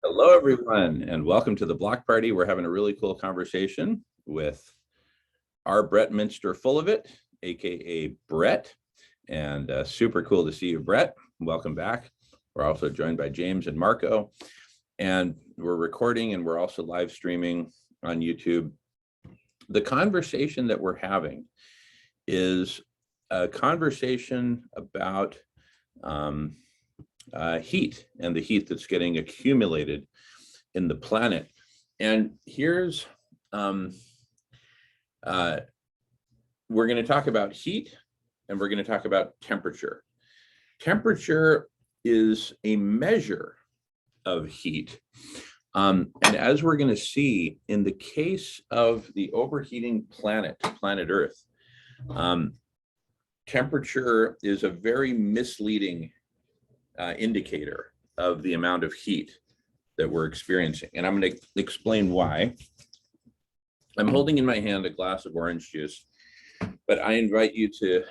Hello, everyone, and welcome to the Block Party. We're having a really cool conversation with our Bret Minster full of it, aka Bret, and super cool to see you, Bret. Welcome back. We're also joined by James and Marco, and we're recording and we're also live streaming on YouTube. The conversation that we're having is a conversation about heat and the heat that's getting accumulated in the planet. And here's, we're going to talk about heat and we're going to talk about temperature. Temperature is a measure of heat. And as we're going to see in the case of the overheating planet Earth, temperature is a very misleading indicator of the amount of heat that we're experiencing. And I'm going to explain why. I'm holding in my hand a glass of orange juice, but I invite you to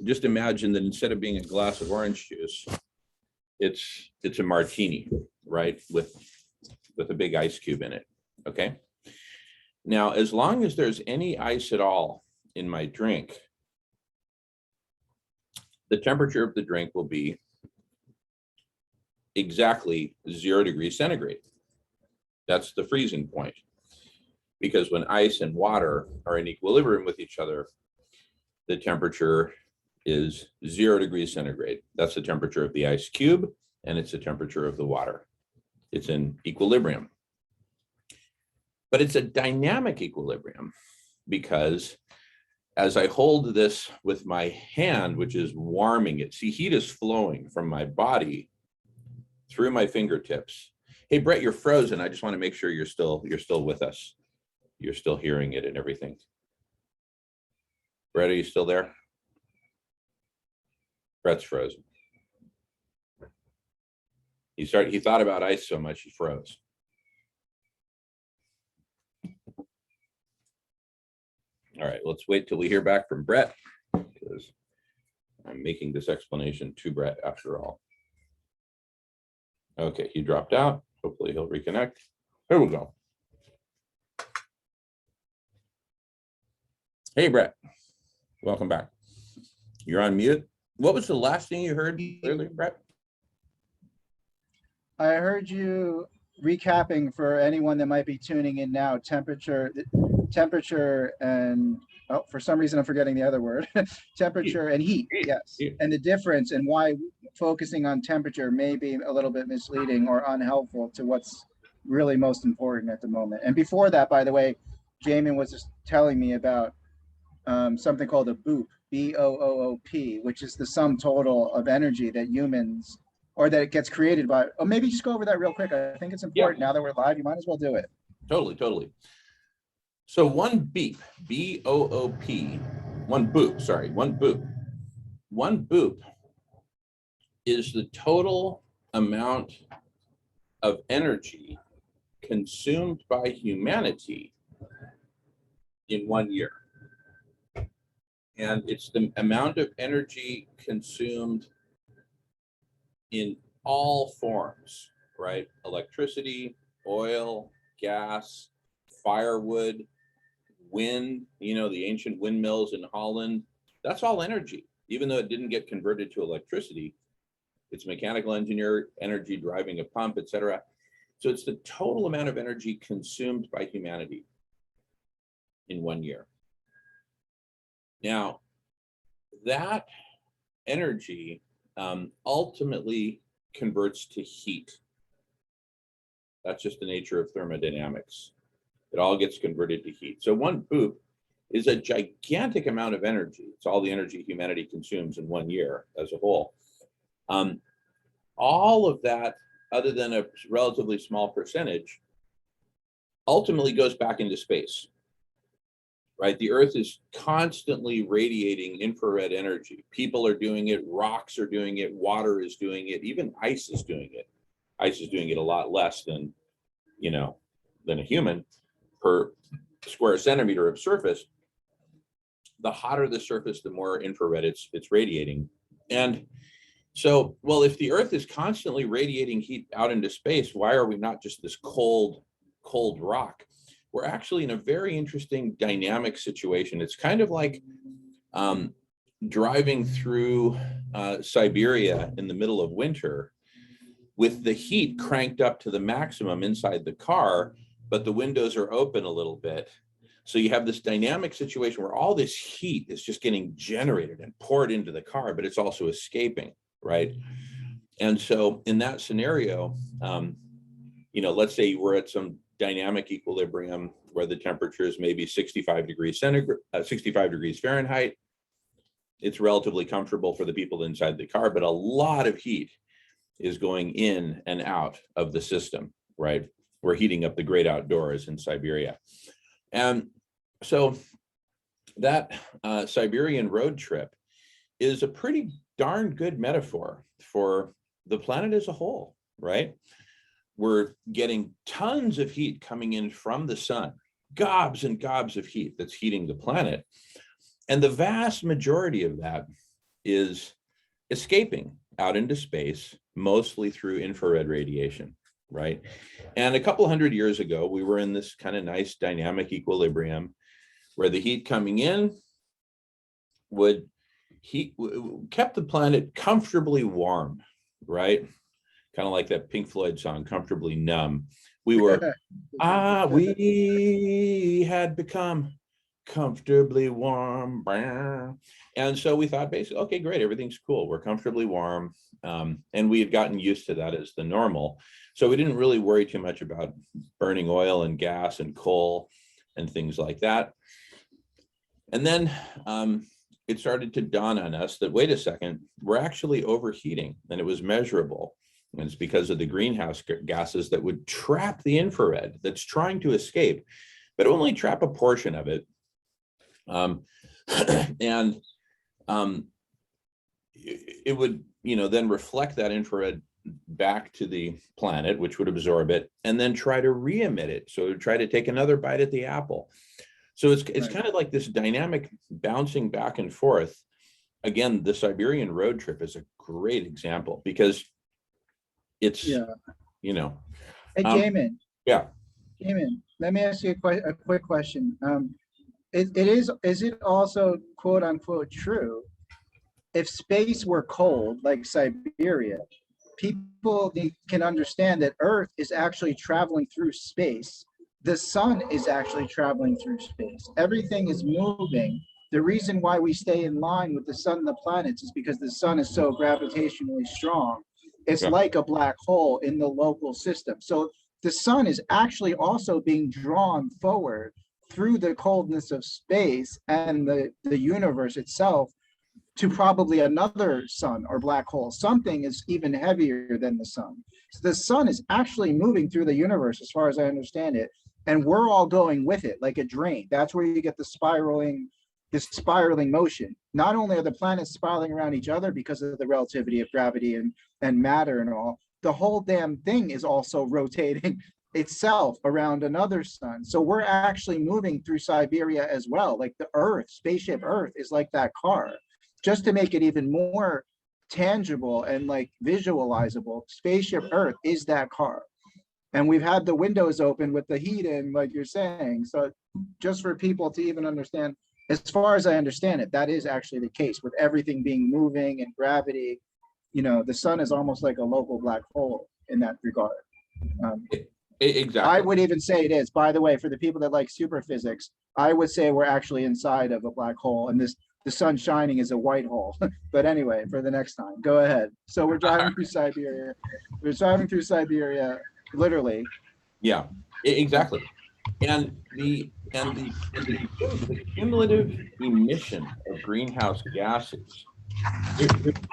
just imagine that instead of being a glass of orange juice, it's a martini, right? With a big ice cube in it, okay? Now, as long as there's any ice at all in my drink, the temperature of the drink will be exactly 0 degrees centigrade. That's the freezing point. Because when ice and water are in equilibrium with each other, the temperature is 0 degrees centigrade. That's the temperature of the ice cube, and it's the temperature of the water. It's in equilibrium. But it's a dynamic equilibrium because as I hold this with my hand, which is warming it, see, heat is flowing from my body through my fingertips. Hey, Bret, you're frozen. I just want to make sure you're still with us. You're still hearing it and everything. Bret, are you still there? Bret's frozen. He thought about ice so much he froze. All right, let's wait till we hear back from Bret because I'm making this explanation to Bret after all. Okay, he dropped out. Hopefully he'll reconnect. Here we go. Hey, Bret, welcome back. You're on mute. What was the last thing you heard earlier, Bret? I heard you recapping for anyone that might be tuning in now, temperature and, oh, for some reason I'm forgetting the other word, temperature and heat, yes. And the difference and why focusing on temperature may be a little bit misleading or unhelpful to what's really most important at the moment. And before that, by the way, Jamin was just telling me about something called a BOOP, B-O-O-O-P, which is the sum total of energy that humans, or that it gets created by, or maybe just go over that real quick. I think it's important. Now that we're live, you might as well do it. Totally. So one beep, B-O-O-P, one boop is the total amount of energy consumed by humanity in 1 year. And it's the amount of energy consumed in all forms, right? Electricity, oil, gas, firewood, wind, the ancient windmills in Holland, that's all energy. Even though it didn't get converted to electricity, it's mechanical engineer energy driving a pump, etc. So it's the total amount of energy consumed by humanity in 1 year. Now, that energy ultimately converts to heat. That's just the nature of thermodynamics. It all gets converted to heat. So one boop is a gigantic amount of energy. It's all the energy humanity consumes in 1 year as a whole. All of that, other than a relatively small percentage, ultimately goes back into space, right? The Earth is constantly radiating infrared energy. People are doing it, rocks are doing it, water is doing it, even ice is doing it. Ice is doing it a lot less than a human per square centimeter of surface. The hotter the surface, the more infrared it's radiating. And So, well, if the Earth is constantly radiating heat out into space, why are we not just this cold rock? We're actually in a very interesting dynamic situation. It's kind of like driving through Siberia in the middle of winter with the heat cranked up to the maximum inside the car, but the windows are open a little bit. So you have this dynamic situation where all this heat is just getting generated and poured into the car, but it's also escaping, right? And so in that scenario, let's say we're at some dynamic equilibrium where the temperature is maybe 65 degrees centigrade, 65 degrees Fahrenheit. It's relatively comfortable for the people inside the car, but a lot of heat is going in and out of the system, right? We're heating up the great outdoors in Siberia. And so that Siberian road trip is a pretty darn good metaphor for the planet as a whole, right? We're getting tons of heat coming in from the sun, gobs and gobs of heat that's heating the planet. And the vast majority of that is escaping out into space, mostly through infrared radiation, right? And a couple hundred years ago, we were in this kind of nice dynamic equilibrium where the heat coming in kept the planet comfortably warm, right? Kind of like that Pink Floyd song, Comfortably Numb. We had become comfortably warm. And so we thought basically, okay, great, everything's cool. We're comfortably warm. And we had gotten used to that as the normal. So we didn't really worry too much about burning oil and gas and coal and things like that. And then it started to dawn on us that, wait a second, we're actually overheating, and it was measurable. And it's because of the greenhouse gases that would trap the infrared that's trying to escape, but only trap a portion of it. It would, then reflect that infrared back to the planet, which would absorb it, and then try to re-emit it. So it would try to take another bite at the apple. So it's right. Kind of like this dynamic bouncing back and forth. Again, the Siberian road trip is a great example because it's, Hey, Jamin. Yeah. Jamin, let me ask you a quick question. Is it also quote unquote true if space were cold like Siberia, people can understand that Earth is actually traveling through space. The sun is actually traveling through space. Everything is moving. The reason why we stay in line with the sun and the planets is because the sun is so gravitationally strong. It's like a black hole in the local system. So the sun is actually also being drawn forward through the coldness of space and the universe itself to probably another sun or black hole. Something is even heavier than the sun. So the sun is actually moving through the universe as far as I understand it. And we're all going with it like a drain. That's where you get the spiraling motion. Not only are the planets spiraling around each other because of the relativity of gravity and matter and all, the whole damn thing is also rotating itself around another sun. So we're actually moving through Siberia as well. Like the Earth, spaceship Earth is like that car. Just to make it even more tangible and like visualizable, spaceship Earth is that car. And we've had the windows open with the heat in, like you're saying. So just for people to even understand, as far as I understand it, that is actually the case with everything being moving and gravity. The sun is almost like a local black hole in that regard. Exactly. I would even say it is. By the way, for the people that like super physics, I would say we're actually inside of a black hole, and the sun shining is a white hole. But anyway, for the next time, go ahead. So we're driving through Siberia. We're driving through Siberia, literally. Yeah, exactly. And the cumulative emission of greenhouse gases.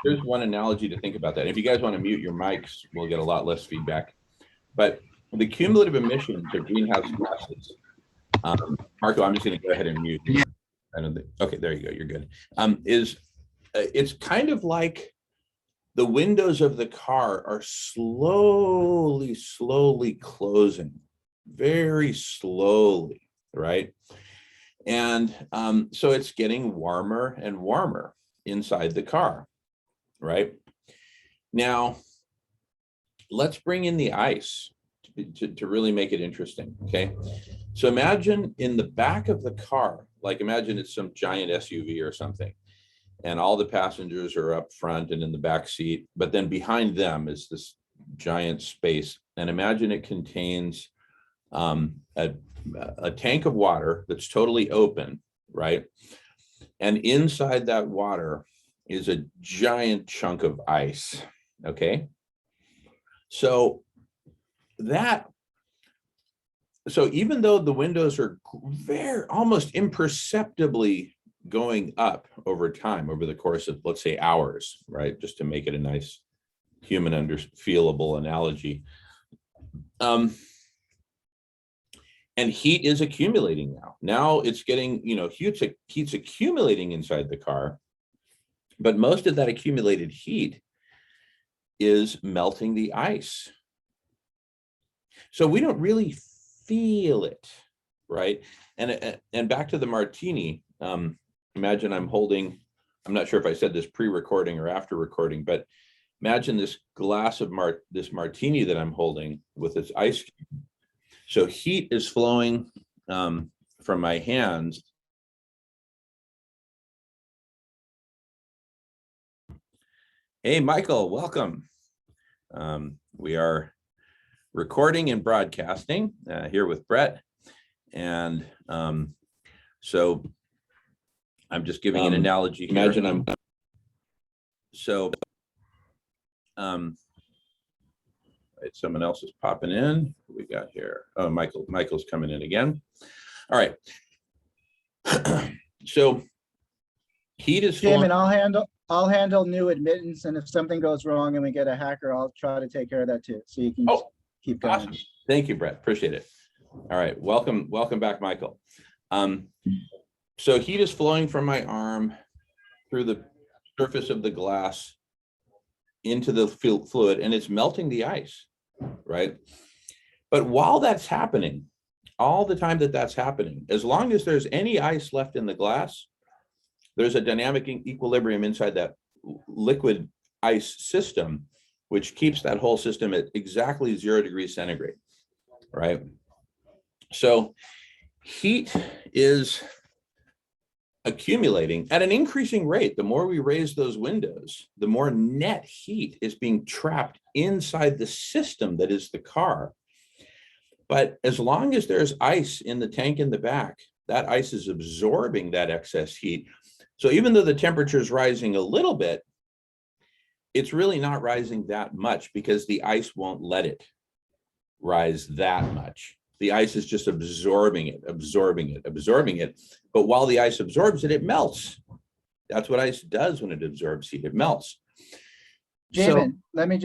Here's one analogy to think about that. If you guys want to mute your mics, we'll get a lot less feedback. But the cumulative emissions of greenhouse gases, Marco, I'm just going to go ahead and mute you. Okay, there you go. You're good. It's kind of like the windows of the car are slowly closing, very slowly, right? And so it's getting warmer and warmer inside the car, right? Now, let's bring in the ice to really make it interesting, okay? So imagine in the back of the car, like imagine it's some giant SUV or something, and all the passengers are up front and in the back seat, but then behind them is this giant space. And imagine it contains a tank of water that's totally open, right? And inside that water is a giant chunk of ice, okay? So even though the windows are very almost imperceptibly going up over time, over the course of, let's say, hours, right? Just to make it a nice human feelable analogy. And heat is accumulating now. Now it's getting, heat's accumulating inside the car, but most of that accumulated heat is melting the ice. So we don't really feel it, right? And back to the martini, imagine I'm not sure if I said this pre-recording or after recording, but imagine this glass of this martini that I'm holding with its ice cube. So heat is flowing from my hands. Hey, Michael, welcome. We are recording and broadcasting here with Bret. And so I'm just giving an analogy. Imagine someone else is popping in. Who we got here? Oh, Michael's coming in again. All right. So heat is Jim, and I'll handle new admittance, and if something goes wrong and we get a hacker, I'll try to take care of that too. So you can keep going. Awesome. Thank you, Bret. Appreciate it. All right. Welcome back, Michael. So heat is flowing from my arm through the surface of the glass into the fluid, and it's melting the ice, right? But while that's happening, all the time that's happening, as long as there's any ice left in the glass, there's a dynamic equilibrium inside that liquid ice system, which keeps that whole system at exactly 0 degrees centigrade, right? So heat is accumulating at an increasing rate. The more we raise those windows, the more net heat is being trapped inside the system that is the car. But as long as there's ice in the tank in the back, that ice is absorbing that excess heat. So even though the temperature is rising a little bit, it's really not rising that much because the ice won't let it rise that much. The ice is just absorbing it. But while the ice absorbs it, it melts. That's what ice does when it absorbs heat. It melts. Jamin, let me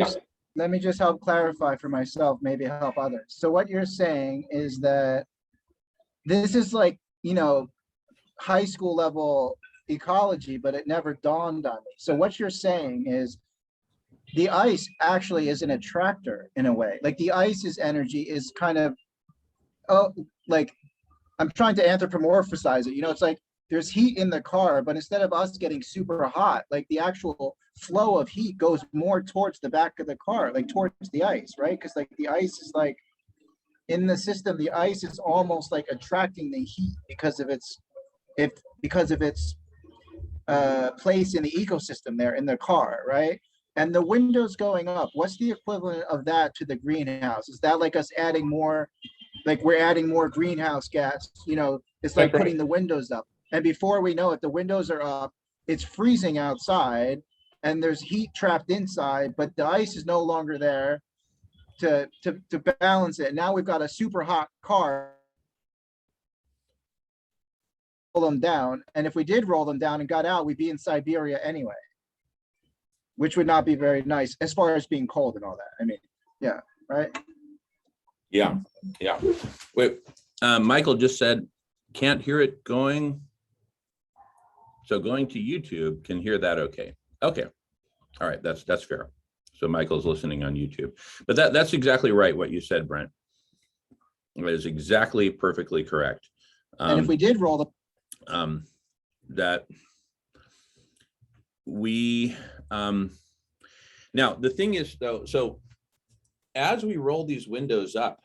just help clarify for myself, maybe help others. So what you're saying is that this is like, high school level ecology, but it never dawned on me. So what you're saying is the ice actually is an attractor in a way. Like the ice's energy is kind of, like I'm trying to anthropomorphize it. It's like there's heat in the car, but instead of us getting super hot, like the actual flow of heat goes more towards the back of the car, like towards the ice, right? Because like the ice is like in the system, the ice is almost like attracting the heat because of its place in the ecosystem there in the car, right? And the windows going up, what's the equivalent of that to the greenhouse? Is that like us adding more, like we're adding more greenhouse gas? It's like putting the windows up. And before we know it, the windows are up, it's freezing outside, and there's heat trapped inside, but the ice is no longer there to balance it. Now we've got a super hot car. Roll them down, and if we did roll them down and got out, we'd be in Siberia anyway, which would not be very nice as far as being cold and all that. I mean, yeah, right? Yeah. Wait, Michael just said, can't hear it going. So going to YouTube can hear that okay. Okay. All right, that's fair. So Michael's listening on YouTube. But that's exactly right what you said, Brent. It is exactly perfectly correct. And if we did roll the that we Now, the thing is though, so as we roll these windows up,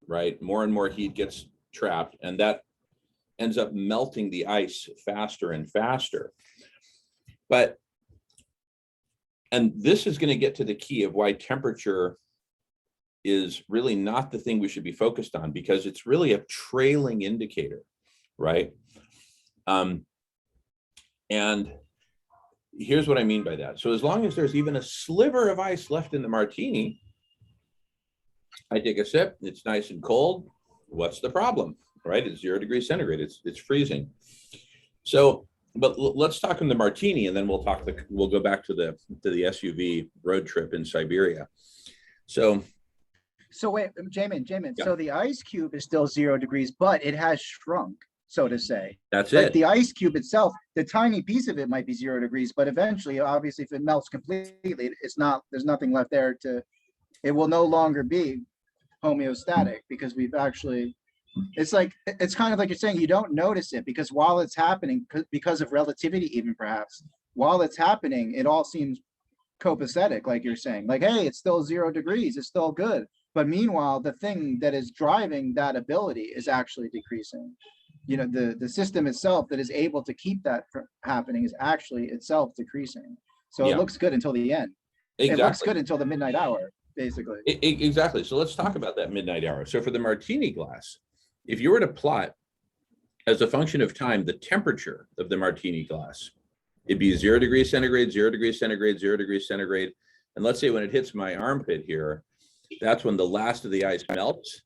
right, more and more heat gets trapped, and that ends up melting the ice faster and faster. And this is going to get to the key of why temperature is really not the thing we should be focused on, because it's really a trailing indicator, right? And here's what I mean by that. So as long as there's even a sliver of ice left in the martini, I take a sip, it's nice and cold. What's the problem, right? It's 0 degrees centigrade, it's freezing. So, but let's talk on the martini, and then we'll go back to the SUV road trip in Siberia. So wait, Jamin, yeah. So the ice cube is still 0 degrees, but it has shrunk, so to say. That's like it. The ice cube itself, the tiny piece of it might be 0 degrees, but eventually, obviously, if it melts completely, there's nothing left there it will no longer be homeostatic, because we've actually, it's kind of like you're saying, you don't notice it, because while it's happening, because of relativity, even perhaps, while it's happening, it all seems copacetic, like you're saying, like, hey, it's still 0 degrees, it's still good. But meanwhile, the thing that is driving that ability is actually decreasing. The system itself that is able to keep that from happening is actually itself decreasing. So It looks good until the end. Exactly. It looks good until the midnight hour, basically. Exactly. So let's talk about that midnight hour. So for the martini glass, if you were to plot as a function of time the temperature of the martini glass, it'd be 0 degrees centigrade, 0 degrees centigrade, 0 degrees centigrade. And let's say when it hits my armpit here, that's when the last of the ice melts.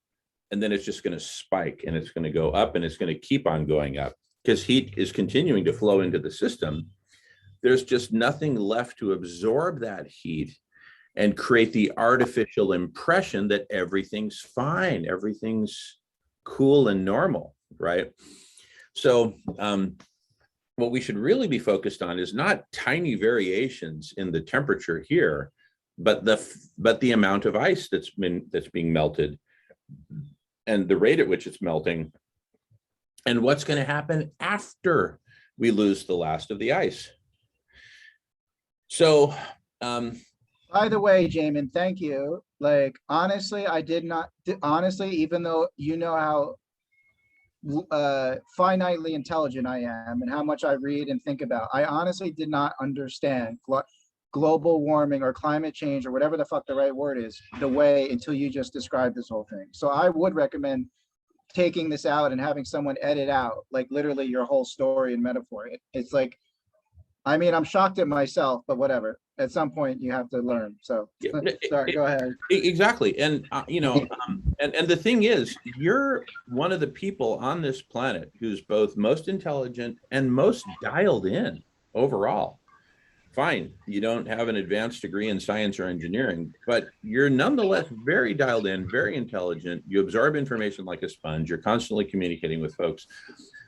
And then it's just going to spike, and it's going to go up, and it's going to keep on going up because heat is continuing to flow into the system. There's just nothing left to absorb that heat and create the artificial impression that everything's fine, everything's cool and normal, right? So what we should really be focused on is not tiny variations in the temperature here, but the amount of ice that's being melted, and the rate at which it's melting, and what's going to happen after we lose the last of the ice. So by the way, Jamin, thank you. Like, honestly, even though you know how finitely intelligent I am and how much I read and think about, I honestly did not understand global warming or climate change or whatever the fuck the right word is the way until you just described this whole thing. So I would recommend taking this out and having someone edit out like literally your whole story and metaphor. It's like, I mean, I'm shocked at myself, but whatever. At some point you have to learn. So sorry, go ahead. Exactly. And and the thing is, you're one of the people on this planet who's both most intelligent and most dialed in overall. Fine, you don't have an advanced degree in science or engineering, but you're nonetheless very dialed in, very intelligent. You absorb information like a sponge. You're constantly communicating with folks.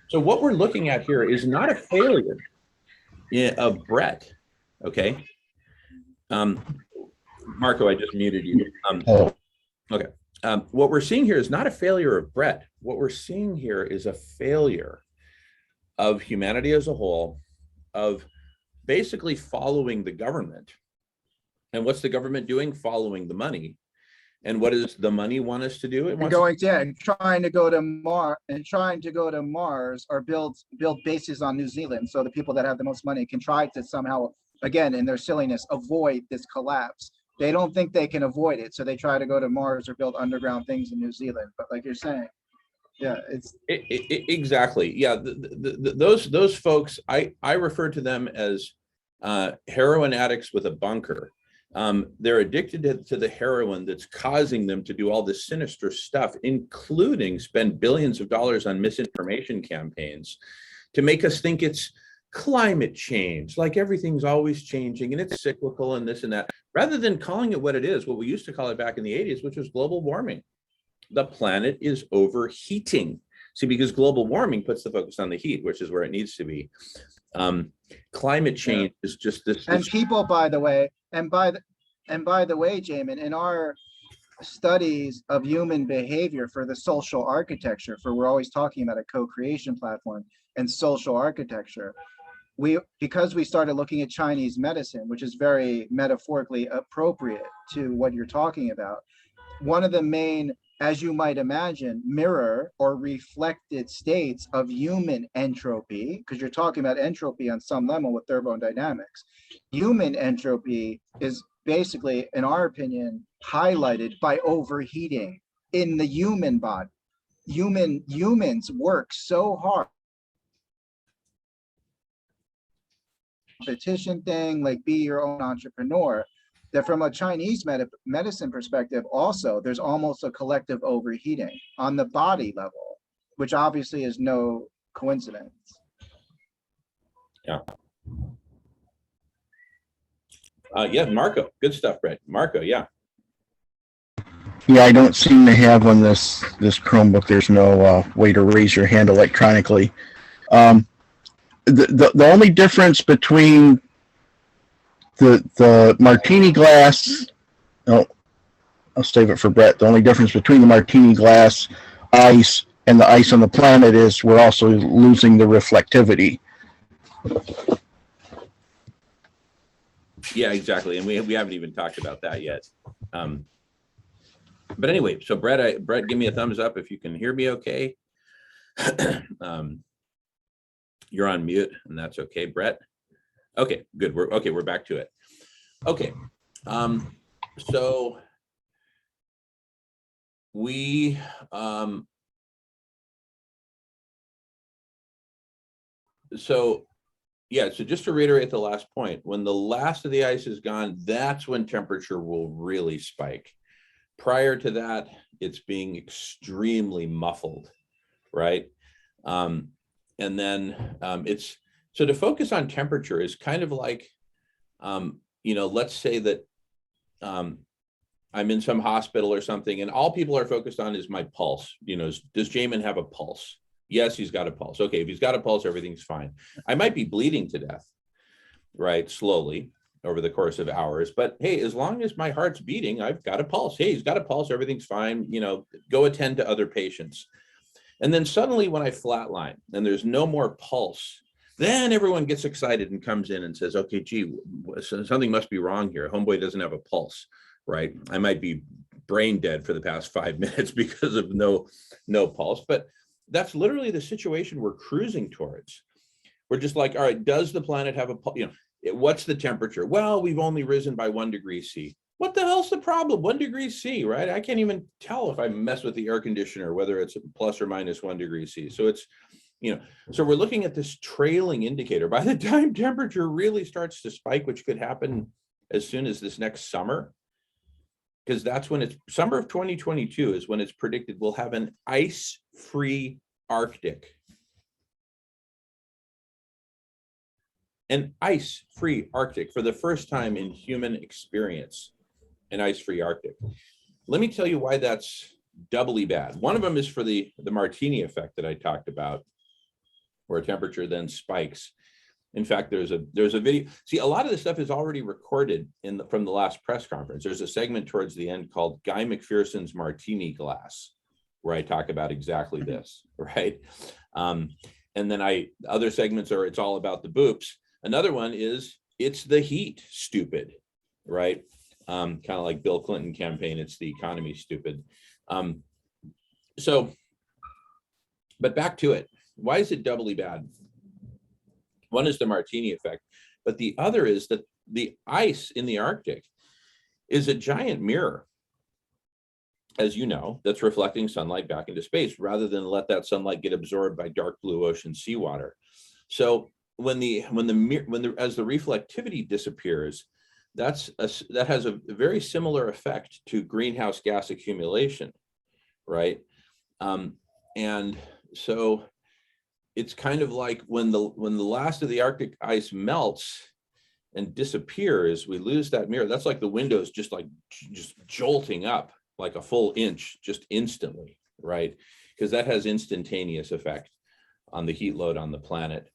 So what we're looking at here is not a failure of Bret, okay? Marco, I just muted you. Okay. What we're seeing here is not a failure of Bret. What we're seeing here is a failure of humanity as a whole, of basically following the government. And what's the government doing? Following the money. And what does the money want us to do? It wants trying to go to Mars or build bases on New Zealand, so the people that have the most money can try to somehow, again, in their silliness, avoid this collapse. They don't think they can avoid it, so they try to go to Mars or build underground things in New Zealand. But like you're saying, yeah, exactly. Yeah, those folks, I refer to them as heroin addicts with a bunker. They're addicted to the heroin that's causing them to do all this sinister stuff, including spend billions of dollars on misinformation campaigns to make us think it's climate change, like everything's always changing and it's cyclical and this and that, rather than calling it what it is, what we used to call it back in the 80s, which was global warming. The planet is overheating. See, because global warming puts the focus on the heat, which is where it needs to be. Climate change is just this. And people, by the way, Jamin, in our studies of human behavior for the social architecture, we're always talking about a co-creation platform and social architecture. because we started looking at Chinese medicine, which is very metaphorically appropriate to what you're talking about, one of the main, as you might imagine, mirror or reflected states of human entropy, because you're talking about entropy on some level with thermodynamics. Human entropy is basically, in our opinion, highlighted by overheating in the human body. Humans work so hard. Competition thing, like be your own entrepreneur, that from a Chinese medicine perspective, also, there's almost a collective overheating on the body level, which obviously is no coincidence. Yeah. Yeah, Marco, good stuff, Bret. Marco, yeah. Yeah, I don't seem to have on this Chromebook. There's no way to raise your hand electronically. The only difference between the martini glass, no, I'll save it for Bret. The only difference between the martini glass ice and the ice on the planet is we're also losing the reflectivity. Yeah, exactly. And we haven't even talked about that yet. But anyway, so Bret, give me a thumbs up if you can hear me okay. You're on mute, and that's okay, Bret. Okay, good. We're back to it. Okay. So we so just to reiterate the last point, when the last of the ice is gone, that's when temperature will really spike. Prior to that, it's being extremely muffled, right? And then it's, so to focus on temperature is kind of like, let's say that I'm in some hospital or something, and all people are focused on is my pulse. Does Jamin have a pulse? Yes, he's got a pulse. Okay, if he's got a pulse, everything's fine. I might be bleeding to death, right, slowly over the course of hours, but hey, as long as my heart's beating, I've got a pulse. Hey, he's got a pulse, everything's fine. Go attend to other patients. And then suddenly when I flatline and there's no more pulse, then everyone gets excited and comes in and says, okay, gee, something must be wrong here. Homeboy doesn't have a pulse, right? I might be brain dead for the past 5 minutes because of no pulse, but that's literally the situation we're cruising towards. We're just like, all right, does the planet have a pulse? What's the temperature? Well, we've only risen by 1 degree C. What the hell's the problem? 1 degree C, right? I can't even tell if I mess with the air conditioner, whether it's plus or minus 1 degree C. So it's, so we're looking at this trailing indicator. By the time temperature really starts to spike, which could happen as soon as this next summer, because that's when it's summer of 2022 is when it's predicted we'll have an ice-free Arctic. An ice-free Arctic for the first time in human experience, an ice-free Arctic. Let me tell you why that's doubly bad. One of them is for the martini effect that I talked about, where temperature then spikes. In fact, there's a video. See, a lot of this stuff is already recorded from the last press conference. There's a segment towards the end called Guy McPherson's Martini Glass, where I talk about exactly this, right? And then other segments are, it's all about the boops. Another one is, it's the heat, stupid, right? Kind of like Bill Clinton campaign, it's the economy, stupid. But back to it. Why is it doubly bad? One is the martini effect, but the other is that the ice in the Arctic is a giant mirror, as you know, that's reflecting sunlight back into space rather than let that sunlight get absorbed by dark blue ocean seawater. So as the reflectivity disappears, that has a very similar effect to greenhouse gas accumulation, right? And so it's kind of like when the last of the Arctic ice melts and disappears, we lose that mirror. That's like the windows just jolting up like a full inch just instantly, right? Because that has instantaneous effect on the heat load on the planet.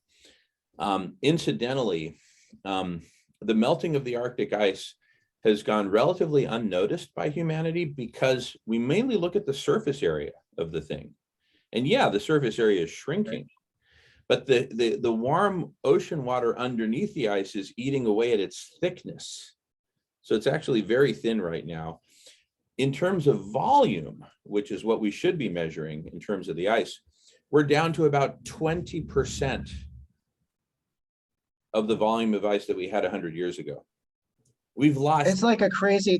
Incidentally, the melting of the Arctic ice has gone relatively unnoticed by humanity because we mainly look at the surface area of the thing. And yeah, the surface area is shrinking, But the warm ocean water underneath the ice is eating away at its thickness. So it's actually very thin right now. In terms of volume, which is what we should be measuring in terms of the ice, we're down to about 20% of the volume of ice that we had 100 years ago. We've lost. It's like a crazy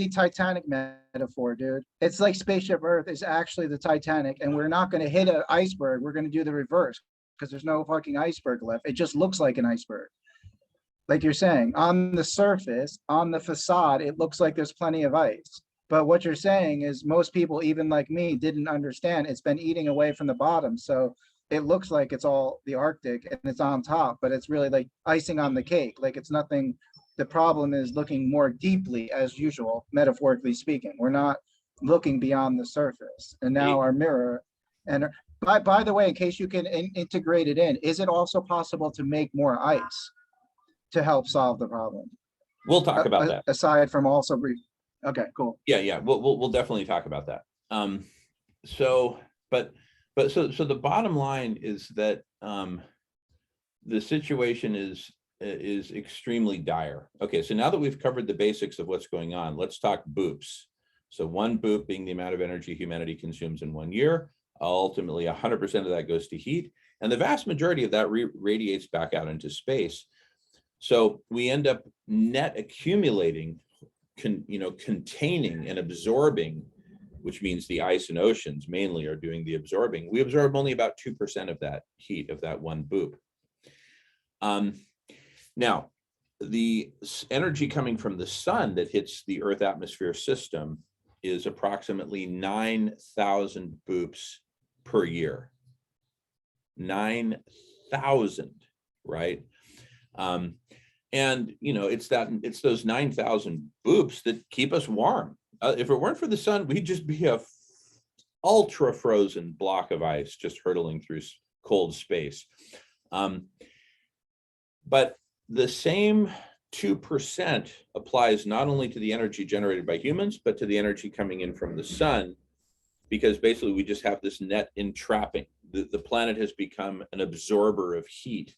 Titanic metaphor, dude. It's like Spaceship Earth is actually the Titanic, and we're not going to hit an iceberg. We're going to do the reverse because there's no fucking iceberg left. It just looks like an iceberg. Like you're saying, on the surface, on the facade, it looks like there's plenty of ice. But what you're saying is most people, even like me, didn't understand it's been eating away from the bottom. So it looks like it's all the Arctic and it's on top, but it's really like icing on the cake. Like it's nothing. The problem is looking more deeply, as usual, metaphorically speaking. We're not looking beyond the surface. And now our mirror, and by the way, in case you can integrate it in, is it also possible to make more ice to help solve the problem? We'll talk about that. Aside from also okay, cool. Yeah, we'll definitely talk about that. So the bottom line is that the situation is extremely dire. Okay, so now that we've covered the basics of what's going on, let's talk boops. So one boop being the amount of energy humanity consumes in 1 year. Ultimately, 100% of that goes to heat, and the vast majority of that radiates back out into space. So we end up net accumulating, containing and absorbing, which means the ice and oceans mainly are doing the absorbing. We absorb only about 2% of that heat of that one boop. Now, the energy coming from the sun that hits the Earth atmosphere system is approximately 9,000 boops per year. 9,000, right? And it's those 9,000 boops that keep us warm. If it weren't for the sun, we'd just be a ultra frozen block of ice just hurtling through cold space. But the same 2% applies not only to the energy generated by humans, but to the energy coming in from the sun, because basically we just have this net entrapping. The planet has become an absorber of heat.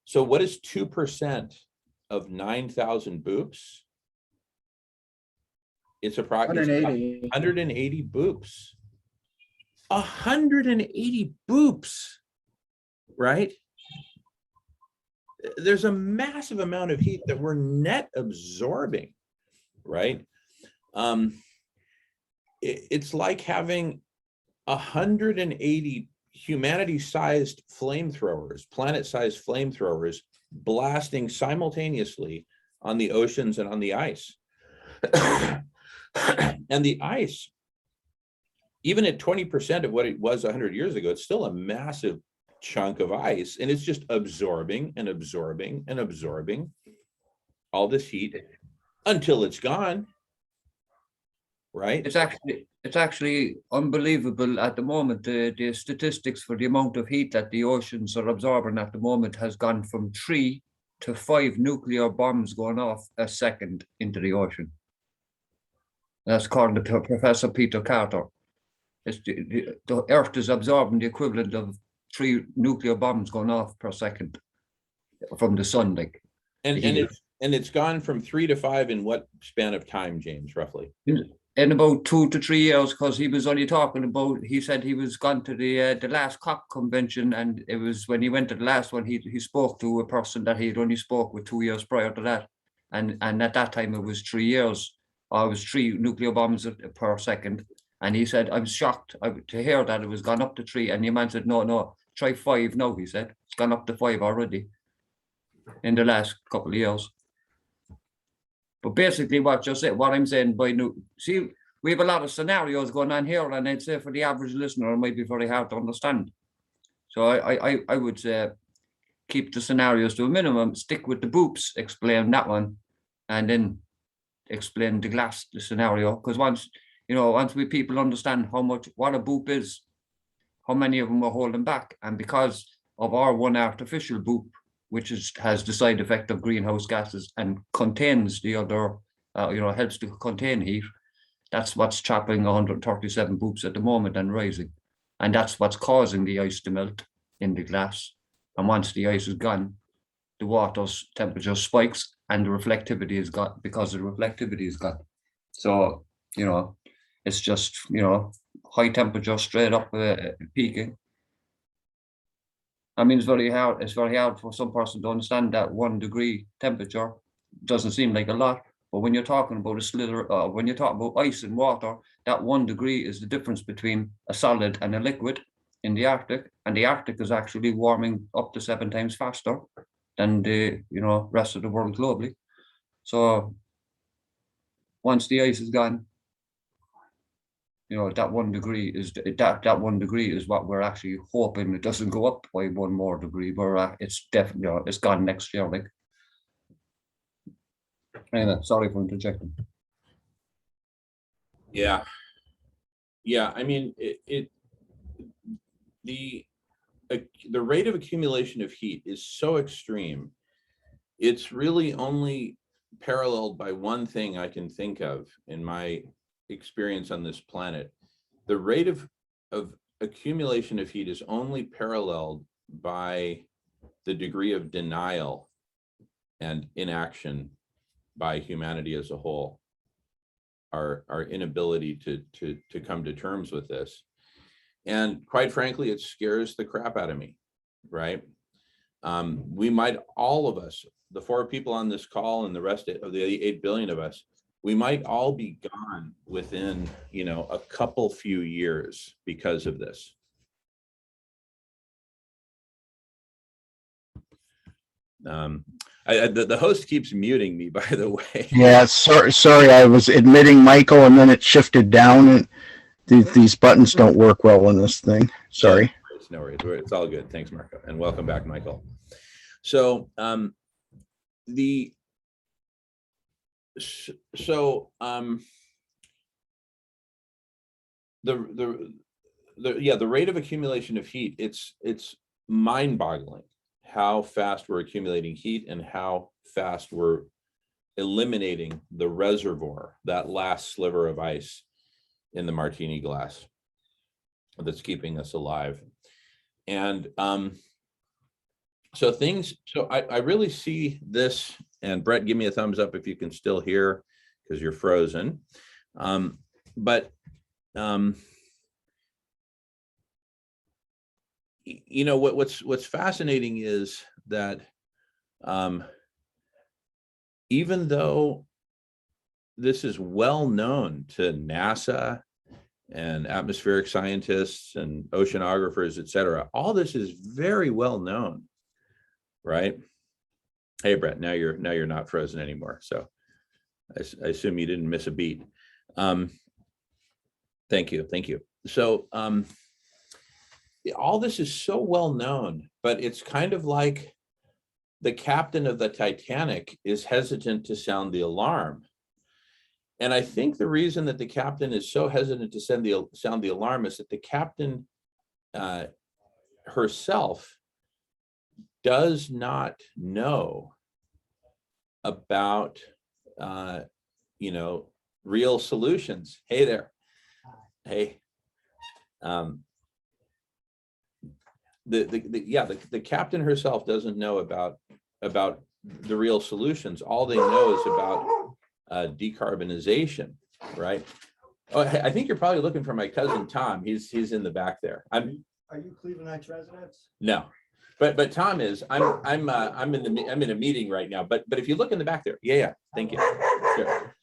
So what is 2% of 9,000 boops? It's approximately 180 boops. 180 boops, right? There's a massive amount of heat that we're net absorbing, right? It's like having 180 humanity-sized flamethrowers, planet-sized flamethrowers, blasting simultaneously on the oceans and on the ice. And the ice, even at 20% of what it was 100 years ago, it's still a massive chunk of ice, and it's just absorbing and absorbing and absorbing all this heat until it's gone, right? It's actually unbelievable at the moment. The statistics for the amount of heat that the oceans are absorbing at the moment has gone from 3 to 5 nuclear bombs going off a second into the ocean. That's according to Professor Peter Carter. The Earth is absorbing the equivalent of 3 nuclear bombs going off per second from the sun, like. And it's gone from 3 to 5 in what span of time, James, roughly? In about 2 to 3 years, because he was only talking about, he said he was gone to the last COP convention, and it was when he went to the last one, he spoke to a person that he had only spoke with 2 years prior to that, and at that time it was 3 years, or it was 3 nuclear bombs per second, and he said, I was shocked to hear that it was gone up to 3, and the man said, no, try 5 now, he said. It's gone up to 5 already in the last couple of years. But basically what I'm saying see, we have a lot of scenarios going on here, and I'd say for the average listener, it might be very hard to understand. So I would say keep the scenarios to a minimum, stick with the boops, explain that one, and then explain the scenario. Because once people understand what a boop is, how many of them are holding back, and because of our one artificial boop, which has the side effect of greenhouse gases and contains the other, helps to contain heat. That's what's trapping 137 boops at the moment and rising. And that's what's causing the ice to melt. in the glass. And once the ice is gone, the water's temperature spikes and the reflectivity is gone because the reflectivity is gone. So, you know, it's just, you know, high temperature straight up peaking. I mean, it's very hard. It's very hard for some person to understand that 1 degree temperature doesn't seem like a lot. But when you're talking about a slither, when you're talking about ice and water, that 1 degree is the difference between a solid and a liquid in the Arctic. And the Arctic is actually warming up to 7 times faster than the, you know, rest of the world globally. So once the ice is gone, you know, that 1 degree is that 1 degree is what we're actually hoping it doesn't go up by 1 more degree, but it's definitely, you know, it's gone next year. Like, anyway, sorry for interjecting. Yeah. I mean, the rate of accumulation of heat is so extreme. It's really only paralleled by one thing I can think of in my experience on this planet. The rate of accumulation of heat is only paralleled by the degree of denial and inaction by humanity as a whole. Our inability to come to terms with this. And quite frankly, it scares the crap out of me, right? We might, all of us, the 4 people on this call and the rest of the 8 billion of us, we might all be gone within, you know, a couple few years because of this. The host keeps muting me, by the way. Yeah, sorry, I was admitting Michael and then it shifted down, and these buttons don't work well in this thing. Sorry. No worries. It's all good. Thanks, Marco. And welcome back, Michael. So the rate of accumulation of heat, it's mind-boggling how fast we're accumulating heat and how fast we're eliminating the reservoir, that last sliver of ice in the martini glass that's keeping us alive. And so I really see this, and Bret, give me a thumbs up if you can still hear, because you're frozen. You know, what's fascinating is that even though this is well known to NASA and atmospheric scientists and oceanographers, et cetera, all this is very well known, right? Hey, Bret, now you're not frozen anymore. So I assume you didn't miss a beat. Thank you. So all this is so well known, but it's kind of like the captain of the Titanic is hesitant to sound the alarm. And I think the reason that the captain is so hesitant to sound the alarm is that the captain herself does not know about you know, real solutions. Hey there. Hey. The captain herself doesn't know about the real solutions. All they know is about decarbonization, right? Oh, I think you're probably looking for my cousin Tom. He's in the back there. Are you Cleveland Heights residents? No, but Tom is. I'm in a meeting right now. But if you look in the back there, yeah. Thank you. Sure.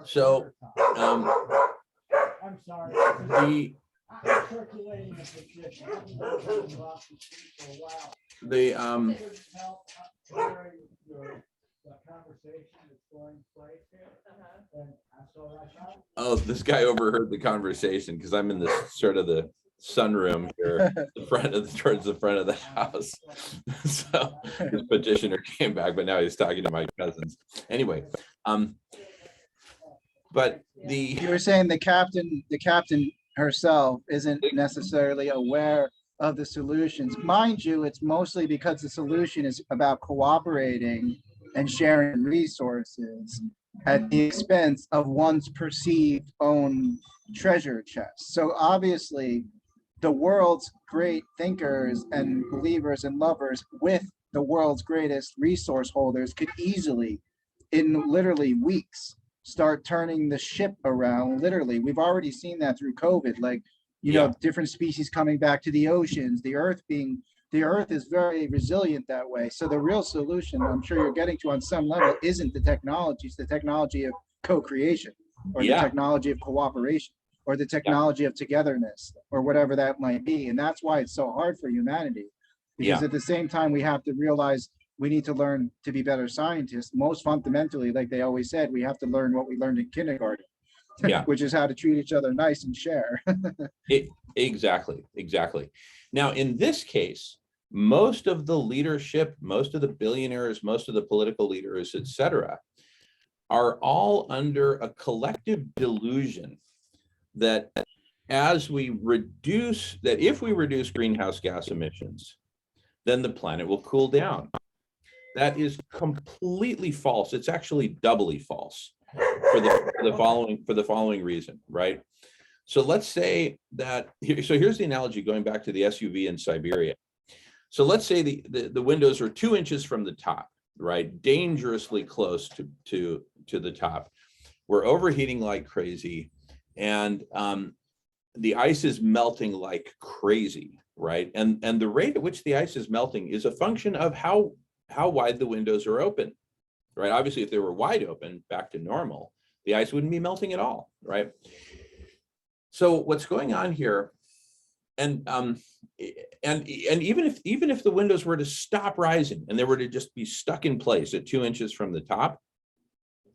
So I'm sorry. I'm circulating a petition. The conversation that's going place here. And so oh, this guy overheard the conversation because I'm in the sort of the sunroom here, towards the front of the house. So his petitioner came back, but now he's talking to my cousins. Anyway, but You were saying the captain herself isn't necessarily aware of the solutions. Mind you, it's mostly because the solution is about cooperating and sharing resources at the expense of one's perceived own treasure chest. So obviously, the world's great thinkers and believers and lovers with the world's greatest resource holders could easily, in literally weeks, start turning the ship around. Literally, we've already seen that through COVID, like, you know, different species coming back to the oceans, the earth is very resilient that way. So the real solution, I'm sure you're getting to on some level, isn't the technology, it's the technology of co-creation, or the technology of cooperation, or the technology of togetherness, or whatever that might be. And that's why it's so hard for humanity, because at the same time, we have to realize we need to learn to be better scientists. Most fundamentally, like they always said, we have to learn what we learned in kindergarten, which is how to treat each other nice and share. Exactly. Now, in this case, most of the leadership, most of the billionaires, most of the political leaders, etc., are all under a collective delusion that if we reduce greenhouse gas emissions, then the planet will cool down. That is completely false. It's actually doubly false for the following reason, right? So let's say that, so here's the analogy going back to the SUV in Siberia. So let's say the windows are 2 inches from the top, right? Dangerously close to the top. We're overheating like crazy, and the ice is melting like crazy, right? And the rate at which the ice is melting is a function of how wide the windows are open, right? Obviously, if they were wide open, back to normal, the ice wouldn't be melting at all, right? So what's going on here, and even if the windows were to stop rising and they were to just be stuck in place at 2 inches from the top,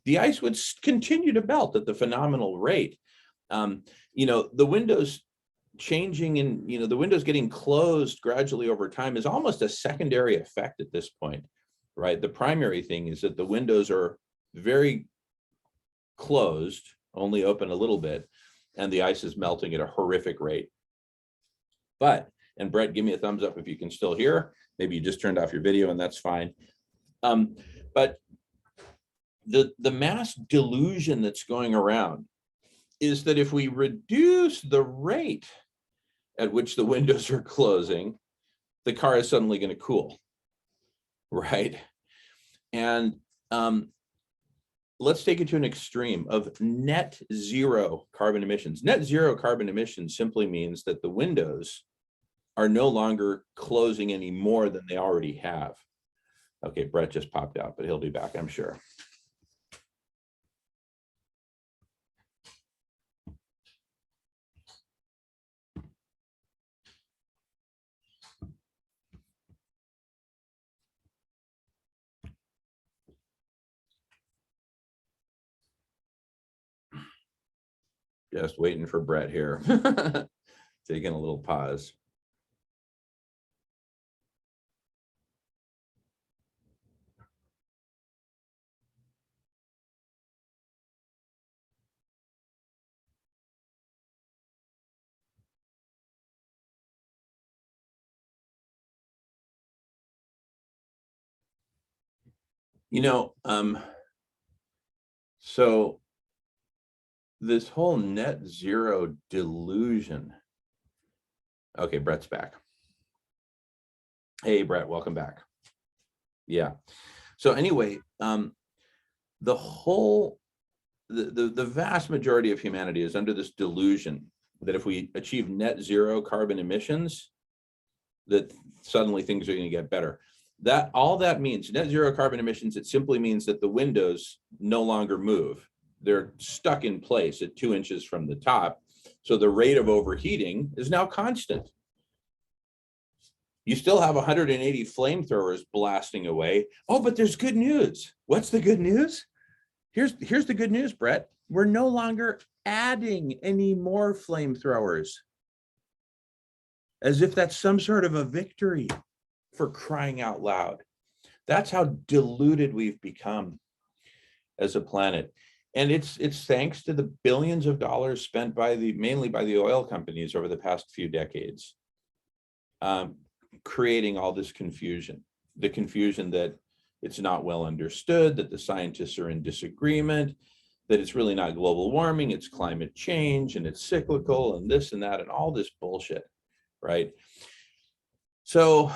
the ice would continue to melt at the phenomenal rate. You know, the windows changing and, you know, the windows getting closed gradually over time is almost a secondary effect at this point, right? The primary thing is that the windows are very closed, only open a little bit, and the ice is melting at a horrific rate. But, and Bret, give me a thumbs up if you can still hear. Maybe you just turned off your video and that's fine. But the mass delusion that's going around is that if we reduce the rate at which the windows are closing, the car is suddenly going to cool, right? And let's take it to an extreme of net zero carbon emissions. Net zero carbon emissions simply means that the windows are no longer closing any more than they already have. Okay, Bret just popped out, but he'll be back, I'm sure. Just waiting for Bret here. Taking a little pause. You know, so this whole net zero delusion. Okay, Bret's back. Hey, Bret, welcome back. Yeah. So anyway, the vast majority of humanity is under this delusion that if we achieve net zero carbon emissions, that suddenly things are going to get better. That all that means, net zero carbon emissions, it simply means that the windows no longer move. They're stuck in place at 2 inches from the top. So the rate of overheating is now constant. You still have 180 flamethrowers blasting away. Oh, but there's good news. What's the good news? Here's the good news, Bret. We're no longer adding any more flamethrowers. As if that's some sort of a victory, for crying out loud. That's how deluded we've become as a planet. And it's thanks to the billions of dollars spent mainly by the oil companies over the past few decades, creating all this confusion. The confusion that it's not well understood, that the scientists are in disagreement, that it's really not global warming, it's climate change, and it's cyclical, and this and that, and all this bullshit, right? So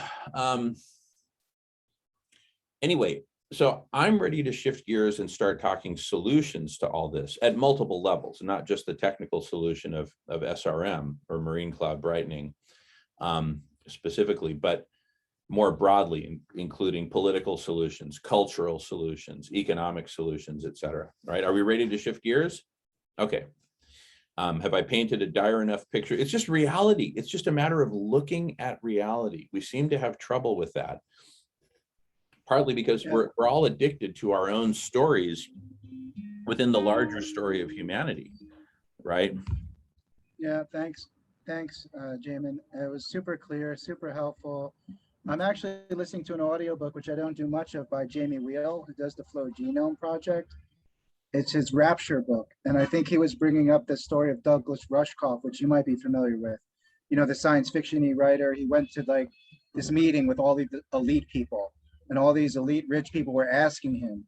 anyway, so I'm ready to shift gears and start talking solutions to all this at multiple levels, not just the technical solution of SRM or marine cloud brightening specifically, but more broadly, including political solutions, cultural solutions, economic solutions, et cetera, right? Are we ready to shift gears? Okay. Have I painted a dire enough picture? It's just reality. It's just a matter of looking at reality. We seem to have trouble with that, partly because we're all addicted to our own stories within the larger story of humanity, right? Yeah, thanks. Thanks, Jamin. It was super clear, super helpful. I'm actually listening to an audiobook, which I don't do much of, by Jamie Wheel, who does the Flow Genome Project. It's his Rapture book. And I think he was bringing up the story of Douglas Rushkoff, which you might be familiar with. You know, the science fiction writer. He went to like this meeting with all the elite people, and all these elite rich people were asking him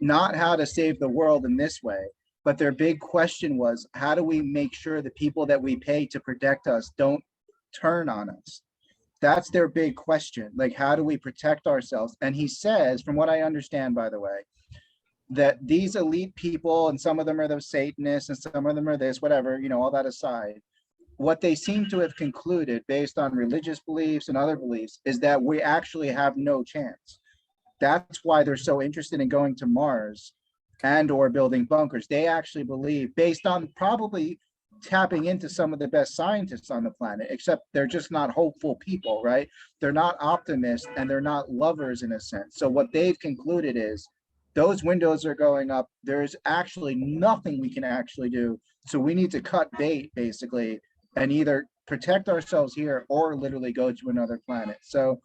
not how to save the world in this way, but their big question was, how do we make sure the people that we pay to protect us don't turn on us? That's their big question. Like, how do we protect ourselves? And he says, from what I understand, by the way, that these elite people, and some of them are the Satanists and some of them are this, whatever, you know, all that aside, what they seem to have concluded based on religious beliefs and other beliefs is that we actually have no chance. That's why they're so interested in going to Mars and or building bunkers. They actually believe, based on probably tapping into some of the best scientists on the planet, except they're just not hopeful people, right? They're not optimists and they're not lovers in a sense. So what they've concluded is those windows are going up. There's actually nothing we can actually do. So we need to cut bait basically and either protect ourselves here or literally go to another planet. So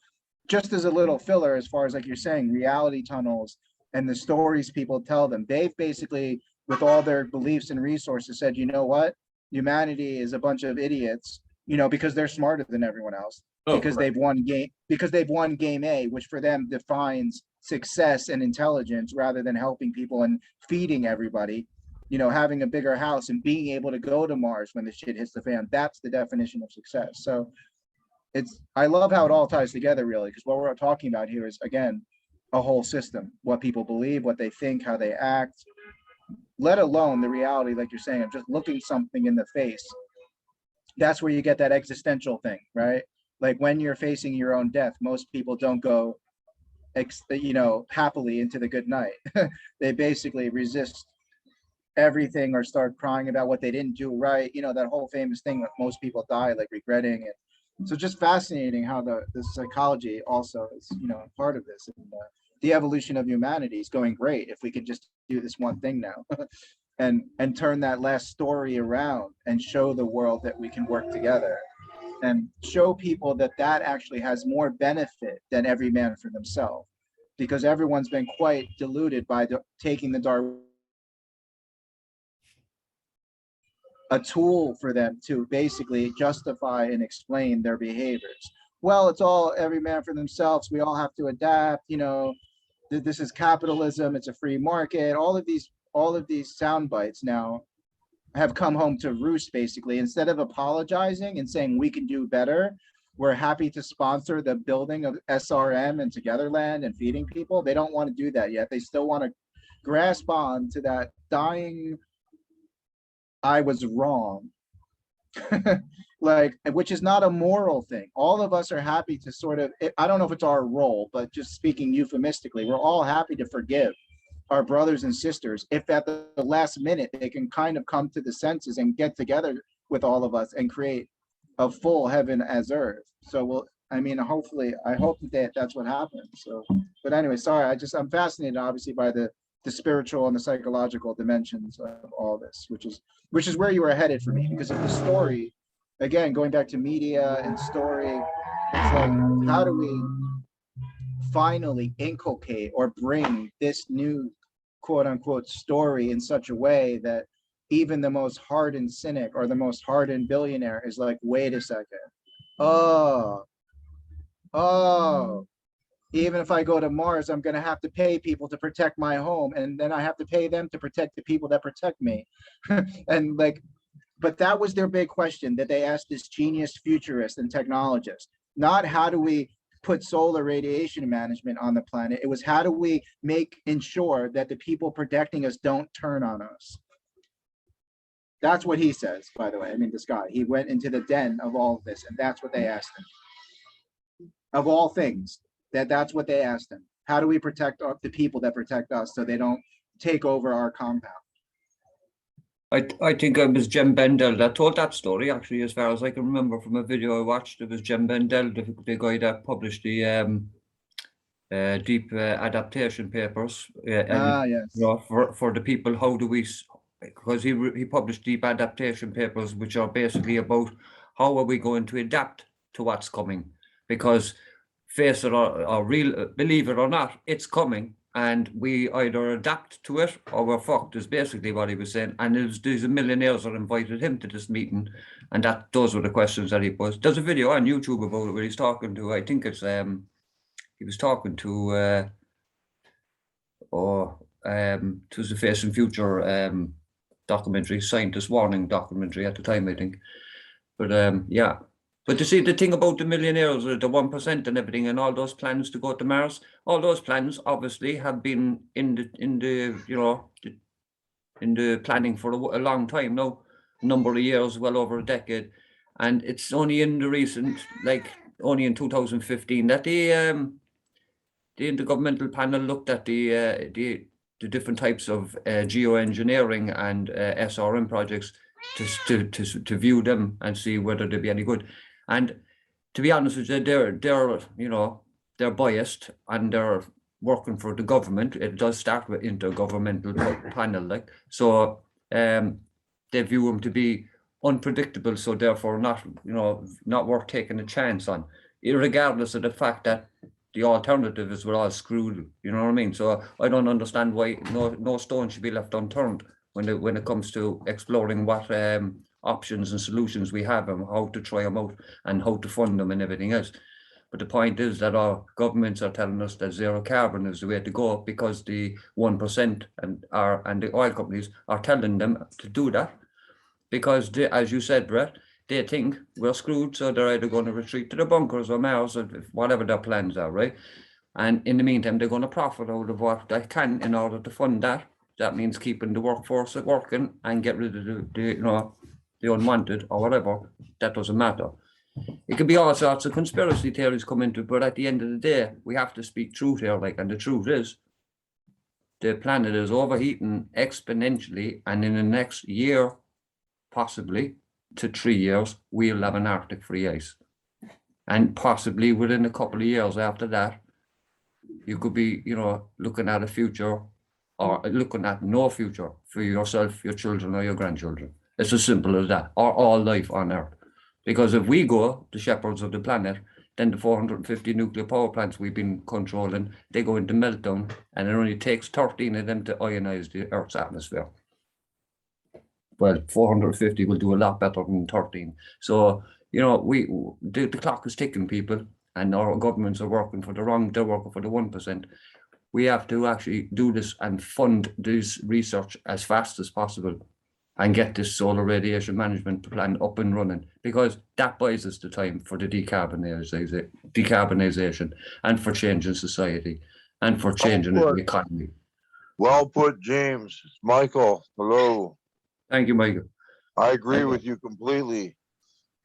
just as a little filler, as far as like you're saying, reality tunnels and the stories people tell them, they've basically, with all their beliefs and resources, said, you know what? Humanity is a bunch of idiots, you know, because they're smarter than everyone else, because they've won game A, which for them defines success and intelligence rather than helping people and feeding everybody, you know, having a bigger house and being able to go to Mars when the shit hits the fan. That's the definition of success. So I love how it all ties together, really, because what we're talking about here is, again, a whole system, what people believe, what they think, how they act, let alone the reality, like you're saying, of just looking something in the face. That's where you get that existential thing, right? Like when you're facing your own death, most people don't go, you know, happily into the good night. They basically resist everything or start crying about what they didn't do right. You know, that whole famous thing that most people die like regretting it. So just fascinating how the psychology also is, you know, part of this. And the evolution of humanity is going great if we could just do this one thing now and turn that last story around and show the world that we can work together and show people that that actually has more benefit than every man for themselves, because everyone's been quite deluded by taking the dark a tool for them to basically justify and explain their behaviors. Well, it's all every man for themselves. We all have to adapt. You know, this is capitalism. It's a free market. All of these sound bites now have come home to roost. Basically, instead of apologizing and saying we can do better, we're happy to sponsor the building of SRM and Togetherland and feeding people. They don't want to do that yet. They still want to grasp on to that dying I was wrong. Like, which is not a moral thing. All of us are happy to sort of, I don't know if it's our role, but just speaking euphemistically, we're all happy to forgive our brothers and sisters if at the last minute they can kind of come to the senses and get together with all of us and create a full heaven as earth. So I mean, hopefully, I hope that that's what happens. So, but anyway, sorry, I'm fascinated obviously by the spiritual and the psychological dimensions of all this, which is where you were headed for me, because of the story. Again, going back to media and story, it's like, how do we finally inculcate or bring this new quote unquote story in such a way that even the most hardened cynic or the most hardened billionaire is like, wait a second. Oh, even if I go to Mars, I'm going to have to pay people to protect my home. And then I have to pay them to protect the people that protect me. And like, But that was their big question that they asked this genius futurist and technologist, not how do we put solar radiation management on the planet. It was how do we ensure that the people protecting us don't turn on us. That's what he says, by the way. I mean, this guy, he went into the den of all of this, and that's what they asked him. Of all things, that's what they asked him. How do we protect the people that protect us so they don't take over our compound? I think it was Jim Bendel that told that story, actually, as far as I can remember from a video I watched. It was Jim Bendel, the guy that published the deep adaptation papers. And, Yes. you know, for the people, how do we, because he published deep adaptation papers, which are basically about how are we going to adapt to what's coming? Because face it or believe it or not, it's coming. And we either adapt to it or we're fucked, is basically what he was saying. And there's a millionaires that invited him to this meeting. And those were the questions that he posed. There's a video on YouTube about it where he's talking to, I think it's, he was talking to, it was a Face and Future documentary, scientist warning documentary at the time, I think. But yeah. But you see, the thing about the millionaires, the 1% and everything, and all those plans to go to Mars, all those plans obviously have been in the planning for a long time now, a number of years, well over a decade, and it's only in the recent, like only in 2015, that the intergovernmental panel looked at the different types of geoengineering and SRM projects to view them and see whether they'd be any good. And to be honest with you, they're biased and they're working for the government. It does start with intergovernmental panel, like so. They view them to be unpredictable, so therefore not worth taking a chance on, regardless of the fact that the alternatives were all screwed. You know what I mean? So I don't understand why no stone should be left unturned when it comes to exploring what options and solutions we have and how to try them out and how to fund them and everything else. But the point is that our governments are telling us that zero carbon is the way to go because the 1% and the oil companies are telling them to do that because they, as you said, Bret, they think we're screwed, so they're either going to retreat to the bunkers or Mars or whatever their plans are, right? And in the meantime, they're going to profit out of what they can in order to fund that. That means keeping the workforce working and get rid of the unwanted or whatever. That doesn't matter. It could be all sorts of conspiracy theories come into it, but at the end of the day, we have to speak truth here. And the truth is, the planet is overheating exponentially, and in the next year, possibly to 3 years, we'll have an Arctic free ice, and possibly within a couple of years after that, you could be, looking at a future or looking at no future for yourself, your children, or your grandchildren. It's as simple as that, or all life on Earth. Because if we go, the shepherds of the planet, then the 450 nuclear power plants we've been controlling, they go into meltdown, and it only takes 13 of them to ionize the Earth's atmosphere. Well, 450 will do a lot better than 13. So, the clock is ticking, people, and our governments are working for they're working for the 1%. We have to actually do this and fund this research as fast as possible and get this solar radiation management plan up and running, because that buys us the time for the decarbonization and for changing society and for changing the economy. Well put, James. It's Michael. Hello. Thank you, Michael. I agree with you completely.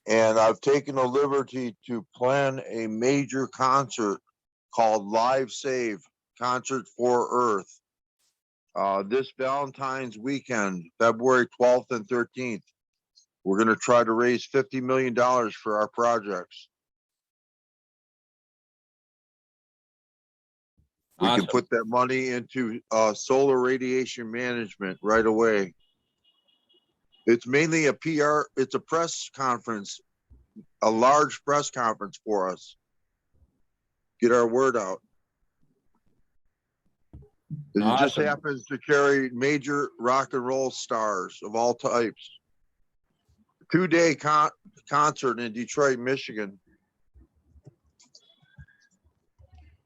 And I've taken the liberty to plan a major concert called Live Save Concert for Earth. This Valentine's weekend, February 12th and 13th, we're going to try to raise $50 million for our projects. We can put that money into solar radiation management right away. It's mainly a PR, it's a press conference, a large press conference for us. Get our word out. It just happens to carry major rock and roll stars of all types. 2-day concert in Detroit, Michigan.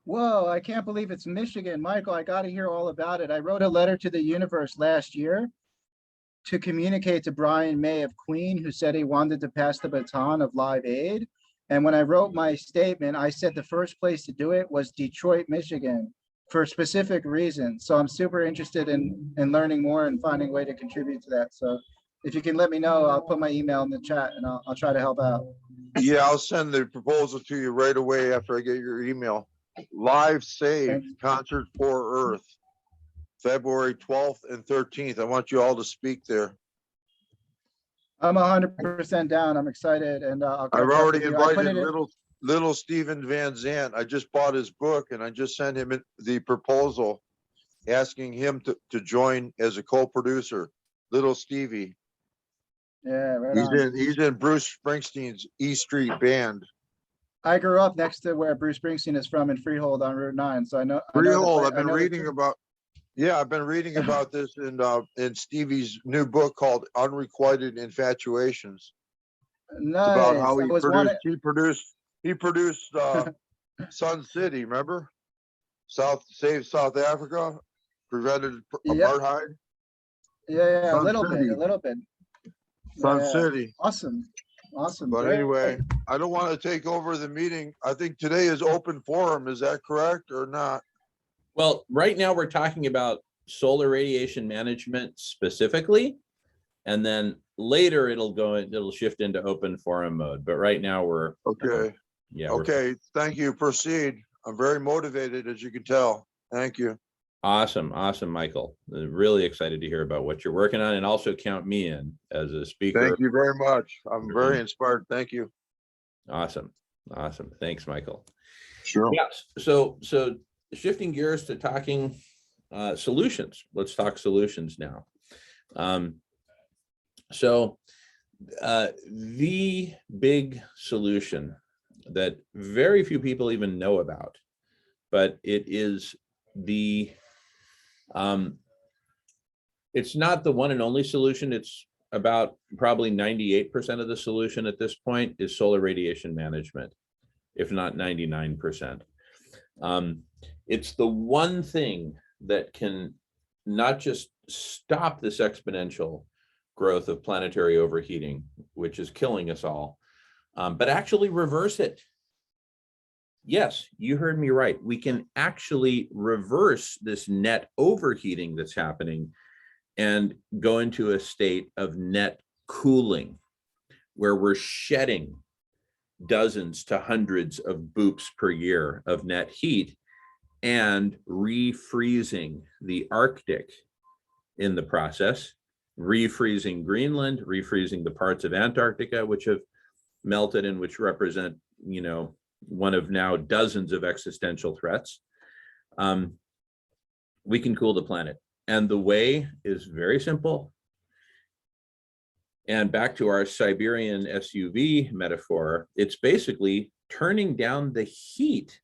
Whoa, I can't believe it's Michigan. Michael, I got to hear all about it. I wrote a letter to the universe last year, to communicate to Brian May of Queen, who said he wanted to pass the baton of Live Aid. And when I wrote my statement, I said the first place to do it was Detroit, Michigan, for specific reasons. So I'm super interested in learning more and finding a way to contribute to that. So if you can let me know, I'll put my email in the chat and I'll try to help out. Yeah, I'll send the proposal to you right away after I get your email. Live Save Thanks. Concert for Earth, February 12th and 13th. I want you all to speak there. I'm 100% down. I'm excited, and I'll catch I've up already with you. I put invited it in- little Steven Van Zandt. I just bought his book and I just sent him the proposal asking him to join as a co-producer. Little Stevie. Yeah, right on. He's in Bruce Springsteen's E Street Band. I grew up next to where Bruce Springsteen is from in Freehold on Route 9, so I know. Freehold, I've been reading about. Yeah, I've been reading about this in Stevie's new book called Unrequited Infatuations. Nice. About how I was wanting- he produced Sun City, remember? Save South Africa, prevented Yeah. apartheid. Yeah, a Sun little City. bit, a little bit. Sun Yeah. City. Awesome. But Great. anyway, I don't want to take over the meeting. I think today is open forum. Is that correct or not? Well, right now we're talking about solar radiation management specifically, and then later it'll shift into open forum mode. But right now we're Okay. yeah. Okay. Thank you. Proceed. I'm very motivated, as you can tell. Thank you. Awesome, Michael. Really excited to hear about what you're working on, and also count me in as a speaker. Thank you very much. I'm very inspired. Thank you. Awesome. Thanks, Michael. Sure. Yes. So shifting gears to talking solutions. Let's talk solutions now. The big solution that very few people even know about, but it is it's not the one and only solution. It's about probably 98% of the solution at this point is solar radiation management, if not 99%. It's the one thing that can not just stop this exponential growth of planetary overheating, which is killing us all, but actually reverse it. Yes, you heard me right. We can actually reverse this net overheating that's happening and go into a state of net cooling, where we're shedding dozens to hundreds of boops per year of net heat and refreezing the Arctic in the process, refreezing Greenland, refreezing the parts of Antarctica which have melted and which represent, one of now dozens of existential threats. We can cool the planet. And the way is very simple. And back to our Siberian SUV metaphor, it's basically turning down the heat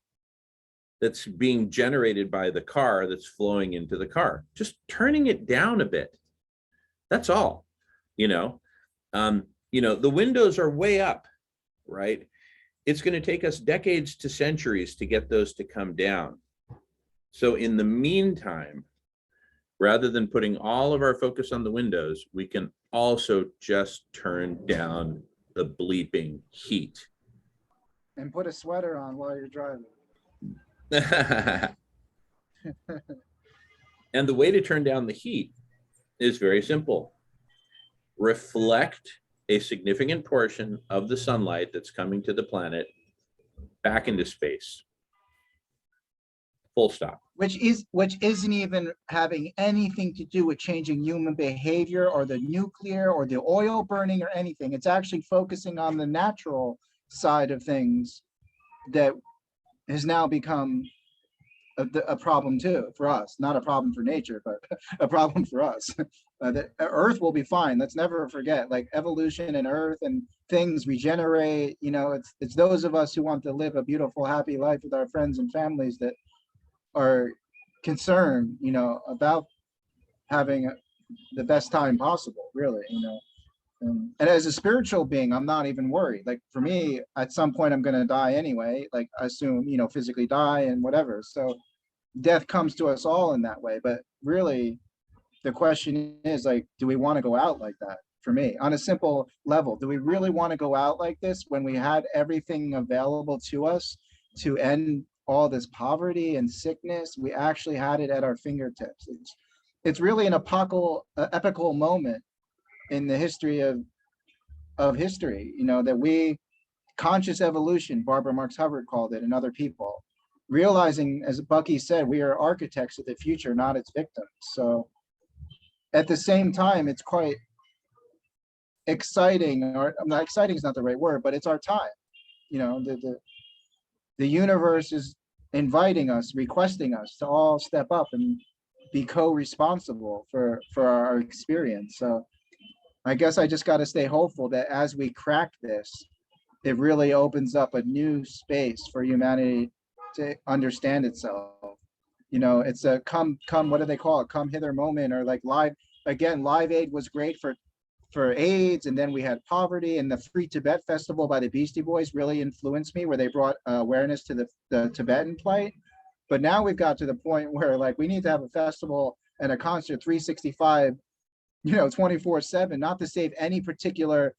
that's being generated by the car that's flowing into the car, just turning it down a bit. That's all. The windows are way up, right? It's going to take us decades to centuries to get those to come down. So in the meantime, rather than putting all of our focus on the windows, we can also just turn down the bleeping heat. And put a sweater on while you're driving. And the way to turn down the heat is very simple. Reflect a significant portion of the sunlight that's coming to the planet back into space. Full stop. Which isn't even having anything to do with changing human behavior or the nuclear or the oil burning or anything. It's actually focusing on the natural side of things that has now become a problem too for us. Not a problem for nature, but a problem for us. The Earth will be fine. Let's never forget, like evolution and Earth and things regenerate. It's those of us who want to live a beautiful, happy life with our friends and families that are concerned, about having the best time possible, really, and as a spiritual being, I'm not even worried. Like for me, at some point, I'm going to die anyway, like I assume, physically die and whatever. So death comes to us all in that way. But really, the question is like, do we want to go out like that? For me, on a simple level, do we really want to go out like this when we had everything available to us to end all this poverty and sickness? We actually had it at our fingertips. It's really an epical moment in the history of history, you know, that we, conscious evolution, Barbara Marx Hubbard called it, and other people, realizing, as Bucky said, we are architects of the future, not its victims. So at the same time, it's quite exciting, or not exciting is not the right word, but it's our time. You know, the universe is inviting us, requesting us to all step up and be co-responsible for our experience. So I guess I just got to stay hopeful that as we crack this, it really opens up a new space for humanity to understand itself. You know, it's a come, what do they call it? Come hither moment, or like Live Aid was great for AIDS, and then we had poverty, and the Free Tibet Festival by the Beastie Boys really influenced me, where they brought awareness to the Tibetan plight. But now we've got to the point where like we need to have a festival and a concert 365, you know, 24/7, not to save any particular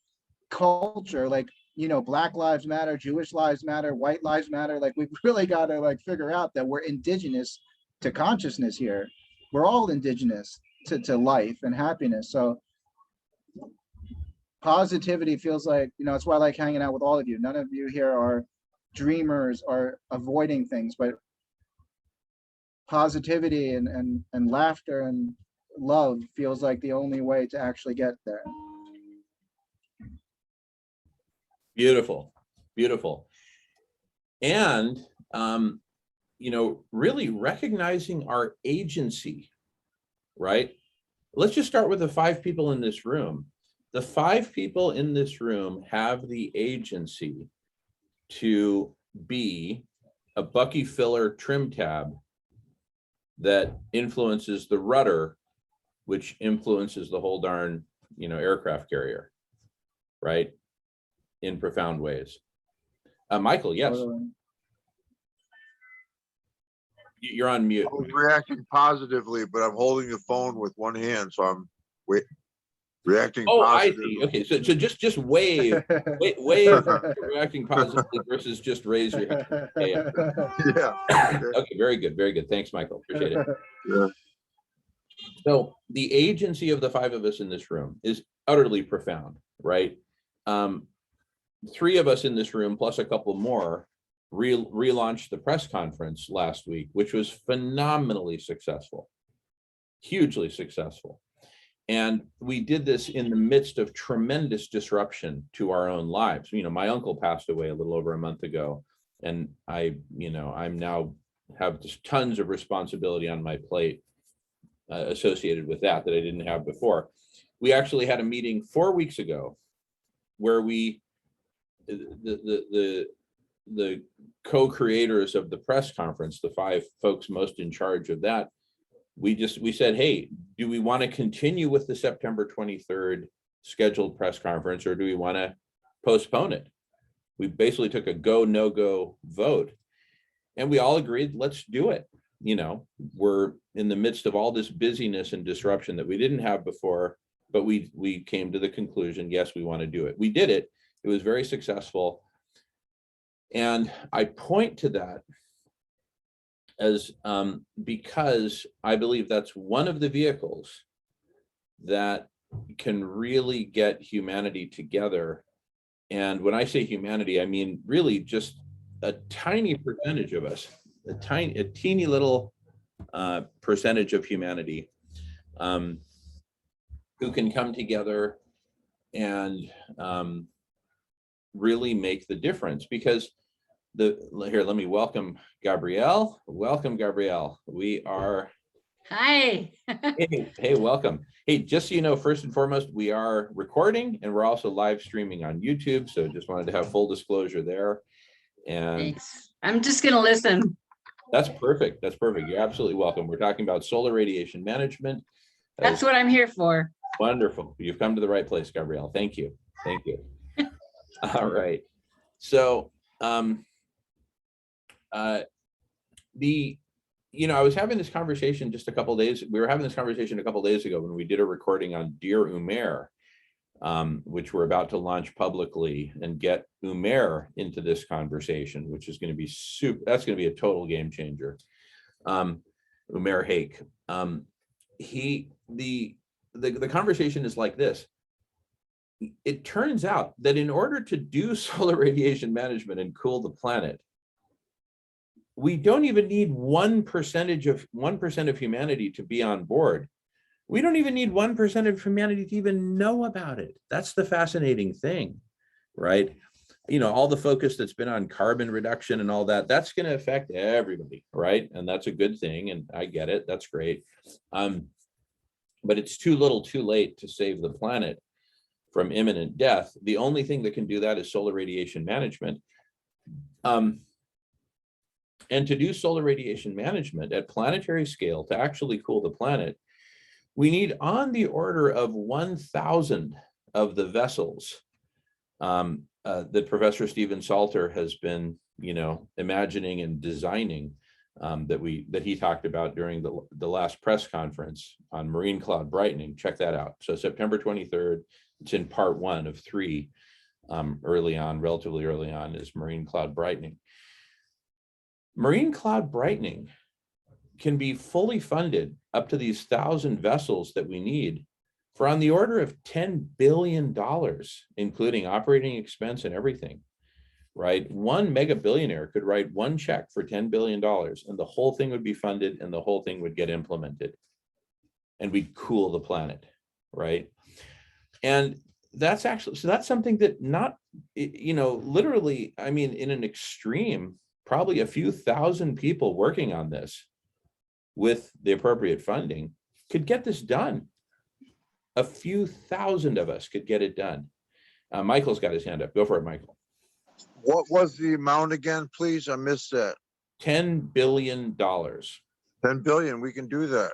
culture, like, you know, Black Lives Matter, Jewish Lives Matter, White Lives Matter. Like, we've really got to like figure out that we're indigenous to consciousness here. We're all indigenous to life and happiness. So positivity feels like, you know, it's why I like hanging out with all of you. None of you here are dreamers or avoiding things, but positivity and laughter and love feels like the only way to actually get there. Beautiful, beautiful. And, you know, really recognizing our agency, right? Let's just start with the 5 people in this room. The 5 people in this room have the agency to be a Bucky filler trim tab that influences the rudder, which influences the whole darn, you know, aircraft carrier, right? In profound ways. Michael, yes. You're on mute. I was reacting positively, but I'm holding the phone with one hand, so I'm reacting Oh, positively. I see. Okay, so just wave reacting positively versus just raise your hand. Yeah. Okay, very good, very good. Thanks, Michael. Appreciate it. Yeah. So the agency of the 5 of us in this room is utterly profound, right? 3 of us in this room, plus a couple more, relaunched the press conference last week, which was phenomenally successful, hugely successful. And we did this in the midst of tremendous disruption to our own lives. You know, my uncle passed away a little over a month ago, and I'm now have just tons of responsibility on my plate associated with that I didn't have before. We actually had a meeting 4 weeks ago where the co-creators of the press conference, the 5 folks most in charge of that, we said, hey, do we want to continue with the September 23rd scheduled press conference, or do we want to postpone it? We basically took a go, no go vote, and we all agreed, let's do it. You know, we're in the midst of all this busyness and disruption that we didn't have before, but we came to the conclusion, yes, we want to do it. We did it. It was very successful. And I point to that as because I believe that's one of the vehicles that can really get humanity together. And when I say humanity, I mean really just a tiny percentage of us, a teeny little percentage of humanity who can come together and really make the difference. Because here, let me welcome Gabrielle. Welcome, Gabrielle. We are. Hi. Hey, welcome. Hey, just so you know, first and foremost, we are recording and we're also live streaming on YouTube. So just wanted to have full disclosure there. And Thanks. I'm just going to listen. That's perfect. That's perfect. You're absolutely welcome. We're talking about solar radiation management. That's what I'm here for. Wonderful. You've come to the right place, Gabrielle. Thank you. Thank you. All right. So, I was having this conversation just a couple days. We were having this conversation a couple days ago when we did a recording on Dear Umair, which we're about to launch publicly and get Umair into this conversation, which is going to be that's going to be a total game changer. Umair Haque. The conversation is like this. It turns out that in order to do solar radiation management and cool the planet, we don't even need 1% of humanity to be on board. We don't even need 1% of humanity to even know about it. That's the fascinating thing, right? All the focus that's been on carbon reduction and all that, that's going to affect everybody, right? And that's a good thing. And I get it. That's great. But it's too little too late to save the planet from imminent death. The only thing that can do that is solar radiation management. And to do solar radiation management at planetary scale, to actually cool the planet, we need on the order of 1,000 of the vessels that Professor Stephen Salter has been, imagining and designing, that he talked about during the last press conference on marine cloud brightening. Check that out. So September 23rd, it's in part 1 of 3, relatively early on, is marine cloud brightening. Marine cloud brightening can be fully funded up to these 1,000 vessels that we need for on the order of $10 billion, including operating expense and everything, right? One mega billionaire could write one check for $10 billion and the whole thing would be funded and the whole thing would get implemented and we'd cool the planet, right? And that's something that literally, in an extreme, probably a few thousand people working on this with the appropriate funding could get this done. A few thousand of us could get it done. Michael's got his hand up. Go for it, Michael. What was the amount again, please? I missed that. $10 billion. 10 billion, we can do that.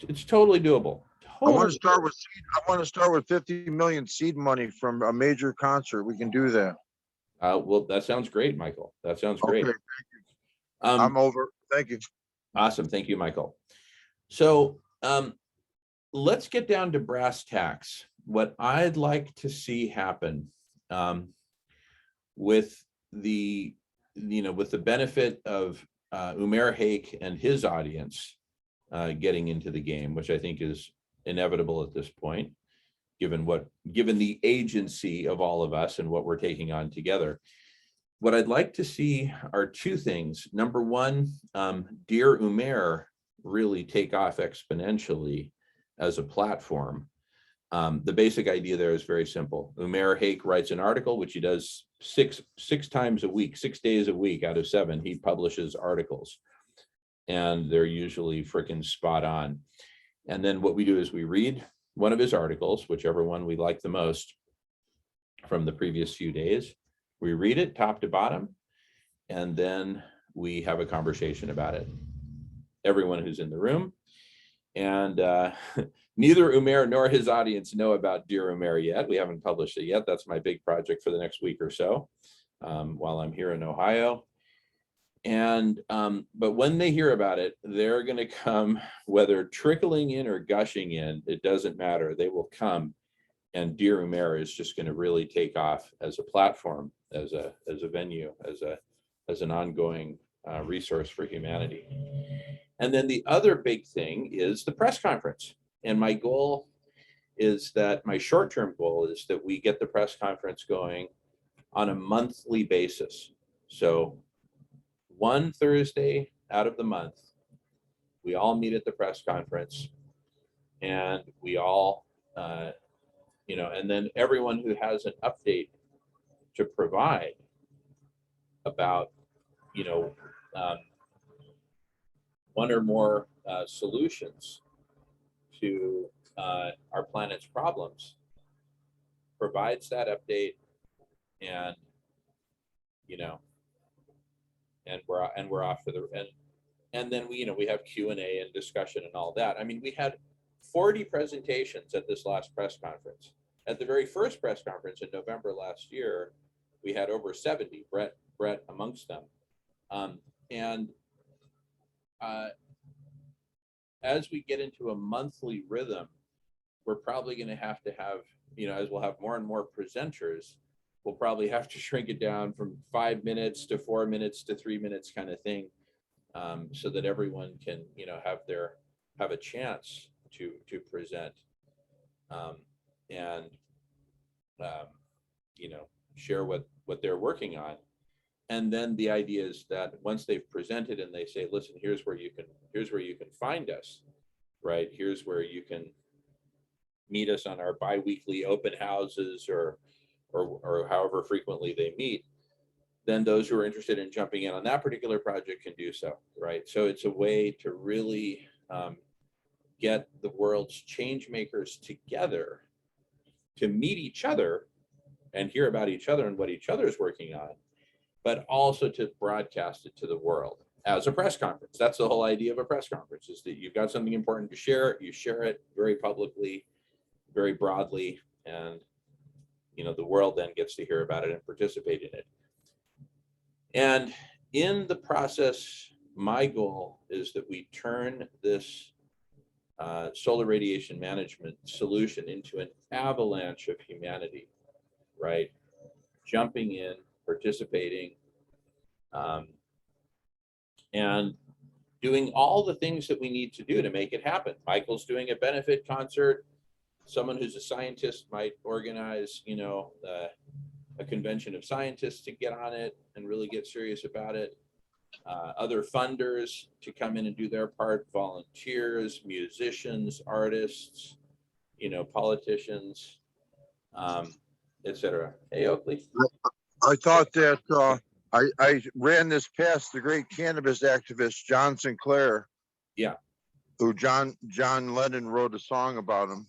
It's totally doable. I want to start with 50 million seed money from a major concert. We can do that. Well, that sounds great, Michael. That sounds great. Okay, thank you. I'm over. Thank you. Awesome. Thank you, Michael. So let's get down to brass tacks. What I'd like to see happen with the benefit of Umair Haque and his audience getting into the game, which I think is inevitable at this point, given the agency of all of us and what we're taking on together. What I'd like to see are two things. Number one, Dear Umair really take off exponentially as a platform. The basic idea there is very simple. Umair Haque writes an article, which he does six times a week, 6 days a week out of 7. He publishes articles, and they're usually freaking spot on. And then what we do is we read one of his articles, whichever one we like the most from the previous few days. We read it top to bottom, and then we have a conversation about it. Everyone who's in the room. And neither Umair nor his audience know about Dear Umair yet. We haven't published it yet. That's my big project for the next week or so while I'm here in Ohio. And but when they hear about it, they're going to come, whether trickling in or gushing in, it doesn't matter. They will come, and Dear Umair is just going to really take off as a platform, as a venue, as an ongoing resource for humanity. And then the other big thing is the press conference. And my goal is that, my short-term goal is that we get the press conference going on a monthly basis. So one Thursday out of the month, we all meet at the press conference, and we all, and then everyone who has an update to provide about, one or more solutions to our planet's problems provides that update, and and we're off to the and then we have Q&A and discussion and all that. I mean, we had 40 presentations at this last press conference. At the very first press conference in November last year, we had over 70, Bret amongst them. as we get into a monthly rhythm, we're probably going to have, as we'll have more and more presenters, we'll probably have to shrink it down from 5 minutes to 4 minutes to 3 minutes kind of thing, so that everyone can, have a chance to present, and share what they're working on. And then the idea is that once they've presented and they say, listen, here's where you can find us, right? Here's where you can meet us on our bi-weekly open houses or however frequently they meet. Then those who are interested in jumping in on that particular project can do so, right? So it's a way to really get the world's change makers together to meet each other and hear about each other and what each other is working on, but also to broadcast it to the world as a press conference. That's the whole idea of a press conference, is that you've got something important to share, you share it very publicly, very broadly, and the world then gets to hear about it and participate in it. And in the process, my goal is that we turn this solar radiation management solution into an avalanche of humanity, right? Jumping in, participating, and doing all the things that we need to do to make it happen. Michael's doing a benefit concert. Someone who's a scientist might organize, a convention of scientists to get on it and really get serious about it. Other funders to come in and do their part, volunteers, musicians, artists, politicians, etc. Hey, Oakley. I thought that I ran this past the great cannabis activist John Sinclair. Yeah. Who John Lennon wrote a song about him.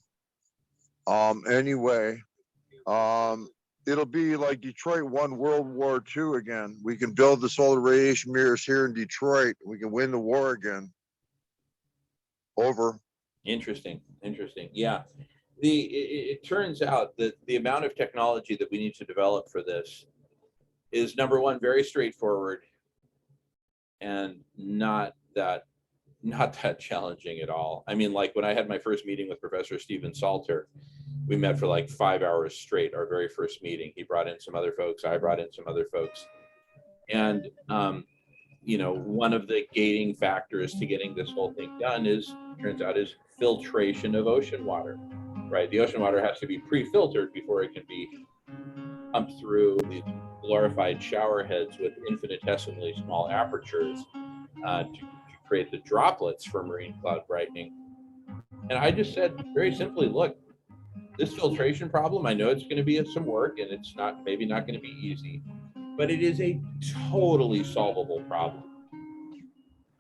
Anyway, it'll be like Detroit won World War II again. We can build the solar radiation mirrors here in Detroit. We can win the war again. Over. Interesting. Yeah. It turns out that the amount of technology that we need to develop for this is, number one, very straightforward and not that challenging at all. I mean, like when I had my first meeting with Professor Stephen Salter, we met for like 5 hours straight, our very first meeting. He brought in some other folks, I brought in some other folks. And, one of the gating factors to getting this whole thing done turns out is filtration of ocean water, right? The ocean water has to be pre-filtered before it can be pumped through these glorified shower heads with infinitesimally small apertures to create the droplets for marine cloud brightening. And I just said very simply, look, this filtration problem, I know it's going to be some work and it's maybe not going to be easy, but it is a totally solvable problem.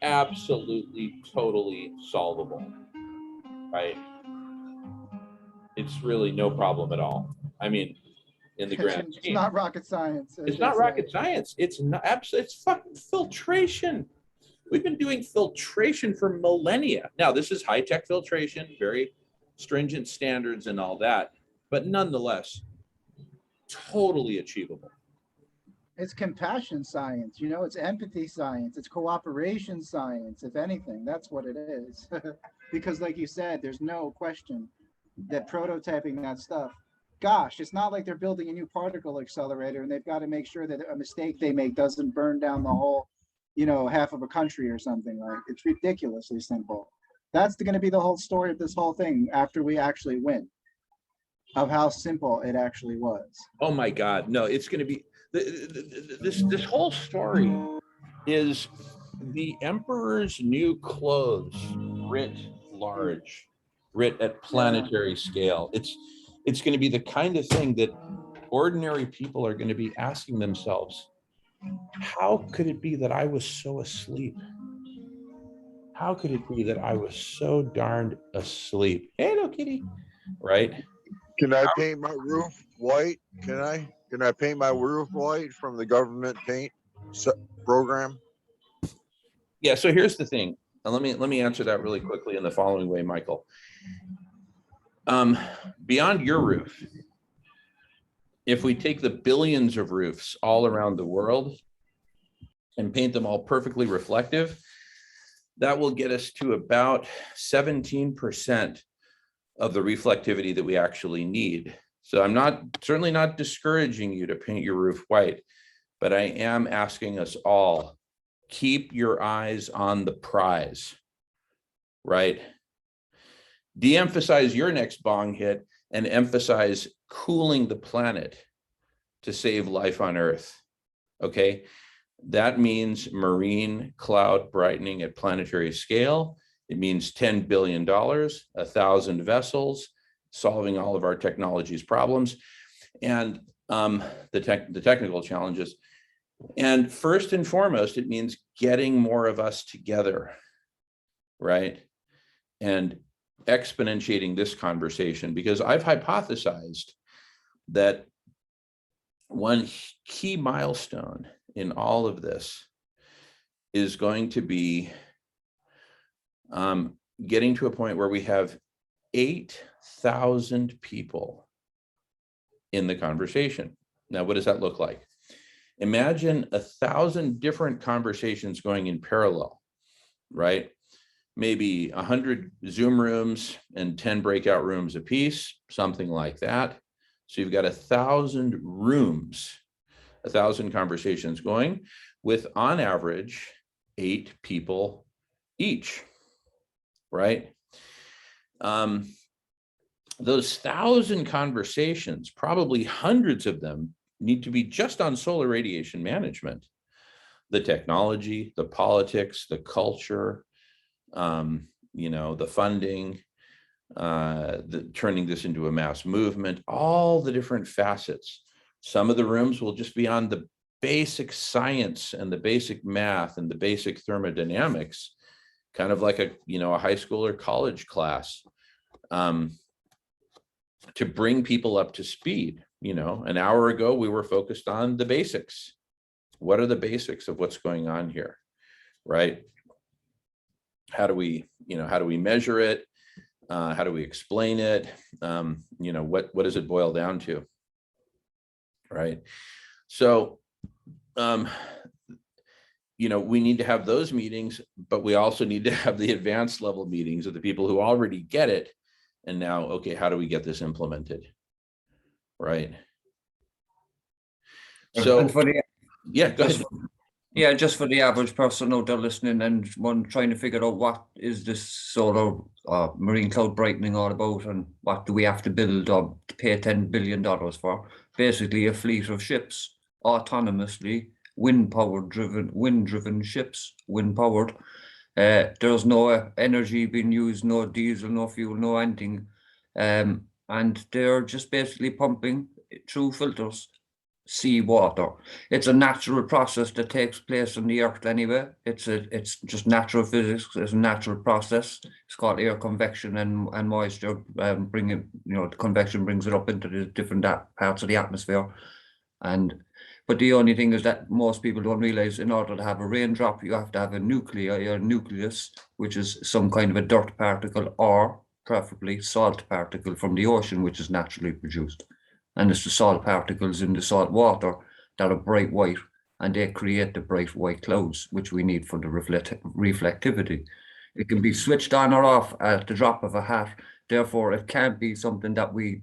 Absolutely, totally solvable, right? It's really no problem at all. I mean, in the grand scheme. It's not rocket science. It's not rocket science. It's not absolutely, it's fucking filtration. We've been doing filtration for millennia. Now, this is high-tech filtration, very stringent standards and all that, but nonetheless, totally achievable. It's compassion science, it's empathy science, it's cooperation science, if anything, that's what it is. Because like you said, there's no question that prototyping that stuff, gosh, it's not like they're building a new particle accelerator and they've got to make sure that a mistake they make doesn't burn down the whole, half of a country or something. Like, it's ridiculously simple. That's going to be the whole story of this whole thing after we actually win, of how simple it actually was. Oh my God, no, it's going to be, this whole story is the emperor's new clothes writ large, writ at planetary scale. It's going to be the kind of thing that ordinary people are going to be asking themselves, how could it be that I was so asleep? How could it be that I was so darned asleep? Hello, kitty. Right? Can I paint my roof white? Can I paint my roof white from the government paint program? Yeah, so here's the thing. Let me answer that really quickly in the following way, Michael. Beyond your roof, if we take the billions of roofs all around the world and paint them all perfectly reflective, that will get us to about 17% of the reflectivity that we actually need. So I'm certainly not discouraging you to paint your roof white, but I am asking us all, keep your eyes on the prize, right? De-emphasize your next bong hit and emphasize cooling the planet to save life on Earth, okay? That means marine cloud brightening at planetary scale. It means $10 billion, 1,000 vessels, solving all of our technology's problems, and the technical challenges. And first and foremost, it means getting more of us together, right? And exponentiating this conversation, because I've hypothesized that one key milestone in all of this is going to be getting to a point where we have 8,000 people in the conversation. Now, what does that look like? Imagine 1,000 different conversations going in parallel, right? Maybe 100 Zoom rooms and 10 breakout rooms apiece, something like that. So you've got 1,000 rooms, 1,000 conversations going with, on average, 8 people each, right? Those 1,000 conversations, probably hundreds of them, need to be just on solar radiation management. The technology, the politics, the culture, the funding, turning this into a mass movement, all the different facets. Some of the rooms will just be on the basic science and the basic math and the basic thermodynamics, kind of like a high school or college class, to bring people up to speed. An hour ago, we were focused on the basics. What are the basics of what's going on here, right? How do we measure it? How do we explain it? What does it boil down to, right? So, we need to have those meetings, but we also need to have the advanced level meetings of the people who already get it. And now, okay, how do we get this implemented, right? So, yeah, go ahead. Yeah, just for the average person out there listening and one trying to figure out what is this solar marine cloud brightening all about, and what do we have to build or pay $10 billion for? Basically, a fleet of ships, autonomously wind-driven ships, wind-powered. There's no energy being used, no diesel, no fuel, no anything, and they're just basically pumping through filters seawater. It's a natural process that takes place on the earth anyway. It's just natural physics. It's a natural process. It's called air convection and moisture. The convection brings it up into the different parts of the atmosphere. But the only thing is that most people don't realize, in order to have a raindrop, you have to have a nucleus, which is some kind of a dirt particle, or preferably salt particle from the ocean, which is naturally produced. And it's the salt particles in the salt water that are bright white, and they create the bright white clouds, which we need for the reflectivity. It can be switched on or off at the drop of a hat. Therefore, it can't be something that we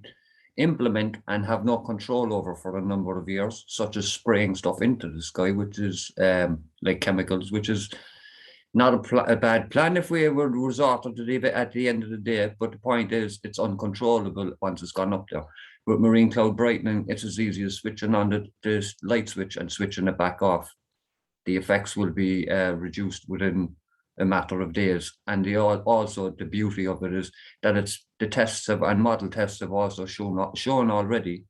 implement and have no control over for a number of years, such as spraying stuff into the sky, which is like chemicals, which is not a bad plan if we were resorted to it at the end of the day. But the point is, it's uncontrollable once it's gone up there. With marine cloud brightening, it's as easy as switching on the light switch and switching it back off. The effects will be reduced within a matter of days. And also the beauty of it is that the tests and model tests have also shown already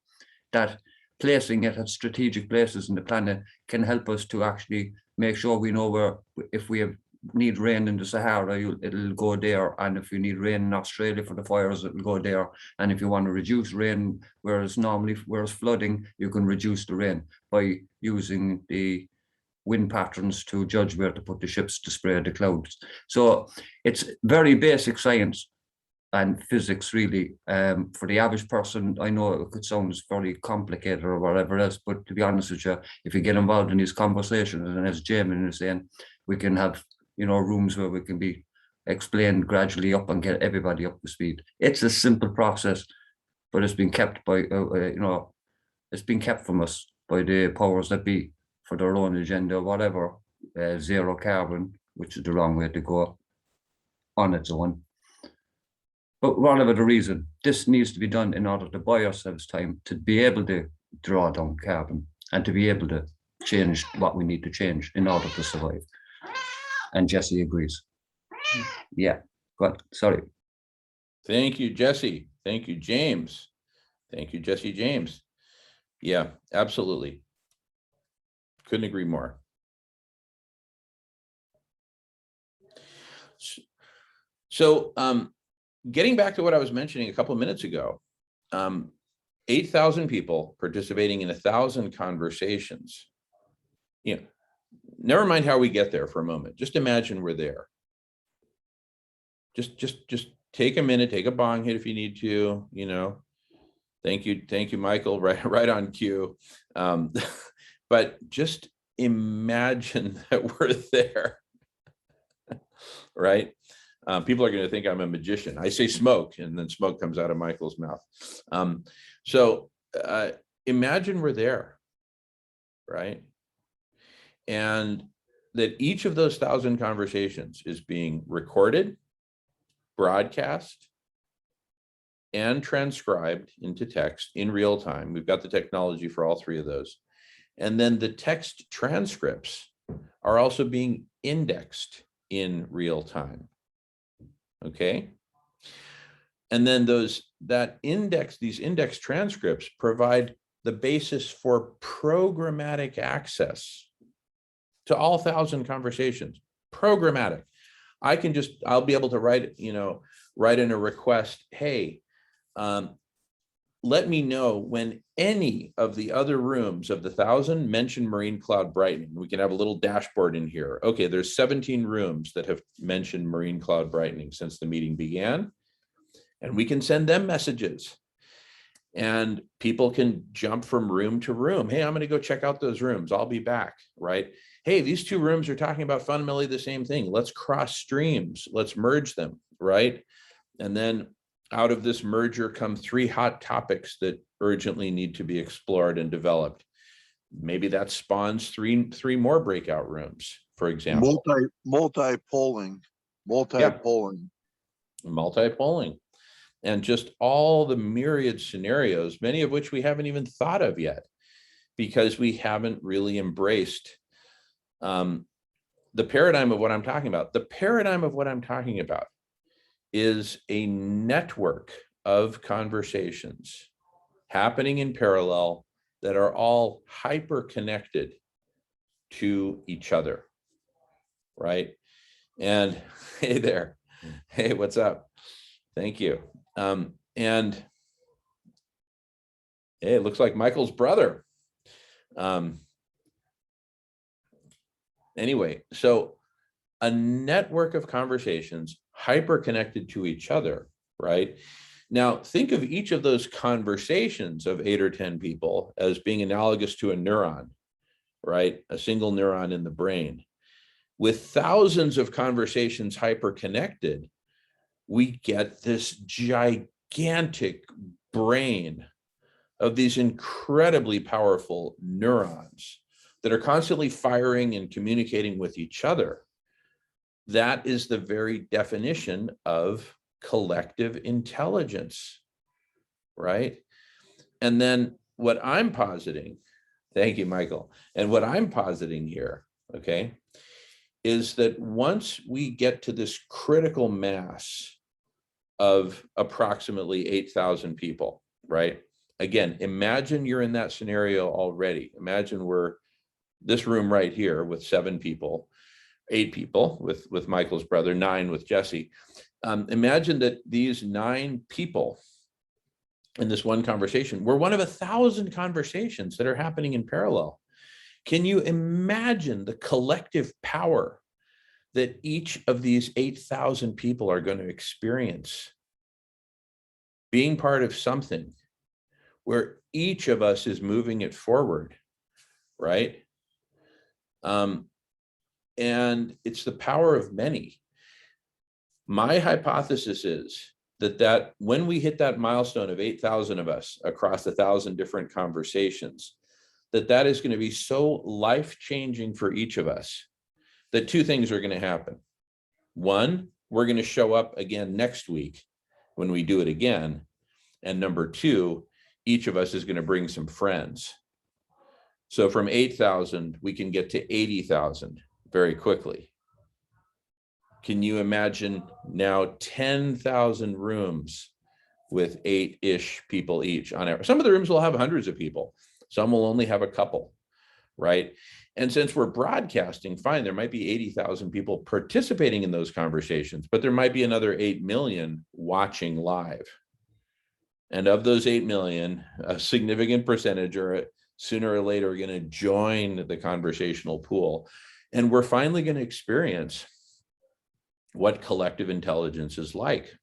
that placing it at strategic places in the planet can help us to actually make sure we know where, if we need rain in the Sahara, it'll go there. And if you need rain in Australia for the fires, it'll go there. And if you want to reduce rain, whereas flooding, you can reduce the rain by using the wind patterns to judge where to put the ships to spray the clouds. So it's very basic science and physics, really. For the average person, I know it could sound very complicated or whatever else, but to be honest with you, if you get involved in these conversations, and as Jamin is saying, we can have rooms where we can be explained gradually up and get everybody up to speed. It's a simple process, but it's been kept by, it's been kept from us by the powers that be for their own agenda, whatever, zero carbon, which is the wrong way to go on its own. But whatever the reason, this needs to be done in order to buy ourselves time to be able to draw down carbon and to be able to change what we need to change in order to survive. And Jesse agrees. Yeah, but sorry. Thank you, Jesse. Thank you, James. Thank you, Jesse James. Yeah, absolutely. Couldn't agree more. So getting back to what I was mentioning a couple of minutes ago, 8,000 people participating in 1,000 conversations. Never mind how we get there for a moment. Just imagine we're there. Just take a minute, take a bong hit if you need to, Thank you, Michael, right on cue. But just imagine that we're there, right? People are going to think I'm a magician. I say smoke, and then smoke comes out of Michael's mouth. So imagine we're there, right? And that each of those 1,000 conversations is being recorded, broadcast, and transcribed into text in real time. We've got the technology for all three of those. And then the text transcripts are also being indexed in real time. Okay. And then these index transcripts provide the basis for programmatic access to all 1,000 conversations. Programmatic. I'll be able to write in a request, hey, let me know when any of the other rooms of the 1,000 mention marine cloud brightening. We can have a little dashboard in here. Okay, there's 17 rooms that have mentioned marine cloud brightening since the meeting began. And we can send them messages. And people can jump from room to room. Hey, I'm going to go check out those rooms. I'll be back, right? Hey, these two rooms are talking about fundamentally the same thing. Let's cross streams. Let's merge them, right? And then out of this merger come 3 hot topics that urgently need to be explored and developed. Maybe that spawns three more breakout rooms, for example. Multi-polling. Multi-polling. And just all the myriad scenarios, many of which we haven't even thought of yet, because we haven't really embraced the paradigm of what I'm talking about. The paradigm of what I'm talking about is a network of conversations happening in parallel that are all hyper connected to each other, right? And hey there, hey, what's up? Thank you. And hey, it looks like Michael's brother. Anyway, so a network of conversations hyper connected to each other, right? Now, think of each of those conversations of 8 or 10 people as being analogous to a neuron, right? A single neuron in the brain. With thousands of conversations hyper connected, we get this gigantic brain of these incredibly powerful neurons that are constantly firing and communicating with each other. That is the very definition of collective intelligence, right? And then what I'm positing, thank you, Michael, and what I'm positing here, okay, is that once we get to this critical mass of approximately 8,000 people, right? Again, imagine you're in that scenario already. Imagine we're this room right here with 7 people, 8 people with Michael's brother, 9 with Jesse. Imagine that these 9 people in this one conversation were one of 1,000 conversations that are happening in parallel. Can you imagine the collective power that each of these 8,000 people are going to experience being part of something where each of us is moving it forward, right? And it's the power of many. My hypothesis is that when we hit that milestone of 8,000 of us across 1,000 different conversations, that is going to be so life-changing for each of us that two things are going to happen. One, we're going to show up again next week when we do it again. And number two, each of us is going to bring some friends. So from 8,000, we can get to 80,000 very quickly. Can you imagine now 10,000 rooms with 8-ish people each on average? Some of the rooms will have hundreds of people. Some will only have a couple, right? And since we're broadcasting, fine, there might be 80,000 people participating in those conversations, but there might be another 8 million watching live. And of those 8 million, a significant percentage are sooner or later are going to join the conversational pool. And we're finally going to experience what collective intelligence is like.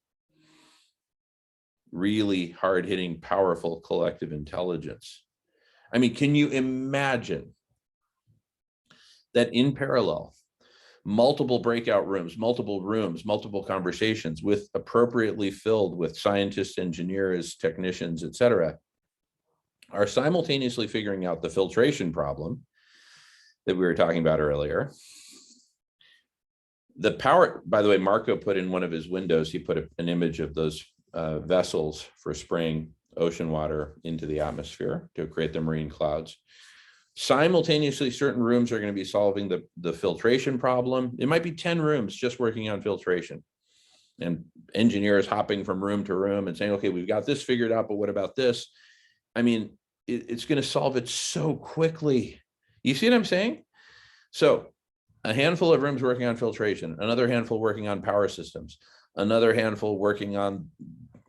Really hard-hitting, powerful collective intelligence. I mean, can you imagine that in parallel, multiple breakout rooms, multiple conversations with appropriately filled with scientists, engineers, technicians, et cetera, are simultaneously figuring out the filtration problem that we were talking about earlier. The power, by the way, Marco put in one of his windows, he put an image of those vessels for spraying ocean water into the atmosphere to create the marine clouds. Simultaneously, certain rooms are going to be solving the filtration problem. It might be 10 rooms just working on filtration, and engineers hopping from room to room and saying, okay, we've got this figured out, but what about this? I mean, it's going to solve it so quickly. You see what I'm saying? So a handful of rooms working on filtration, another handful working on power systems, another handful working on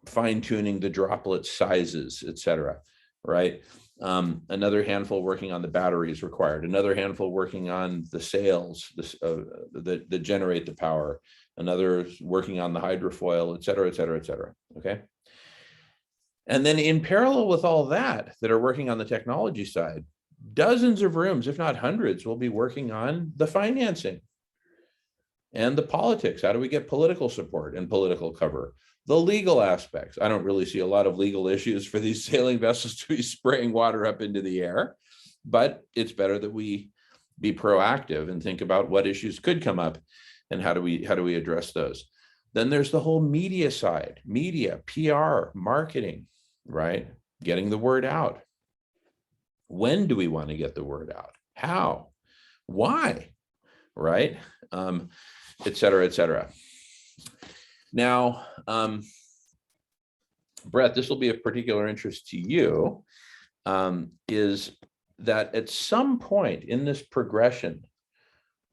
fine-tuning the droplet sizes, et cetera, right? Another handful working on the batteries required, another handful working on the sails that generate the power, another working on the hydrofoil, et cetera, et cetera, et cetera, okay? And then in parallel with all that are working on the technology side, dozens of rooms, if not hundreds, will be working on the financing and the politics. How do we get political support and political cover? The legal aspects. I don't really see a lot of legal issues for these sailing vessels to be spraying water up into the air, but it's better that we be proactive and think about what issues could come up and how do we address those. Then there's the whole media side, media, PR, marketing, right? Getting the word out. When do we want to get the word out? How? Why? Right? Et cetera, et cetera. Now, Bret, this will be of particular interest to you, is that at some point in this progression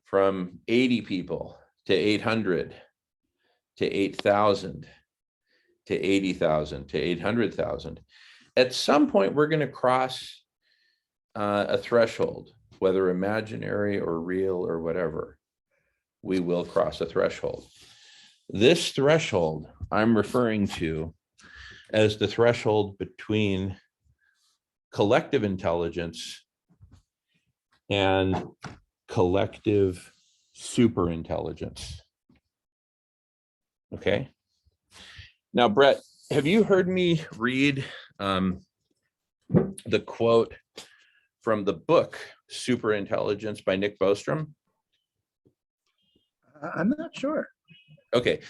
from 80 people to 800 to 8,000 to 80,000 to 800,000, at some point we're going to cross a threshold, whether imaginary or real or whatever. We will cross a threshold. This threshold I'm referring to as the threshold between collective intelligence and collective superintelligence. Okay. Now, Bret, have you heard me read the quote from the book Superintelligence by Nick Bostrom? I'm not sure. Okay,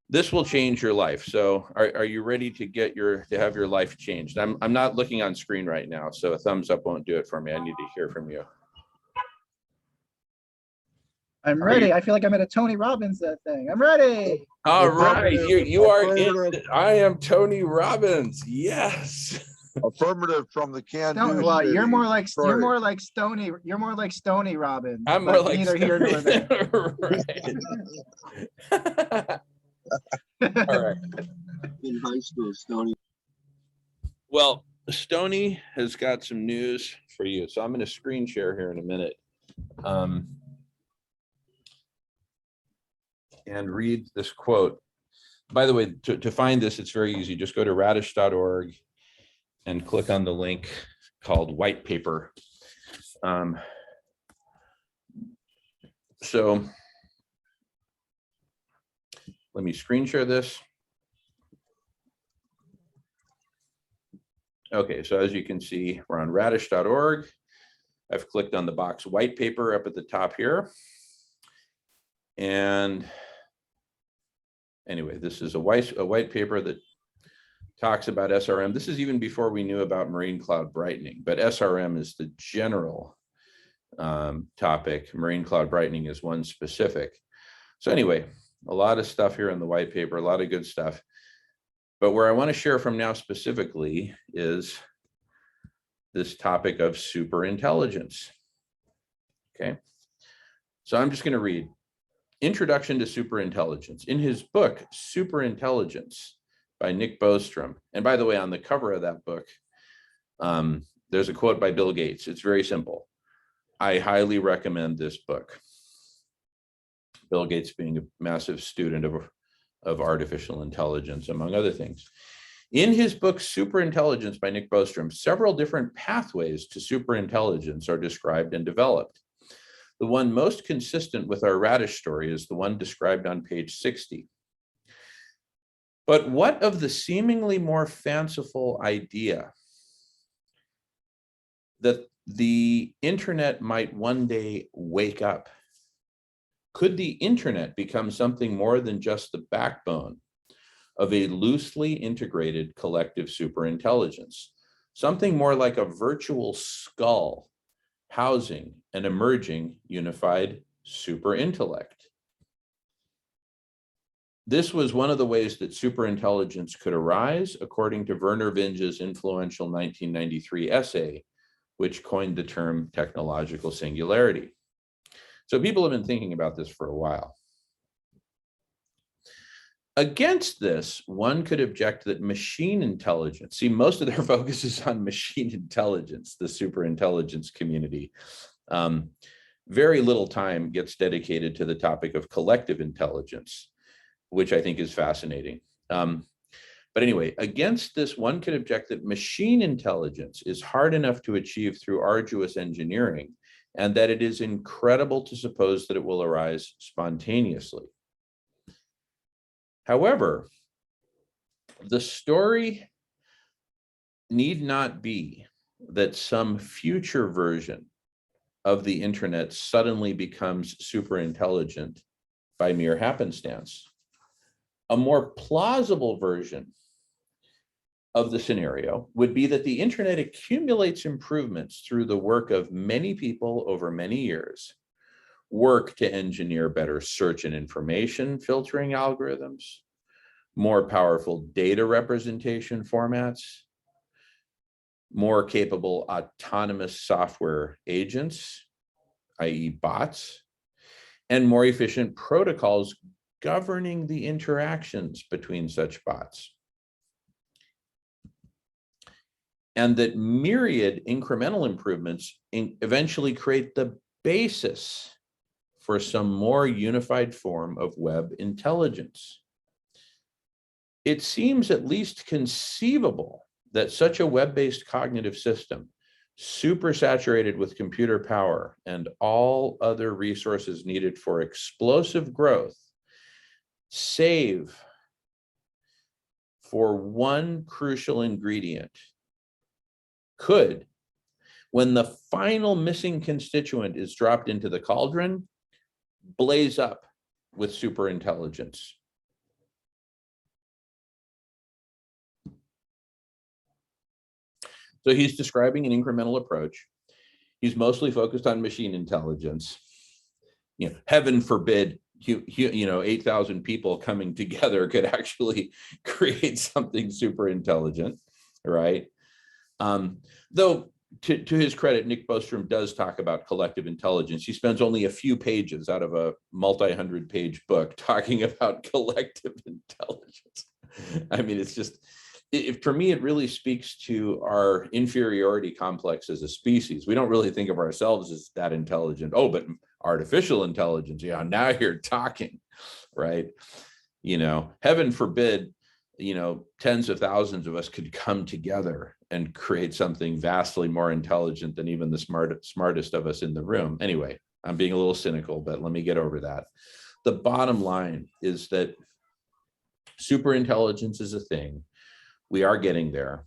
this will change your life. So are you ready to have your life changed? I'm not looking on screen right now, so a thumbs up won't do it for me. I need to hear from you. I'm ready. I feel like I'm at a Tony Robbins thing. I'm ready. All right, you are in. I am Tony Robbins. Yes. Affirmative from the can-do. Well, city. you're more like Sorry. Stony Robbins. I'm more like neither here nor there. Right. All right. In high school, Stony. Well, Stony has got some news for you. So I'm going to screen share here in a minute. And read this quote. By the way, to find this, it's very easy. Just go to radish.org and click on the link called white paper. So let me screen share this. Okay, so as you can see, we're on radish.org. I've clicked on the box white paper up at the top here. And anyway, this is a white paper that talks about SRM. This is even before we knew about marine cloud brightening, but SRM is the general topic. Marine cloud brightening is one specific. So anyway, a lot of stuff here in the white paper, a lot of good stuff. But where I want to share from now specifically is this topic of superintelligence. Okay, so I'm just going to read Introduction to Superintelligence. In his book, Superintelligence by Nick Bostrom, and by the way, on the cover of that book, there's a quote by Bill Gates. It's very simple. I highly recommend this book. Bill Gates being a massive student of artificial intelligence, among other things. In his book, Superintelligence by Nick Bostrom, several different pathways to superintelligence are described and developed. The one most consistent with our radish story is the one described on page 60. But what of the seemingly more fanciful idea that the internet might one day wake up? Could the internet become something more than just the backbone of a loosely integrated collective superintelligence? Something more like a virtual skull housing an emerging unified superintellect. This was one of the ways that superintelligence could arise, according to Werner Vinge's influential 1993 essay, which coined the term technological singularity. So people have been thinking about this for a while. Against this, one could object that machine intelligence, see, most of their focus is on machine intelligence, the superintelligence community. Very little time gets dedicated to the topic of collective intelligence, which I think is fascinating. But anyway, against this, one could object that machine intelligence is hard enough to achieve through arduous engineering, and that it is incredible to suppose that it will arise spontaneously. However, the story need not be that some future version of the internet suddenly becomes super intelligent by mere happenstance. A more plausible version of the scenario would be that the internet accumulates improvements through the work of many people over many years, work to engineer better search and information filtering algorithms, more powerful data representation formats, more capable autonomous software agents, i.e. bots, and more efficient protocols governing the interactions between such bots. And that myriad incremental improvements eventually create the basis for some more unified form of web intelligence. It seems at least conceivable that such a web-based cognitive system, supersaturated with computer power and all other resources needed for explosive growth, save for one crucial ingredient, could, when the final missing constituent is dropped into the cauldron, blaze up with superintelligence. So he's describing an incremental approach. He's mostly focused on machine intelligence. You know, heaven forbid, 8,000 people coming together could actually create something super intelligent, right? Though to his credit, Nick Bostrom does talk about collective intelligence. He spends only a few pages out of a multi-hundred-page book talking about collective intelligence. I mean, it's just, for me, it really speaks to our inferiority complex as a species. We don't really think of ourselves as that intelligent. Oh, but artificial intelligence, yeah, now you're talking, right? You know, heaven forbid, tens of thousands of us could come together and create something vastly more intelligent than even the smartest of us in the room. Anyway, I'm being a little cynical, but let me get over that. The bottom line is that super intelligence is a thing. We are getting there.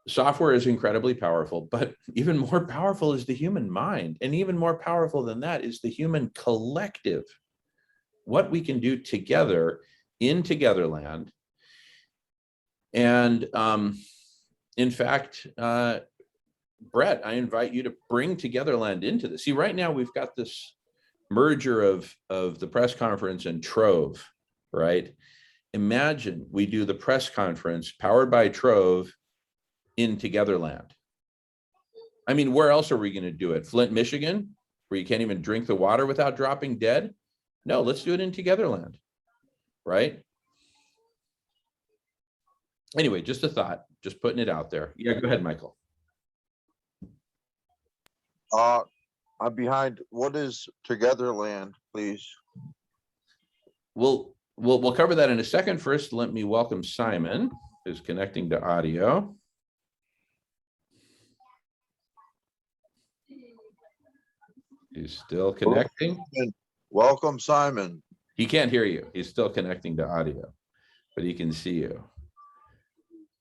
Software is incredibly powerful, but even more powerful is the human mind. And even more powerful than that is the human collective. What we can do together in Togetherland. And in fact, Bret, I invite you to bring Togetherland into this. See, right now we've got this merger of the press conference and Trove, right? Imagine we do the press conference powered by Trove in Togetherland. I mean, where else are we going to do it? Flint, Michigan, where you can't even drink the water without dropping dead? No, let's do it in Togetherland, right? Anyway, just a thought, just putting it out there. Yeah, go ahead, Michael. I'm behind. What is Togetherland, please? We'll cover that in a second. First, let me welcome Simon, who's connecting to audio. He's still connecting. Welcome, Simon. He can't hear you. He's still connecting to audio, but he can see you.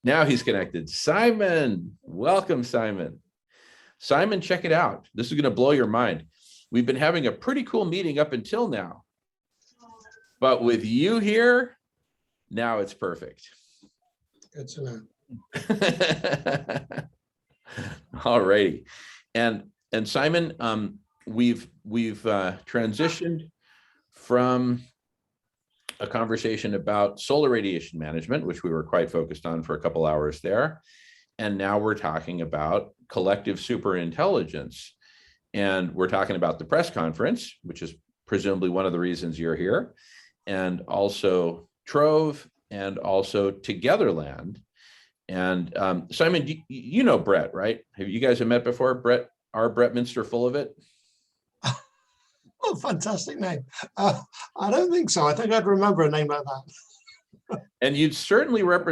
Now he's connected. Simon, welcome, Simon. Simon, check it out. This is going to blow your mind. We've been having a pretty cool meeting up until now, but with you here, now it's perfect. Good to know. All righty. And Simon, we've transitioned from a conversation about solar radiation management, which we were quite focused on for a couple hours there. And now we're talking about collective superintelligence. And we're talking about the press conference, which is presumably one of the reasons you're here, and also Trove, and also Togetherland. And Simon, you know Bret, right? Have you guys met before? Bret, our Bret Minster full of it? Oh, fantastic name. I don't think so. I think I'd remember a name like that. And you'd certainly remember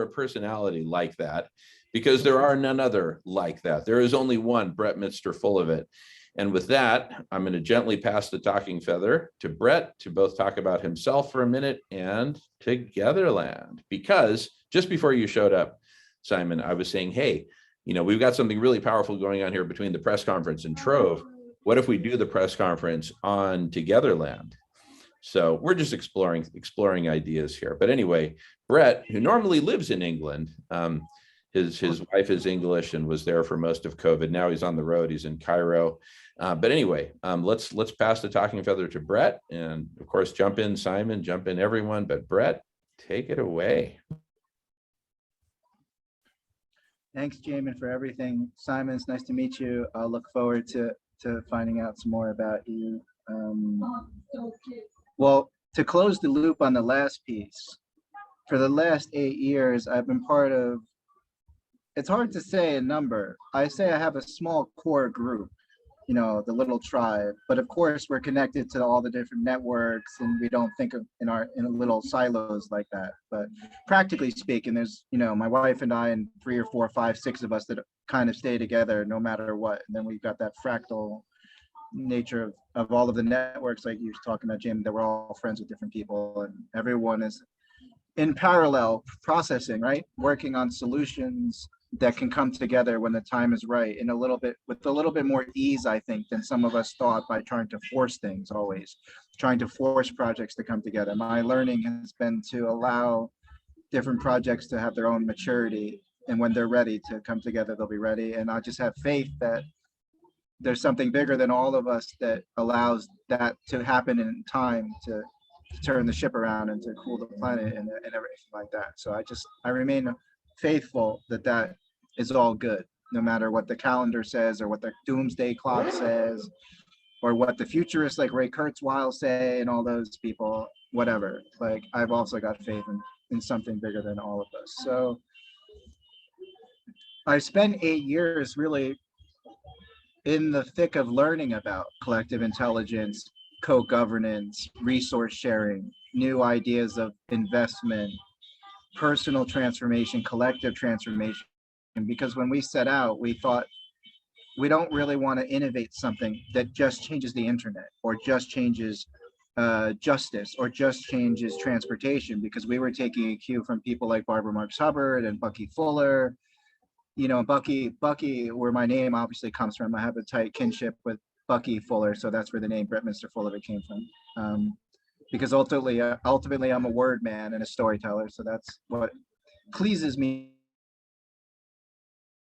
a personality like that, because there are none other like that. There is only one Bret Minster full of it. And with that, I'm going to gently pass the talking feather to Bret to both talk about himself for a minute and Togetherland. Because just before you showed up, Simon, I was saying, hey, you know, we've got something really powerful going on here between the press conference and Trove. What if we do the press conference on Togetherland? So we're just exploring ideas here. But anyway, Bret, who normally lives in England, his wife is English and was there for most of COVID. Now he's on the road. He's in Cairo. But anyway, let's pass the talking feather to Bret, and of course, jump in, Simon, jump in, everyone. But Bret, take it away. Thanks, Jamin, for everything. Simon, it's nice to meet you. I'll look forward to finding out some more about you. Well, to close the loop on the last piece, for the last 8 years, I've been part of, it's hard to say a number. I say I have a small core group, you know, the little tribe, but of course we're connected to all the different networks, and we don't think of in little silos like that. But practically speaking, there's, you know, my wife and I and 3 or 4, 5, 6 of us that kind of stay together no matter what. And then we've got that fractal nature of all of the networks, like you were talking about, Jim, that we're all friends with different people, and everyone is in parallel processing, right? Working on solutions that can come together when the time is right, in with a little bit more ease, I think, than some of us thought, by trying to force things, always trying to force projects to come together. My learning has been to allow different projects to have their own maturity, and when they're ready to come together, they'll be ready. And I just have faith that there's something bigger than all of us that allows that to happen in time, to turn the ship around and to cool the planet and everything like that. So I remain faithful that is all good, no matter what the calendar says, or what the doomsday clock says, or what the futurists like Ray Kurzweil say, and all those people, whatever. Like, I've also got faith in something bigger than all of us. So I spent 8 years really in the thick of learning about collective intelligence, co-governance, resource sharing, new ideas of investment, personal transformation, collective transformation. Because when we set out, we thought we don't really want to innovate something that just changes the internet or just changes justice or just changes transportation, because we were taking a cue from people like Barbara Marx Hubbard and Bucky Fuller. You know, Bucky, where my name obviously comes from. I have a tight kinship with Bucky Fuller, so that's where the name Bret Mr. Fuller came from. Because ultimately, I'm a word man and a storyteller, so that's what pleases me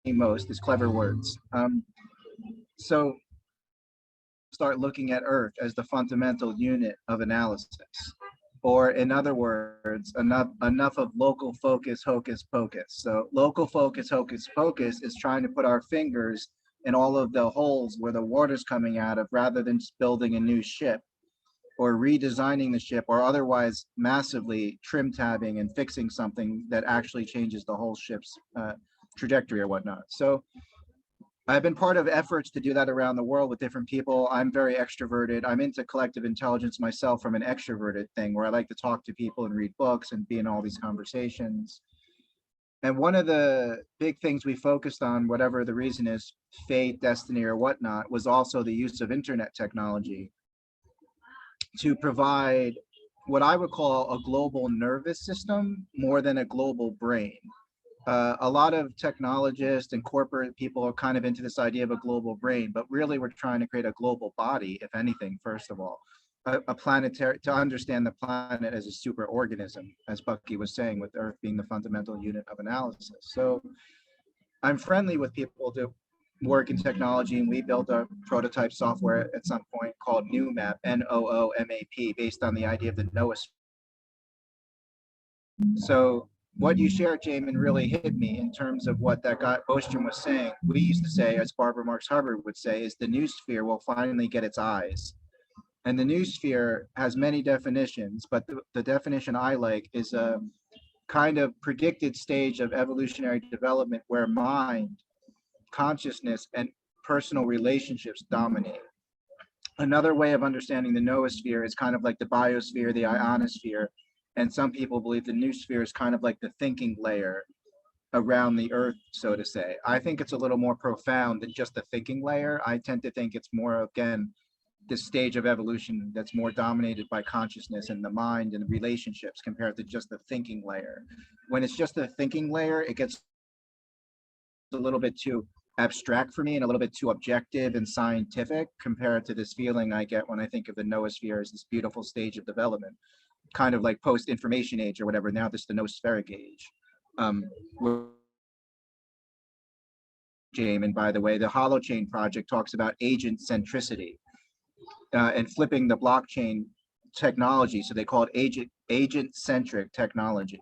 most is clever words. So start looking at Earth as the fundamental unit of analysis, or in other words, enough of local focus hocus pocus. So local focus hocus pocus is trying to put our fingers in all of the holes where the water's coming out of, rather than just building a new ship or redesigning the ship, or otherwise massively trim tabbing and fixing something that actually changes the whole ship's trajectory or whatnot. So I've been part of efforts to do that around the world with different people. I'm very extroverted. I'm into collective intelligence myself from an extroverted thing, where I like to talk to people and read books and be in all these conversations. And one of the big things we focused on, whatever the reason is, fate, destiny, or whatnot, was also the use of internet technology to provide what I would call a global nervous system more than a global brain. A lot of technologists and corporate people are kind of into this idea of a global brain, but really we're trying to create a global body, if anything, first of all, a planetary, to understand the planet as a super organism, as Bucky was saying, with Earth being the fundamental unit of analysis. So I'm friendly with people to work in technology, and we built a prototype software at some point called NOOMAP, NOOMAP, based on the idea of the noosphere. So what you shared, Jamin, really hit me in terms of what that guy Ostrom was saying. We used to say, as Barbara Marx Hubbard would say, is the noosphere will finally get its eyes. And the noosphere has many definitions, but the definition I like is a kind of predicted stage of evolutionary development where mind, consciousness, and personal relationships dominate. Another way of understanding the noosphere is kind of like the biosphere, the ionosphere. And some people believe the noosphere is kind of like the thinking layer around the Earth, so to say. I think it's a little more profound than just the thinking layer. I tend to think it's more, again, this stage of evolution that's more dominated by consciousness and the mind and the relationships compared to just the thinking layer. When it's just the thinking layer, it gets a little bit too abstract for me and a little bit too objective and scientific compared to this feeling I get when I think of the noosphere as this beautiful stage of development, kind of like post-information age or whatever. Now this is the noospheric age. And by the way, the Holochain project talks about agent centricity and flipping the blockchain technology. So they call it agent-centric technology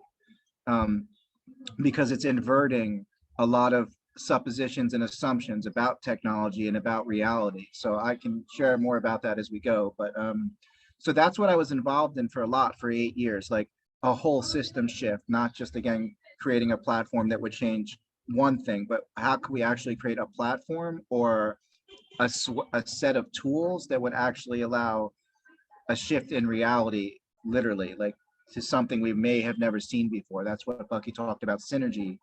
because it's inverting a lot of suppositions and assumptions about technology and about reality. So I can share more about that as we go. But so that's what I was involved in for 8 years, like a whole system shift, not just, again, creating a platform that would change one thing, but how could we actually create a platform or a set of tools that would actually allow a shift in reality, literally, like to something we may have never seen before. That's what Bucky talked about, synergy,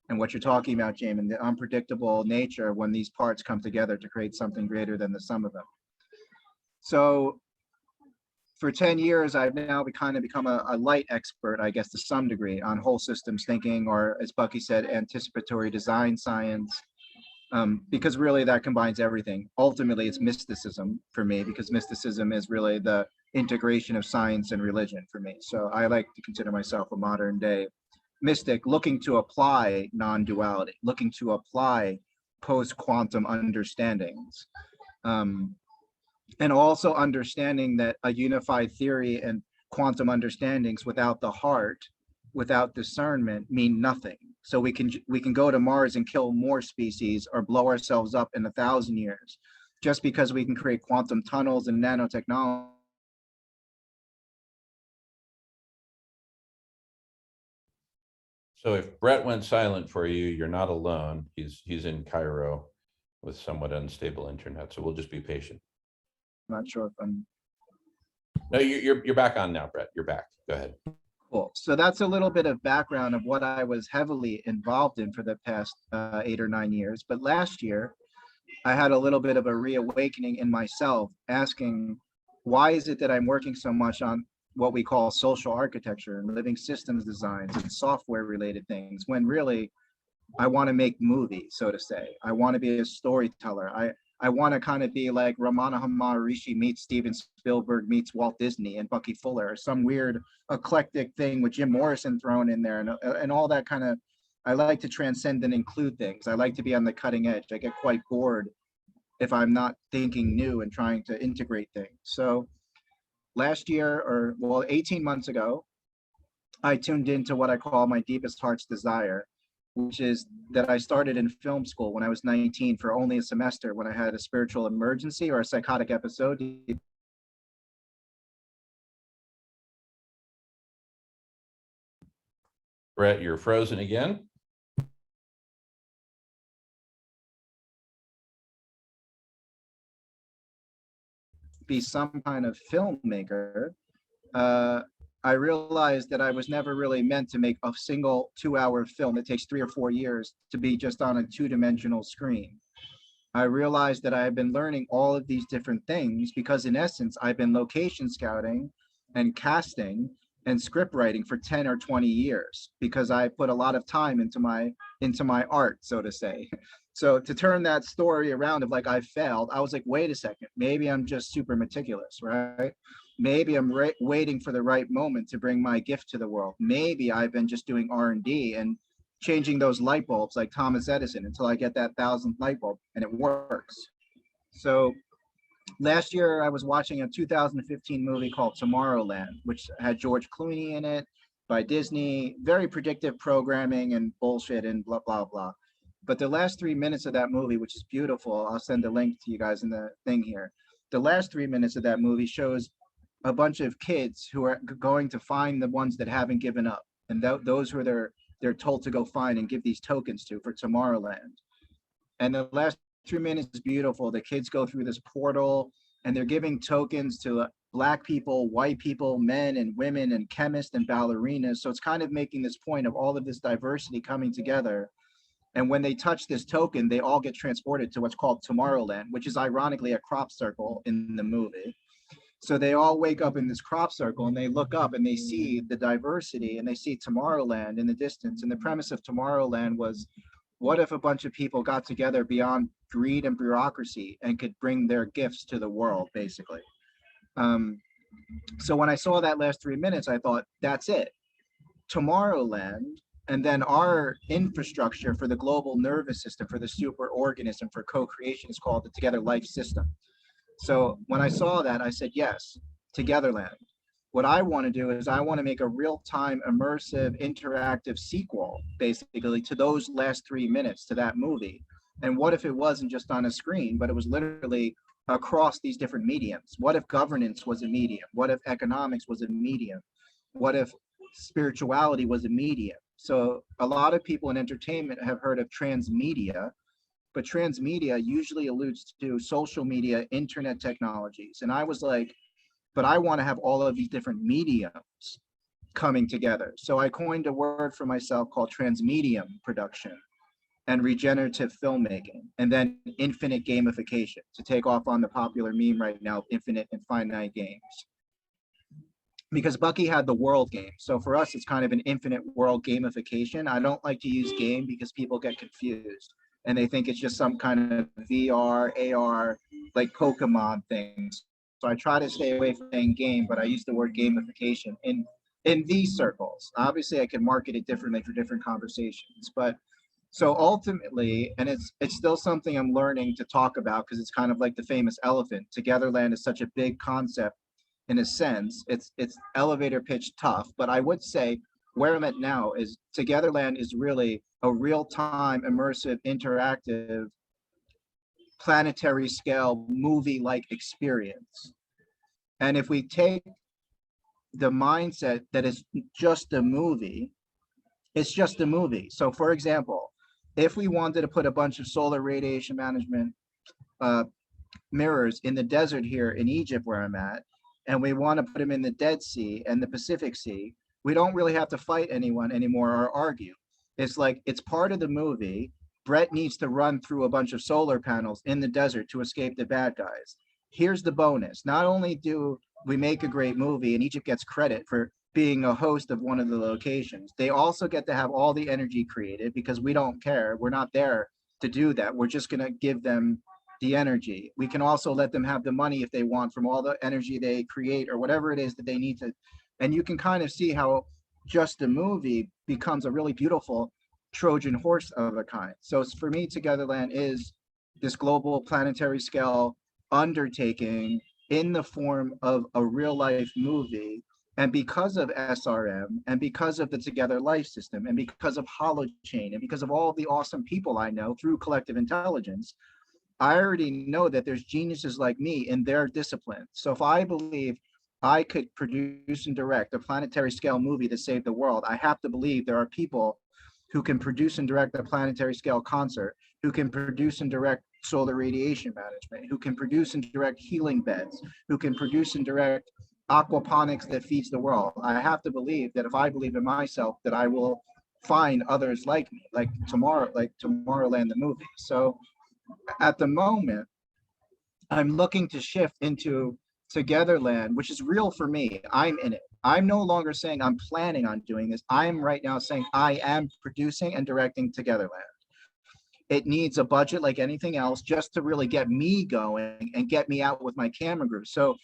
and what you're talking about, Jamin, the unpredictable nature when these parts come together to create something greater than the sum of them. So for 10 years, I've now kind of become a light expert, I guess, to some degree, on whole systems thinking, or as Bucky said, anticipatory design science, because really that combines everything. Ultimately, it's mysticism for me, because mysticism is really the integration of science and religion for me. So I like to consider myself a modern day mystic looking to apply non-duality, looking to apply post-quantum understandings. And also understanding that a unified theory and quantum understandings without the heart, without discernment, mean nothing. So we can go to Mars and kill more species or blow ourselves up in 1,000 years, just because we can create quantum tunnels and nanotechnology. So if Bret went silent for you, you're not alone. He's in Cairo with somewhat unstable internet, so we'll just be patient. I'm not sure if I'm No, you're back on now, Bret. You're back. Go ahead. cool. So that's a little bit of background of what I was heavily involved in for the past 8 or 9 years. But last year, I had a little bit of a reawakening in myself, asking, why is it that I'm working so much on what we call social architecture and living systems designs and software related things, when really I want to make movies, so to say. I want to be a storyteller. I want to kind of be like Ramana Maharishi meets Steven Spielberg meets Walt Disney and Bucky Fuller, or some weird eclectic thing with Jim Morrison thrown in there, and all that kind of. I like to transcend and include things. I like to be on the cutting edge. I get quite bored if I'm not thinking new and trying to integrate things. So last year, or well, 18 months ago, I tuned into what I call my deepest heart's desire, which is that I started in film school when I was 19 for only a semester when I had a spiritual emergency or a psychotic episode. Bret, you're frozen again. Be some kind of filmmaker. I realized that I was never really meant to make a single 2-hour film that takes 3 or 4 years to be just on a 2-dimensional screen. I realized that I have been learning all of these different things because in essence, I've been location scouting and casting and script writing for 10 or 20 years because I put a lot of time into my art, so to say. So to turn that story around of like I failed, I was like, wait a second, maybe I'm just super meticulous, right? Maybe I'm waiting for the right moment to bring my gift to the world. Maybe I've been just doing R&D and changing those light bulbs like Thomas Edison until I get that 1,000th light bulb and it works. So last year I was watching a 2015 movie called Tomorrowland, which had George Clooney in it by Disney, very predictive programming and bullshit and blah, blah, blah. But the last 3 minutes of that movie, which is beautiful, I'll send a link to you guys in the thing here. The last 3 minutes of that movie shows a bunch of kids who are going to find the ones that haven't given up. And those who they're told to go find and give these tokens to for Tomorrowland. And the last 3 minutes is beautiful. The kids go through this portal and they're giving tokens to Black people, white people, men and women, and chemists and ballerinas. So it's kind of making this point of all of this diversity coming together. And when they touch this token, they all get transported to what's called Tomorrowland, which is ironically a crop circle in the movie. So they all wake up in this crop circle and they look up and they see the diversity and they see Tomorrowland in the distance. And the premise of Tomorrowland was, what if a bunch of people got together beyond greed and bureaucracy and could bring their gifts to the world, basically? So when I saw that last 3 minutes, I thought, that's it. Tomorrowland, and then our infrastructure for the global nervous system, for the superorganism, for co-creation is called the Together Life System. So when I saw that, I said, yes, Togetherland. What I want to do is I want to make a real-time, immersive, interactive sequel, basically, to those last 3 minutes to that movie. And what if it wasn't just on a screen, but it was literally across these different mediums? What if governance was a medium? What if economics was a medium? What if spirituality was a medium? So a lot of people in entertainment have heard of transmedia, but transmedia usually alludes to social media, internet technologies. And I was like, but I want to have all of these different mediums coming together. So I coined a word for myself called transmedium production and regenerative filmmaking, and then infinite gamification, to take off on the popular meme right now, infinite and finite games. Because Bucky had the world game. So for us, it's kind of an infinite world gamification. I don't like to use game because people get confused and they think it's just some kind of VR, AR, like Pokemon things. So I try to stay away from saying game, but I use the word gamification in these circles. Obviously, I can market it differently for different conversations, but so ultimately, and it's still something I'm learning to talk about because it's kind of like the famous elephant. Togetherland is such a big concept. In a sense, it's elevator pitch tough, but I would say where I'm at now is Togetherland is really a real-time, immersive, interactive, planetary scale movie-like experience. And if we take the mindset that it's just a movie, it's just a movie. So for example, if we wanted to put a bunch of solar radiation management mirrors in the desert here in Egypt where I'm at, and we want to put them in the Dead Sea and the Pacific Sea, we don't really have to fight anyone anymore or argue. It's like, it's part of the movie. Bret needs to run through a bunch of solar panels in the desert to escape the bad guys. Here's the bonus. Not only do we make a great movie and Egypt gets credit for being a host of one of the locations, they also get to have all the energy created because we don't care. We're not there to do that. We're just going to give them the energy. We can also let them have the money if they want from all the energy they create or whatever it is that they need to. And you can kind of see how just a movie becomes a really beautiful Trojan horse of a kind. So for me, Togetherland is this global planetary scale undertaking in the form of a real life movie. And because of SRM and because of the Together Life System and because of Holochain and because of all the awesome people I know through collective intelligence, I already know that there's geniuses like me in their discipline. So if I believe I could produce and direct a planetary scale movie to save the world, I have to believe there are people who can produce and direct a planetary scale concert, who can produce and direct solar radiation management, who can produce and direct healing beds, who can produce and direct aquaponics that feeds the world. I have to believe that if I believe in myself, that I will find others like me, like Tomorrowland the movie. So at the moment, I'm looking to shift into Togetherland, which is real for me. I'm in it. I'm no longer saying I'm planning on doing this. I'm right now saying I am producing and directing Togetherland. It needs a budget like anything else just to really get me going and get me out with my camera crew. So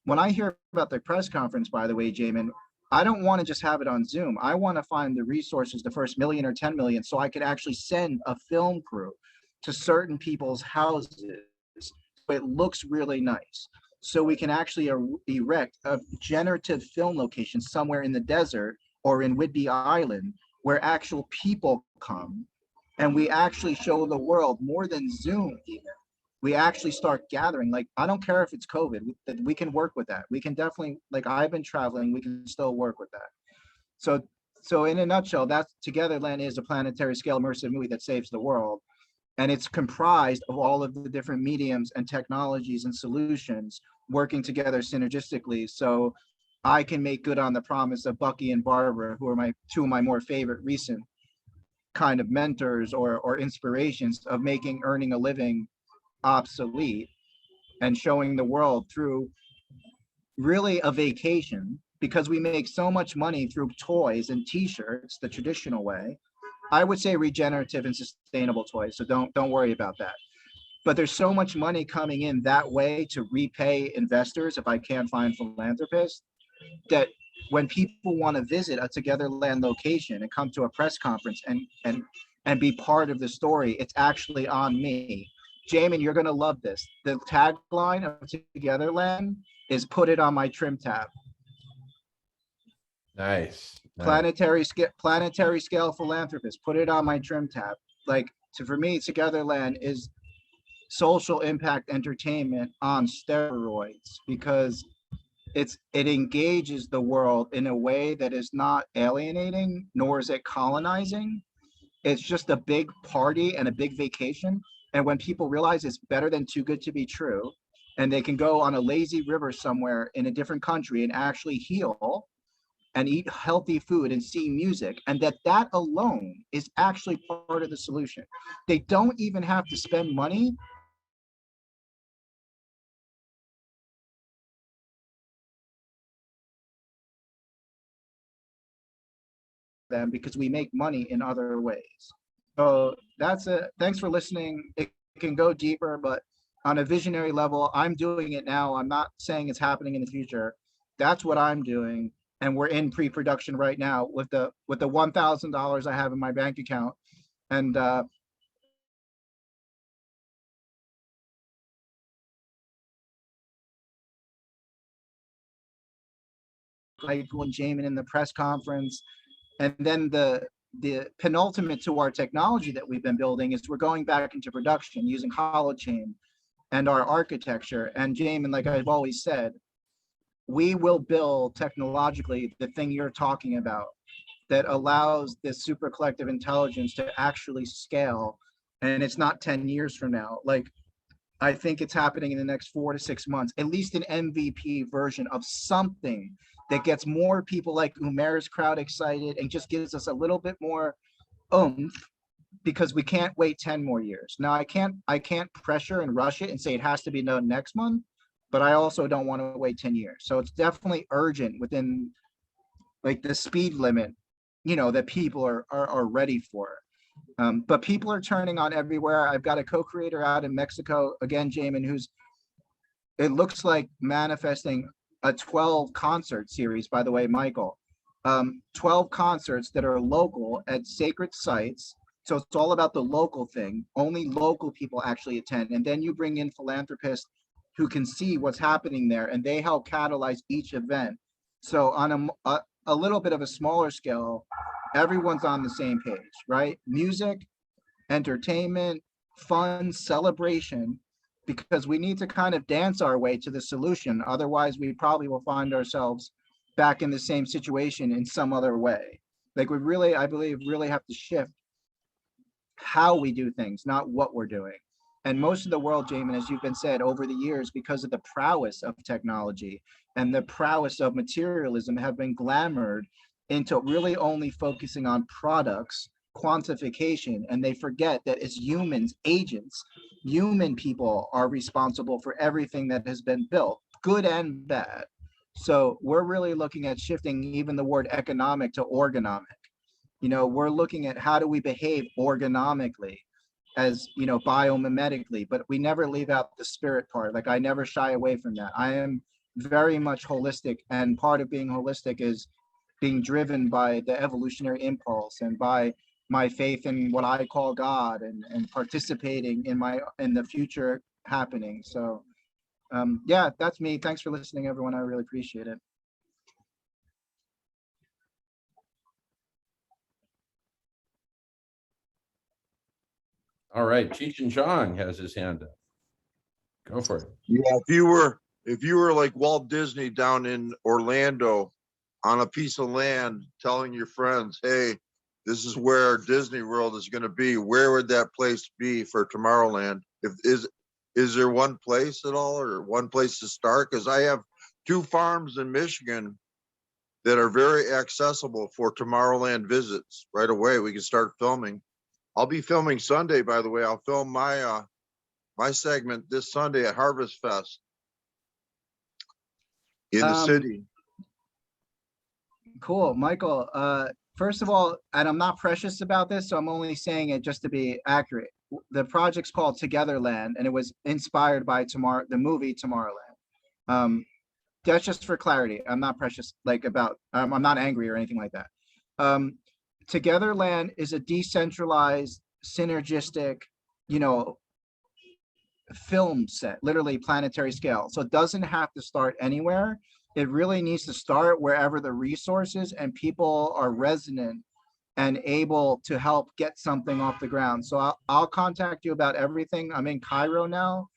when I hear about the press conference, by the way, Jamin, I don't want to just have it on Zoom. I want to find the resources, the first million or 10 million, so I could actually send a film crew to certain people's houses. It looks really nice. So we can actually erect a generative film location somewhere in the desert or in Whidbey Island where actual people come and we actually show the world more than Zoom even. We actually start gathering. Like, I don't care if it's COVID, we can work with that. We can definitely, like I've been traveling, we can still work with that. So in a nutshell, that's Togetherland is a planetary scale immersive movie that saves the world. And it's comprised of all of the different mediums and technologies and solutions working together synergistically. So I can make good on the promise of Bucky and Barbara, who are two of my more favorite recent kind of mentors or inspirations of making earning a living obsolete and showing the world through really a vacation, because we make so much money through toys and t-shirts the traditional way. I would say regenerative and sustainable toys, so don't worry about that. But there's so much money coming in that way to repay investors if I can't find philanthropists, that when people want to visit a Togetherland location and come to a press conference and be part of the story, it's actually on me. Jamin, you're going to love this. The tagline of Togetherland is "Put it on my trim tab." Nice. Planetary scale philanthropist, put it on my trim tab. Like, for me, Togetherland is social impact entertainment on steroids, because it engages the world in a way that is not alienating, nor is it colonizing. It's just a big party and a big vacation. And when people realize it's better than too good to be true, and they can go on a lazy river somewhere in a different country and actually heal and eat healthy food and see music, and that alone is actually part of the solution. They don't even have to spend money them, because we make money in other ways. So that's it. Thanks for listening. It can go deeper, but on a visionary level, I'm doing it now. I'm not saying it's happening in the future. That's what I'm doing. And we're in pre-production right now with the $1,000 I have in my bank account. And Michael and Jamin in the press conference. And then the penultimate to our technology that we've been building is we're going back into production using Holochain and our architecture. And Jamin, like I've always said, we will build technologically the thing you're talking about that allows this super collective intelligence to actually scale. And it's not 10 years from now. Like, I think it's happening in the next 4 to 6 months, at least an MVP version of something that gets more people like Umair's crowd excited and just gives us a little bit more oomph because we can't wait 10 more years. Now I can't pressure and rush it and say it has to be done next month, but I also don't want to wait 10 years. So it's definitely urgent within like the speed limit, that people are ready for. But people are turning on everywhere. I've got a co-creator out in Mexico, again, Jamin, who's, it looks like manifesting a 12 concert series, by the way, Michael. 12 concerts that are local at sacred sites. So it's all about the local thing. Only local people actually attend. And then you bring in philanthropists who can see what's happening there, and they help catalyze each event. So on a little bit of a smaller scale, everyone's on the same page, right? Music, entertainment, fun, celebration, because we need to kind of dance our way to the solution. Otherwise, we probably will find ourselves back in the same situation in some other way. Like we really, I believe, really have to shift how we do things, not what we're doing. And most of the world, Jamin, as you've been said over the years, because of the prowess of technology and the prowess of materialism, have been glamored into really only focusing on products, quantification, and they forget that as humans, agents, human people are responsible for everything that has been built, good and bad. So we're really looking at shifting even the word economic to orgonomic. We're looking at how do we behave orgonomically, as biomimetically, but we never leave out the spirit part. Like I never shy away from that. I am very much holistic, and part of being holistic is being driven by the evolutionary impulse and by my faith in what I call God, and participating in the future happening. So yeah, that's me. Thanks for listening, everyone. I really appreciate it. All right, Cheech and Chong has his hand up. Go for it. Yeah, if you were like Walt Disney down in Orlando on a piece of land telling your friends, hey, this is where Disney World is going to be, where would that place be for Tomorrowland? Is there one place at all, or one place to start? Because I have 2 farms in Michigan that are very accessible for Tomorrowland visits right away. We can start filming. I'll be filming Sunday, by the way. I'll film my my segment this Sunday at Harvest Fest in the city. Cool, Michael. First of all, and I'm not precious about this, so I'm only saying it just to be accurate. The project's called Togetherland, and it was inspired by the movie Tomorrowland. That's just for clarity. I'm not precious, I'm not angry or anything like that. Togetherland is a decentralized, synergistic, film set, literally planetary scale. So it doesn't have to start anywhere. It really needs to start wherever the resources and people are resonant and able to help get something off the ground. So I'll contact you about everything. I'm in Cairo now.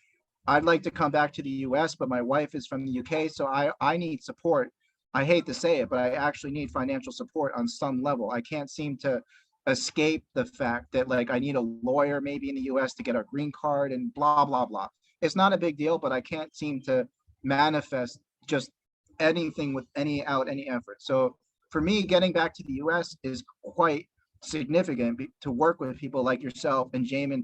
I'd like to come back to the US, but my wife is from the UK, so I need support. I hate to say it, but I actually need financial support on some level. I can't seem to escape the fact that I need a lawyer maybe in the US to get a green card and blah, blah, blah. It's not a big deal, but I can't seem to manifest just anything with any effort. So for me, getting back to the US is quite significant to work with people like yourself and Jamin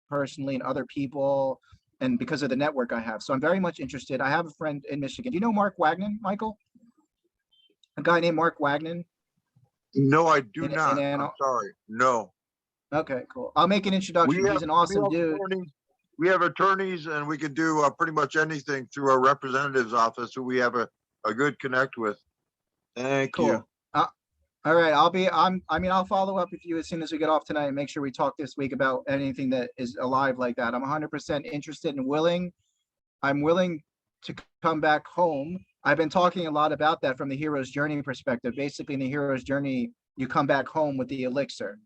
personally, and other people, and because of the network I have. So I'm very much interested. I have a friend in Michigan. Do you know Mark Wagnon, Michael? A guy named Mark Wagnon? No, I do not. I'm sorry. No. Okay, cool. I'll make an introduction. He's an awesome dude. We have attorneys, and we can do pretty much anything through our representative's office, who we have a good connect with. Thank you. All right, I'll follow up with you as soon as we get off tonight and make sure we talk this week about anything that is alive like that. I'm 100% interested and willing. I'm willing to come back home. I've been talking a lot about that from the hero's journey perspective. Basically, in the hero's journey, you come back home with the elixir.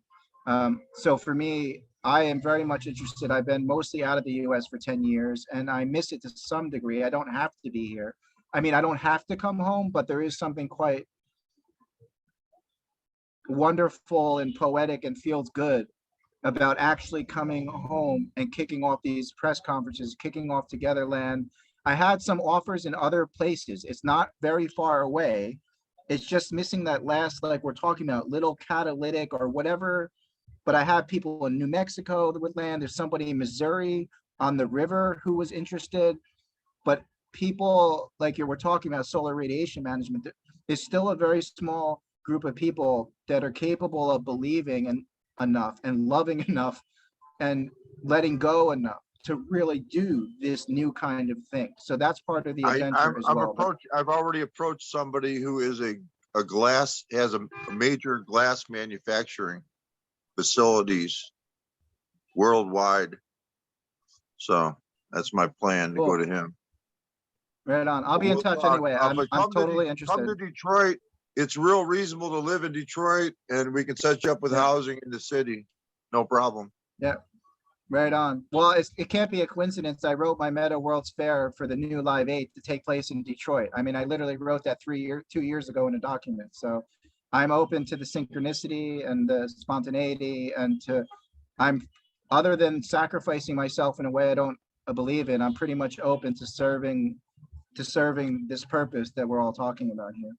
So for me, I am very much interested. I've been mostly out of the US for 10 years, and I miss it to some degree. I don't have to be here. I mean, I don't have to come home, but there is something quite wonderful and poetic and feels good about actually coming home and kicking off these press conferences, kicking off Togetherland. I had some offers in other places. It's not very far away, It's just missing that last, like we're talking about, little catalytic or whatever. But I have people in New Mexico that would land. There's somebody in Missouri on the river who was interested. But people like you were talking about solar radiation management, there's still a very small group of people that are capable of believing and enough and loving enough and letting go enough to really do this new kind of thing. So that's part of the adventure as well. But I've already approached somebody who is a glass, has a major glass manufacturing facilities worldwide. So that's my plan to go to him. right on. I'll be in touch anyway. I'm totally interested. Come to Detroit. It's real reasonable to live in Detroit, and we can set you up with housing in the city. No problem. Yeah, right on. Well, it can't be a coincidence. I wrote my Meta World's Fair for the new Live 8 to take place in Detroit. I mean, I literally wrote that 2 years ago in a document. So I'm open to the synchronicity and the spontaneity other than sacrificing myself in a way I don't believe in, I'm pretty much open to serving this purpose that we're all talking about here.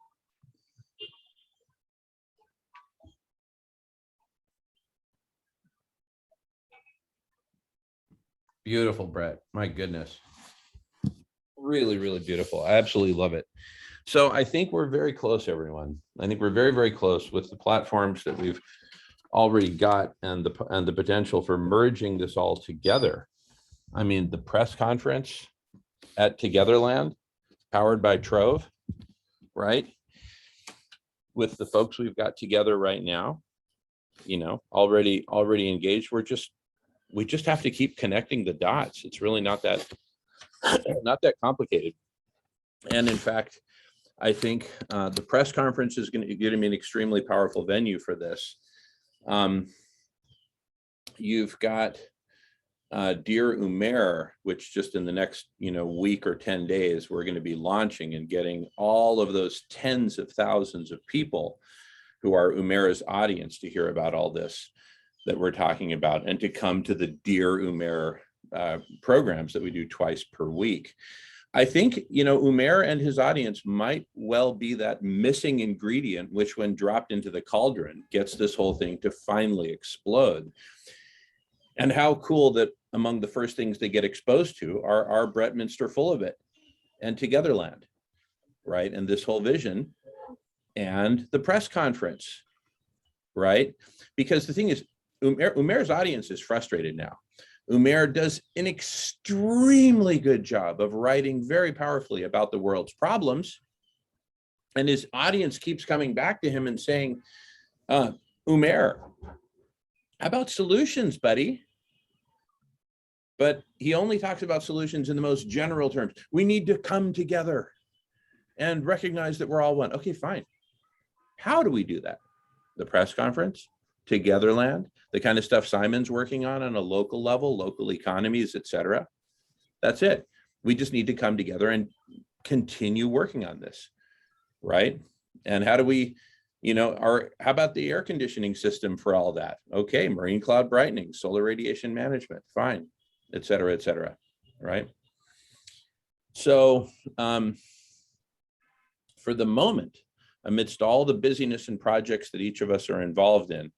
Beautiful, Bret. My goodness. Really, really beautiful. I absolutely love it. So I think we're very close, everyone. I think we're very, very close with the platforms that we've already got and the potential for merging this all together. I mean, the press conference at Togetherland, powered by Trove, right? With the folks we've got together right now, already engaged. We just have to keep connecting the dots. It's really not that complicated. And in fact, I think the press conference is going to be an extremely powerful venue for this. You've got Dear Umair, which just in the next week or 10 days, we're going to be launching and getting all of those tens of thousands of people who are Umair's audience to hear about all this that we're talking about and to come to the Dear Umair programs that we do twice per week. I think, Umair and his audience might well be that missing ingredient, which when dropped into the cauldron gets this whole thing to finally explode. And how cool that among the first things they get exposed to are our Bret Minster Full of It and Togetherland, right? And this whole vision and the press conference, right? Because the thing is, Umair's audience is frustrated now. Umair does an extremely good job of writing very powerfully about the world's problems. And his audience keeps coming back to him and saying, Umair, how about solutions, buddy? But he only talks about solutions in the most general terms. We need to come together and recognize that we're all one. Okay, fine. How do we do that? The press conference, Togetherland, the kind of stuff Simon's working on a local level, local economies, et cetera. That's it. We just need to come together and continue working on this, right? And how do we, how about the air conditioning system for all that? Okay, marine cloud brightening, solar radiation management, fine, et cetera, right? So for the moment, amidst all the busyness and projects that each of us are involved in,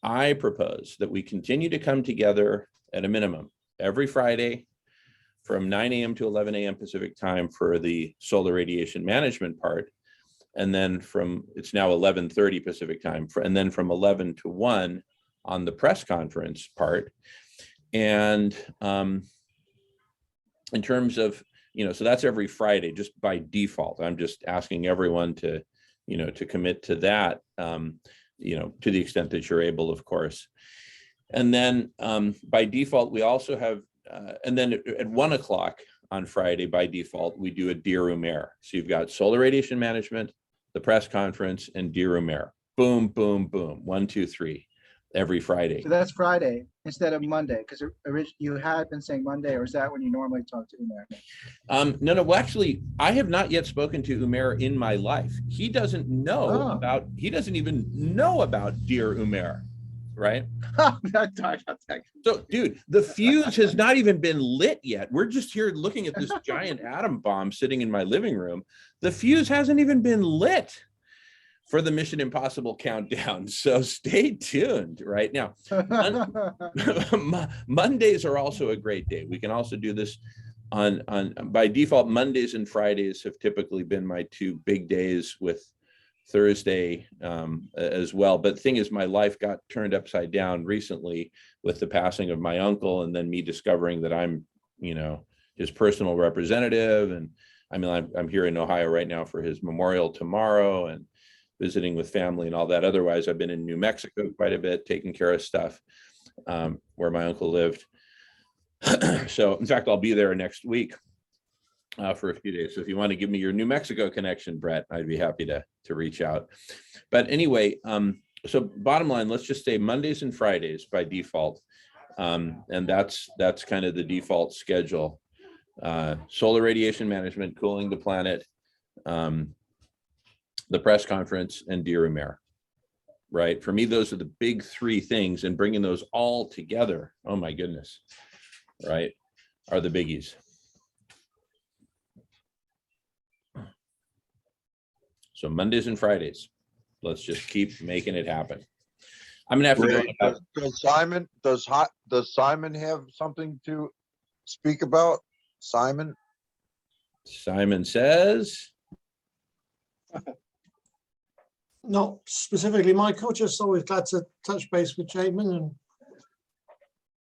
I propose that we continue to come together at a minimum every Friday from 9 a.m. to 11 a.m. Pacific time for the solar radiation management part. And then it's now 11:30 Pacific time, and then from 11 to 1 on the press conference part. And in terms of, so that's every Friday, just by default. I'm just asking everyone to, to commit to that, to the extent that you're able, of course. And then by default, we also have, and then at 1 o'clock on Friday, by default, we do a Dear Umair. So you've got solar radiation management, the press conference, and Dear Umair. Boom, boom, boom. 1, 2, 3 every Friday. So that's Friday instead of Monday, because you had been saying Monday, or is that when you normally talk to Umair? No. Well, actually, I have not yet spoken to Umair in my life. He doesn't know he doesn't even know about Dear Umair, right? So, dude, the fuse has not even been lit yet. We're just here looking at this giant atom bomb sitting in my living room. The fuse hasn't even been lit. for the Mission Impossible countdown. So stay tuned right now. Mondays are also a great day. We can also do this on by default. Mondays and Fridays have typically been my two big days, with Thursday as well. But the thing is, my life got turned upside down recently with the passing of my uncle, and then me discovering that I'm, his personal representative. And I mean, I'm here in Ohio right now for his memorial tomorrow, and visiting with family and all that. Otherwise, I've been in New Mexico quite a bit, taking care of stuff where my uncle lived. So in fact, I'll be there next week for a few days. So if you want to give me your New Mexico connection, Bret, I'd be happy to reach out. But anyway, so bottom line, let's just say Mondays and Fridays by default. And that's kind of the default schedule. Solar radiation management, cooling the planet, the press conference, and Dear Umair, right? For me, those are the big three things, and bringing those all together, oh my goodness, right, are the biggies. So Mondays and Fridays, let's just keep making it happen. I'm gonna have to go. Does Simon have something to speak about? Simon says. Not specifically, Michael, just always glad to touch base with Jamin and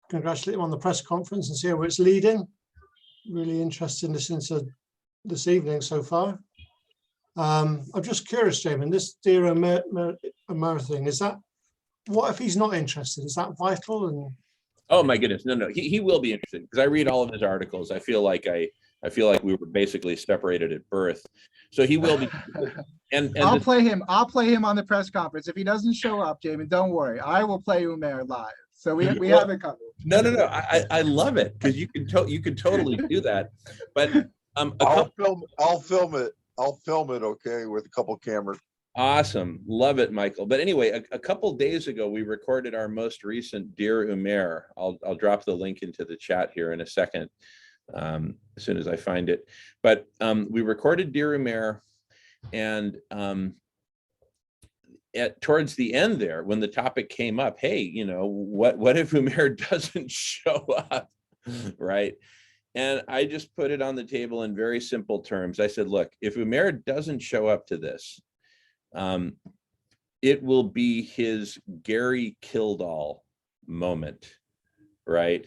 congratulate him on the press conference and see where it's leading. Really interested in listening to this evening so far. I'm just curious, Jamin, this Dear Umair thing, is that, what if he's not interested? Is that vital? And Oh my goodness, no, he will be interested, because I read all of his articles. I feel like we were basically separated at birth. So he will be. And I'll play him on the press conference. If he doesn't show up, Jamin, don't worry. I will play Umair live. So we have it covered. No. I love it, because you can totally do that. But I'll film it. Okay, with a couple cameras. Awesome, love it, Michael. But anyway, a couple days ago, we recorded our most recent Dear Umair. I'll drop the link into the chat here in a second, as soon as I find it. But we recorded Dear Umair, and towards the end there, when the topic came up, hey, what if Umair doesn't show up, right? And I just put it on the table in very simple terms. I said, look, if Umair doesn't show up to this, it will be his Gary Kildall moment, right?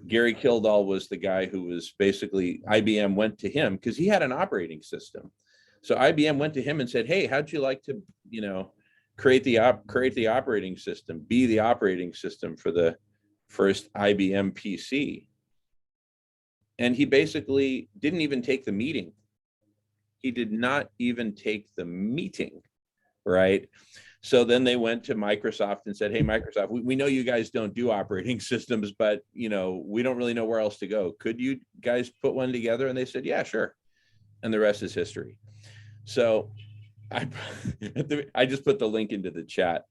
Gary Kildall was the guy who was basically, IBM went to him because he had an operating system. So IBM went to him and said, hey, how'd you like to, create the operating system, be the operating system for the first IBM PC? And he basically didn't even take the meeting. He did not even take the meeting, right? So then they went to Microsoft and said, hey, Microsoft, we know you guys don't do operating systems, but we don't really know where else to go. Could you guys put one together? And they said, yeah, sure. And the rest is history. So I just put the link into the chat.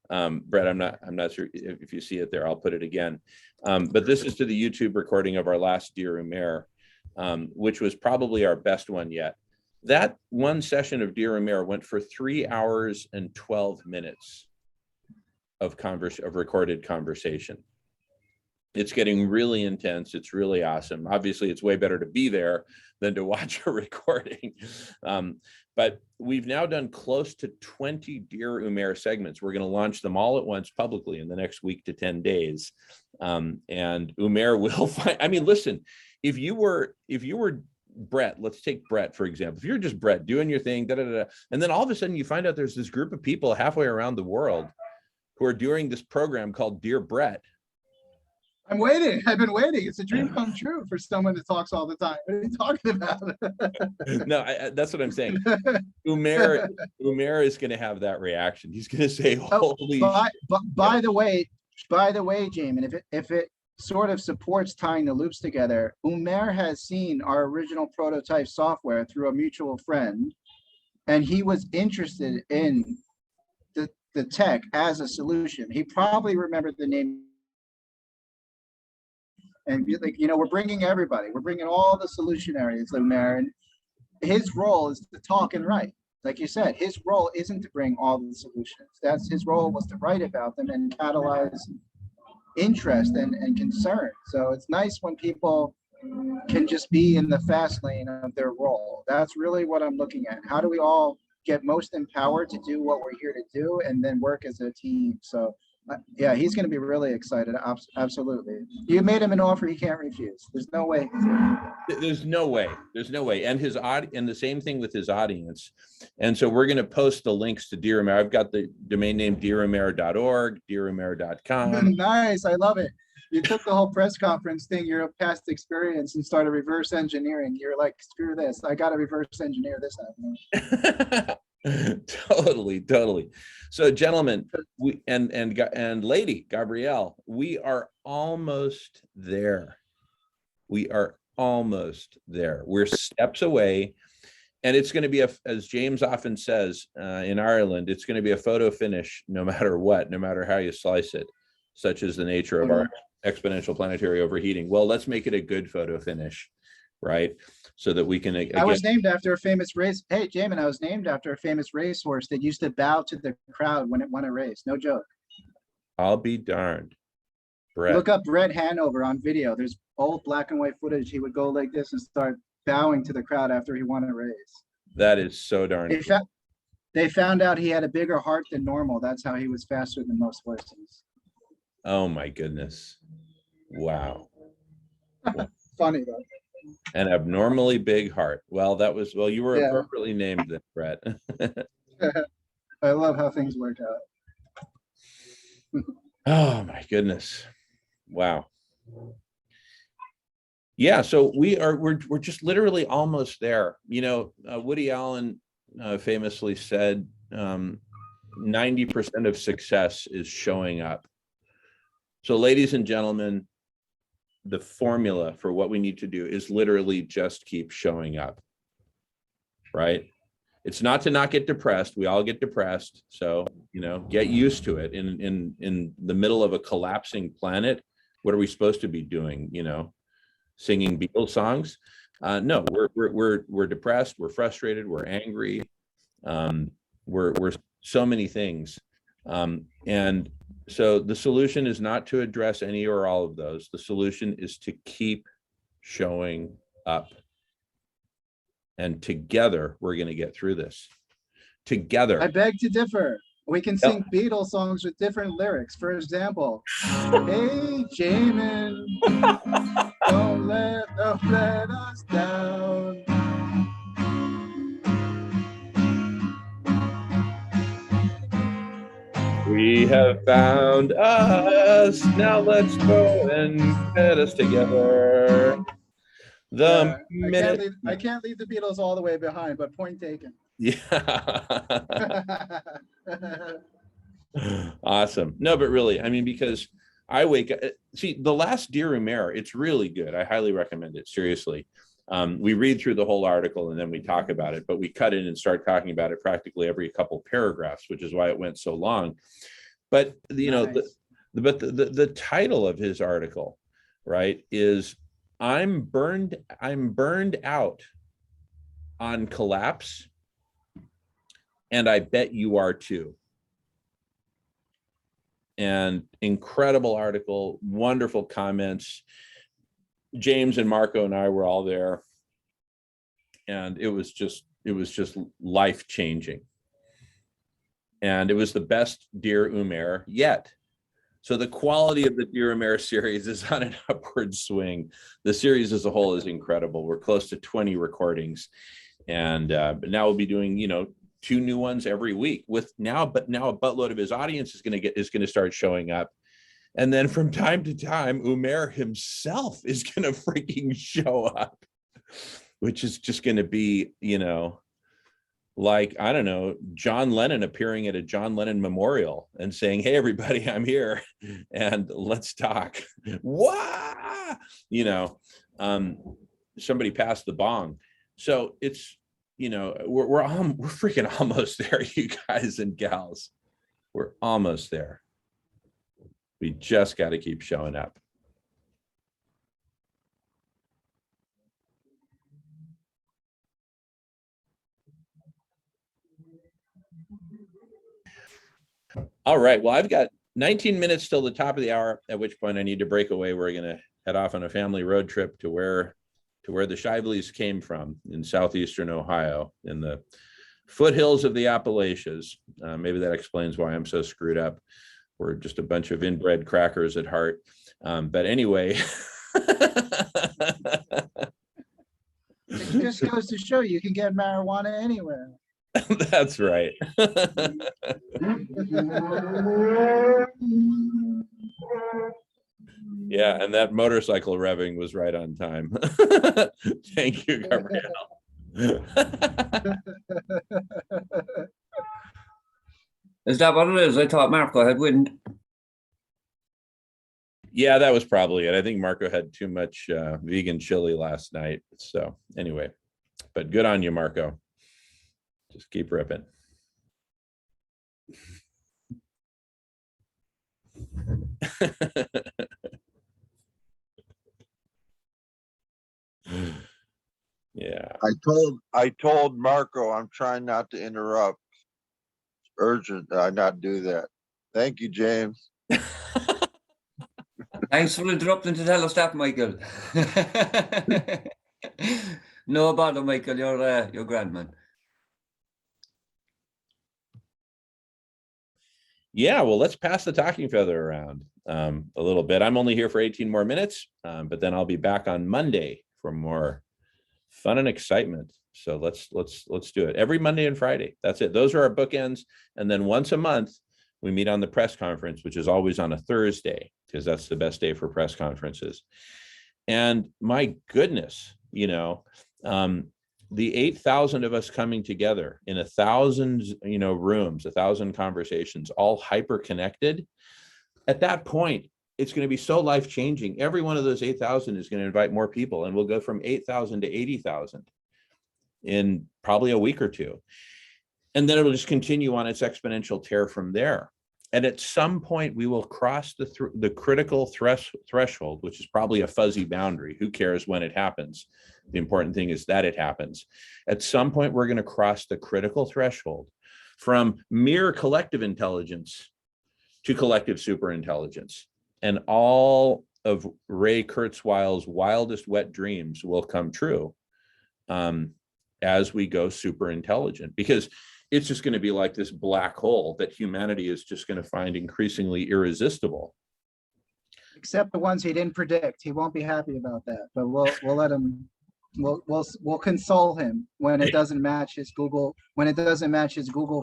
Bret, I'm not sure if you see it there. I'll put it again. But this is to the YouTube recording of our last Dear Umair, which was probably our best one yet. That one session of Dear Umair went for 3 hours and 12 minutes of recorded conversation. It's getting really intense. It's really awesome. Obviously, it's way better to be there than to watch a recording. But we've now done close to 20 Dear Umair segments. We're going to launch them all at once publicly in the next week to 10 days. And Umair will find, listen, if you were Bret, let's take Bret, for example. If you're just Bret doing your thing, and then all of a sudden you find out there's this group of people halfway around the world who are doing this program called Dear Bret. I'm waiting. I've been waiting. It's a dream come true for someone that talks all the time. What are you talking about? No, that's what I'm saying. Umair is going to have that reaction. He's going to say, "Holy!" By the way, Jamin, if it sort of supports tying the loops together, Umair has seen our original prototype software through a mutual friend, and he was interested in the tech as a solution. He probably remembered the name. And we're bringing everybody. We're bringing all the solution areas, Umair, and his role is to talk and write. Like you said, his role isn't to bring all the solutions. That's his role, was to write about them and catalyze interest and concern. So it's nice when people can just be in the fast lane of their role. That's really what I'm looking at. How do we all get most empowered to do what we're here to do and then work as a team? So yeah, he's going to be really excited. Absolutely. You made him an offer he can't refuse. There's no way. There's no way. There's no way. And and the same thing with his audience. And so we're going to post the links to Dear Umair. I've got the domain name dearumair.org, dearumair.com. Nice. I love it. You took the whole press conference thing, your past experience, and started reverse engineering. You're like, screw this. I got to reverse engineer this happening. Totally. So, gentlemen, we and lady Gabrielle, we are almost there. We're steps away, and it's going to be as James often says in Ireland, it's going to be a photo finish, no matter what, no matter how you slice it. Such is the nature of our exponential planetary overheating. Well, let's make it a good photo finish, right? So that we can. I was named after a famous race. Hey, Jamin, I was named after a famous racehorse that used to bow to the crowd when it won a race. No joke. I'll be darned. Bret. Look up Bret Hanover on video. There's old black and white footage. He would go like this and start bowing to the crowd after he won a race. That is so darn. They found out he had a bigger heart than normal. That's how he was faster than most horses. Oh my goodness. Wow. Funny though. An abnormally big heart. Well, you were appropriately named then, Bret. I love how things work out. Oh my goodness. Wow. Yeah, so we're just literally almost there. You know, Woody Allen famously said 90% of success is showing up. So ladies and gentlemen, the formula for what we need to do is literally just keep showing up, right? It's not to not get depressed. We all get depressed. So, you know, get used to it. In the middle of a collapsing planet, what are we supposed to be doing? You know, singing Beatles songs? No, we're depressed. We're frustrated. We're angry. We're so many things. And so the solution is not to address any or all of those. The solution is to keep showing up. And together, we're going to get through this. Together. I beg to differ. We can sing Beatles songs with different lyrics. For example, hey, Jamin, don't let us down. We have found us. Now let's go and get us together. I can't leave the Beatles all the way behind, but point taken. Yeah. Awesome. No, but really, I mean, because I wake up, see, the last Dear Umair, it's really good. I highly recommend it. Seriously. We read through the whole article and then we talk about it, but we cut in and start talking about it practically every couple paragraphs, which is why it went so long. But, you know, the title of his article, right, is I'm burned out on collapse, and I bet you are too. And incredible article, wonderful comments. James and Marco and I were all there, and it was just life-changing. And it was the best Dear Umair yet. So the quality of the Dear Umair series is on an upward swing. The series as a whole is incredible. We're close to 20 recordings, and but now we'll be doing, you know, 2 new ones every week. But now a buttload of his audience is going to start showing up, and then from time to time, Umair himself is going to freaking show up, which is just going to be, you know, like, I don't know, John Lennon appearing at a John Lennon memorial and saying, hey, everybody, I'm here and let's talk. Wah! You know, somebody passed the bong. So it's, you know, we're freaking almost there, you guys and gals. We're almost there. We just got to keep showing up. All right. Well, I've got 19 minutes till the top of the hour, at which point I need to break away. We're going to head off on a family road trip to where the Shiveleys came from in southeastern Ohio, in the foothills of the Appalachians. Maybe that explains why I'm so screwed up. We're just a bunch of inbred crackers at heart. But anyway. It just goes to show you can get marijuana anywhere. That's right. Yeah, and that motorcycle revving was right on time. Thank you, Gabrielle. Is that what it is? I thought Marco had wind. Yeah, that was probably it. I think Marco had too much vegan chili last night. So anyway, but good on you, Marco. Just keep ripping. Yeah. I told Marco I'm trying not to interrupt. It's urgent that I not do that. Thank you, James. Thanks for interrupting to tell us that, Michael. No bother, Michael. You're grand, man. Yeah, well, let's pass the talking feather around a little bit. I'm only here for 18 more minutes, but then I'll be back on Monday for more fun and excitement. So let's do it every Monday and Friday. That's it. Those are our bookends. And then once a month, we meet on the press conference, which is always on a Thursday, because that's the best day for press conferences. And my goodness, the 8,000 of us coming together in 1,000, rooms, 1,000 conversations, all hyper connected. At that point, it's going to be so life-changing. Every one of those 8,000 is going to invite more people, and we'll go from 8,000 to 80,000 in probably a week or two. And then it'll just continue on its exponential tear from there. And at some point, we will cross the critical threshold, which is probably a fuzzy boundary. Who cares when it happens? The important thing is that it happens. At some point, we're going to cross the critical threshold from mere collective intelligence to collective superintelligence. And all of Ray Kurzweil's wildest wet dreams will come true as we go super intelligent, because it's just going to be like this black hole that humanity is just going to find increasingly irresistible. Except the ones he didn't predict. He won't be happy about that, but we'll let him. We'll console him when it doesn't match his Google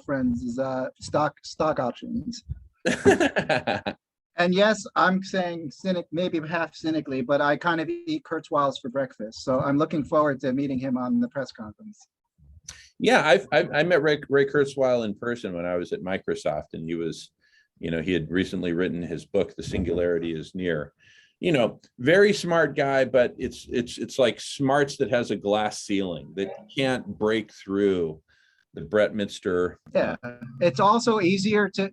friends' stock options. And yes, I'm saying maybe half cynically, but I kind of eat Kurzweil's for breakfast, so I'm looking forward to meeting him on the press conference. Yeah, I met Ray Kurzweil in person when I was at Microsoft, and he was, he had recently written his book, The Singularity is Near. Very smart guy, but it's like smarts that has a glass ceiling that can't break through the Bret. Yeah, it's also easier to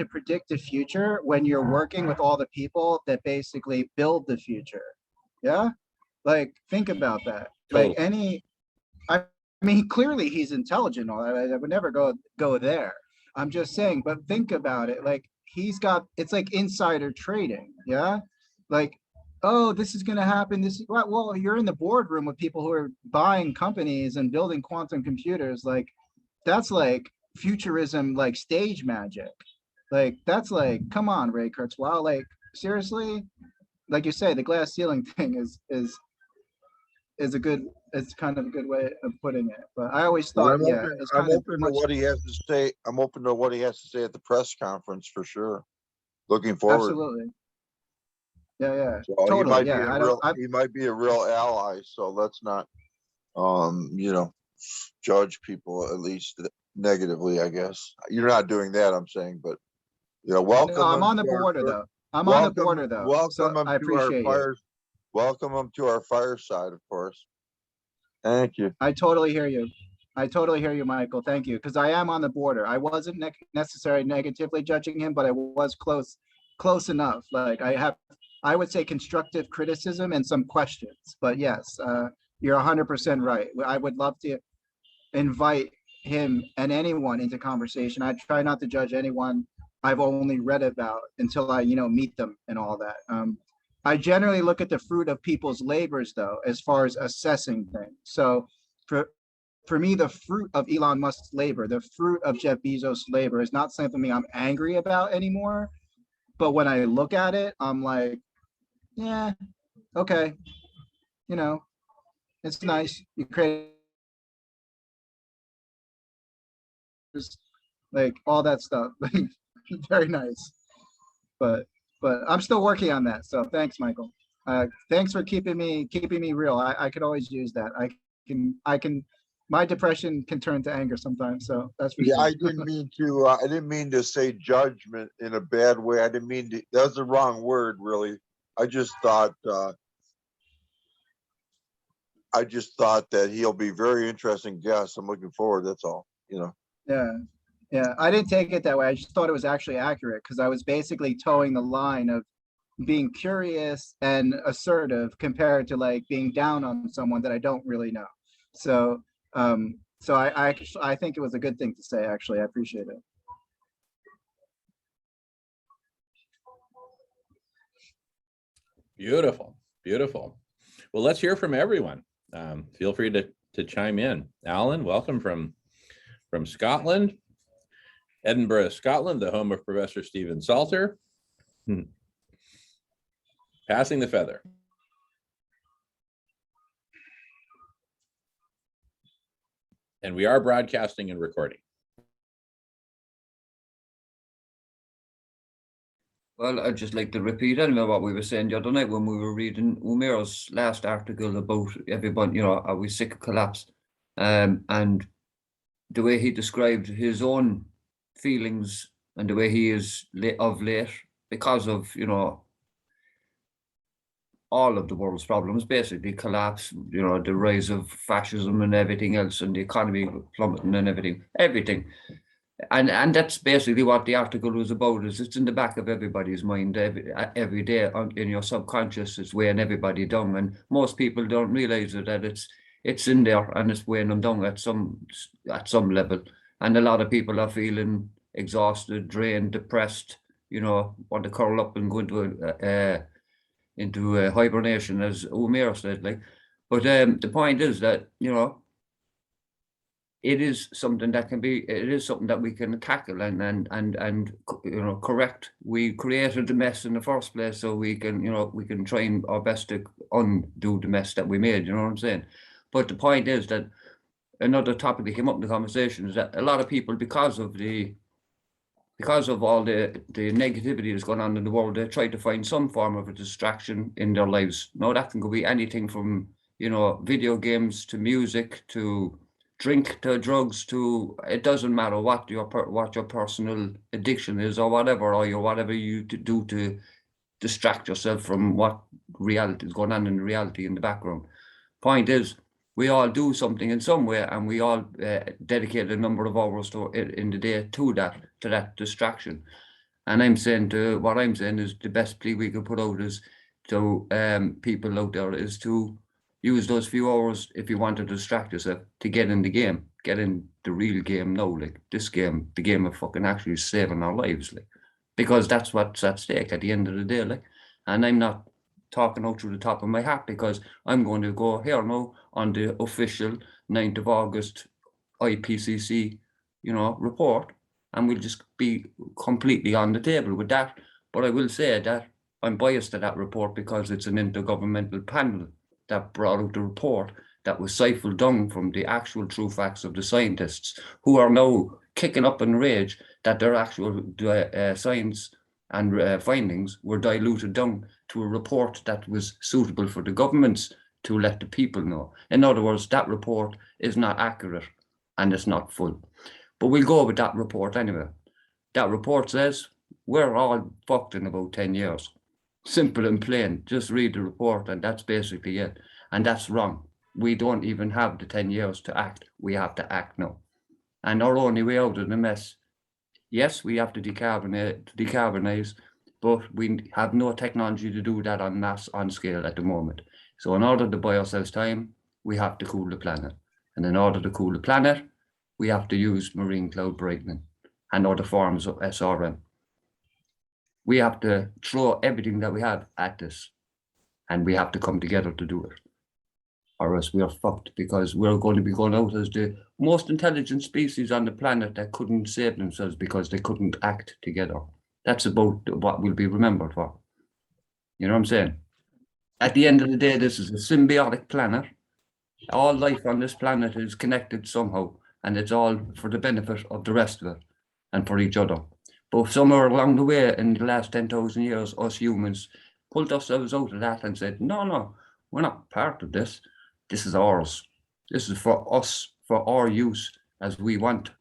predict the future when you're working with all the people that basically build the future. Yeah, like think about that. Totally. I mean, clearly he's intelligent. All that. I would never go there. I'm just saying, but think about it. Like it's like insider trading. Yeah, like, oh, this is going to happen. Well, you're in the boardroom with people who are buying companies and building quantum computers. Like, that's like futurism, like stage magic. Like, that's like, come on, Ray Kurzweil. Like, seriously, like you say, the glass ceiling thing is kind of a good way of putting it. But I always thought, I'm open to what he has to say. I'm open to what he has to say at the press conference for sure. Looking forward. Absolutely. Yeah. So totally. He might be a real ally. So let's not, judge people, at least negatively, I guess. You're not doing that, I'm saying, but welcome. No, I'm on the border though. Welcome I appreciate you. Welcome them to our fireside, of course. Thank you. I totally hear you. Michael. Thank you. Because I am on the border. I wasn't necessarily negatively judging him, but I was close enough. Like I would say constructive criticism and some questions. But yes, you're 100% right. I would love to invite him and anyone into conversation. I try not to judge anyone I've only read about until I, meet them and all that. I generally look at the fruit of people's labors, though, as far as assessing things. So for me, the fruit of Elon Musk's labor, the fruit of Jeff Bezos' labor is not something I'm angry about anymore. But when I look at it, I'm like, yeah, okay, it's nice. You create like all that stuff. Very nice. But I'm still working on that. So thanks, Michael. Thanks for keeping me real. I could always use that. I can my depression can turn to anger sometimes. So that's for Yeah, sure. I didn't mean to say judgment in a bad way. I didn't mean to, that's the wrong word, really. I just thought that he'll be very interesting guest. I'm looking forward. That's all, Yeah. I didn't take it that way. I just thought it was actually accurate because I was basically towing the line of being curious and assertive compared to like being down on someone that I don't really know. So, I think it was a good thing to say, actually. I appreciate it. Beautiful, beautiful. Well, let's hear from everyone. Feel free to chime in. Alan, welcome from Scotland, Edinburgh, Scotland, the home of Professor Stephen Salter. Passing the feather. And we are broadcasting and recording. Well, I'd just like to repeat anyway what we were saying the other night when we were reading Umair's last article about everybody, are we sick of collapse? And the way he described his own feelings and the way he is of late because of, all of the world's problems, basically collapse, the rise of fascism and everything else, and the economy plummeting and everything. And that's basically what the article was about. Is it's in the back of everybody's mind every day in your subconscious. It's weighing everybody down, and most people don't realize that it's in there and it's weighing them down at some level. And a lot of people are feeling exhausted, drained, depressed. Want to curl up and go into hibernation, as Umair said. But the point is that it is something that we can tackle and correct. We created the mess in the first place, so we can try our best to undo the mess that we made. You know what I'm saying? But the point is that another topic that came up in the conversation is that a lot of people, because of all the negativity that's going on in the world, they try to find some form of a distraction in their lives. Now that can be anything from video games to music to drink to drugs to, it doesn't matter what your personal addiction is or whatever you do to distract yourself from what reality is going on in reality in the background. Point is, we all do something in some way, and we all dedicate a number of hours in the day to that distraction. And what I'm saying is the best plea we could put out is to people out there is to use those few hours, if you want to distract yourself, to get in the game, get in the real game now, like this game, the game of fucking actually saving our lives, because that's what's at stake at the end of the day, And I'm not talking out through the top of my hat, because I'm going to go here now on the official 9th of August IPCC, report, and we'll just be completely on the table with that. But I will say that I'm biased to that report because it's an intergovernmental panel that brought out the report that was siphoned down from the actual true facts of the scientists, who are now kicking up in rage that their actual science and findings were diluted down to a report that was suitable for the governments to let the people know. In other words, that report is not accurate and it's not full. But we'll go with that report anyway. That report says we're all fucked in about 10 years. Simple and plain. Just read the report and that's basically it. And that's wrong. We don't even have the 10 years to act. We have to act now. And our only way out of the mess, yes, we have to decarbonize, but we have no technology to do that on scale at the moment. So in order to buy ourselves time, we have to cool the planet. And in order to cool the planet, we have to use marine cloud brightening and other forms of SRM. We have to throw everything that we have at this, and we have to come together to do it, or else we are fucked, because we're going to be going out as the most intelligent species on the planet that couldn't save themselves because they couldn't act together. That's about what we'll be remembered for. You know what I'm saying? At the end of the day, this is a symbiotic planet. All life on this planet is connected somehow, and it's all for the benefit of the rest of it and for each other. But somewhere along the way in the last 10,000 years, us humans pulled ourselves out of that and said, no, we're not part of this. This is ours. This is for us, for our use as we want.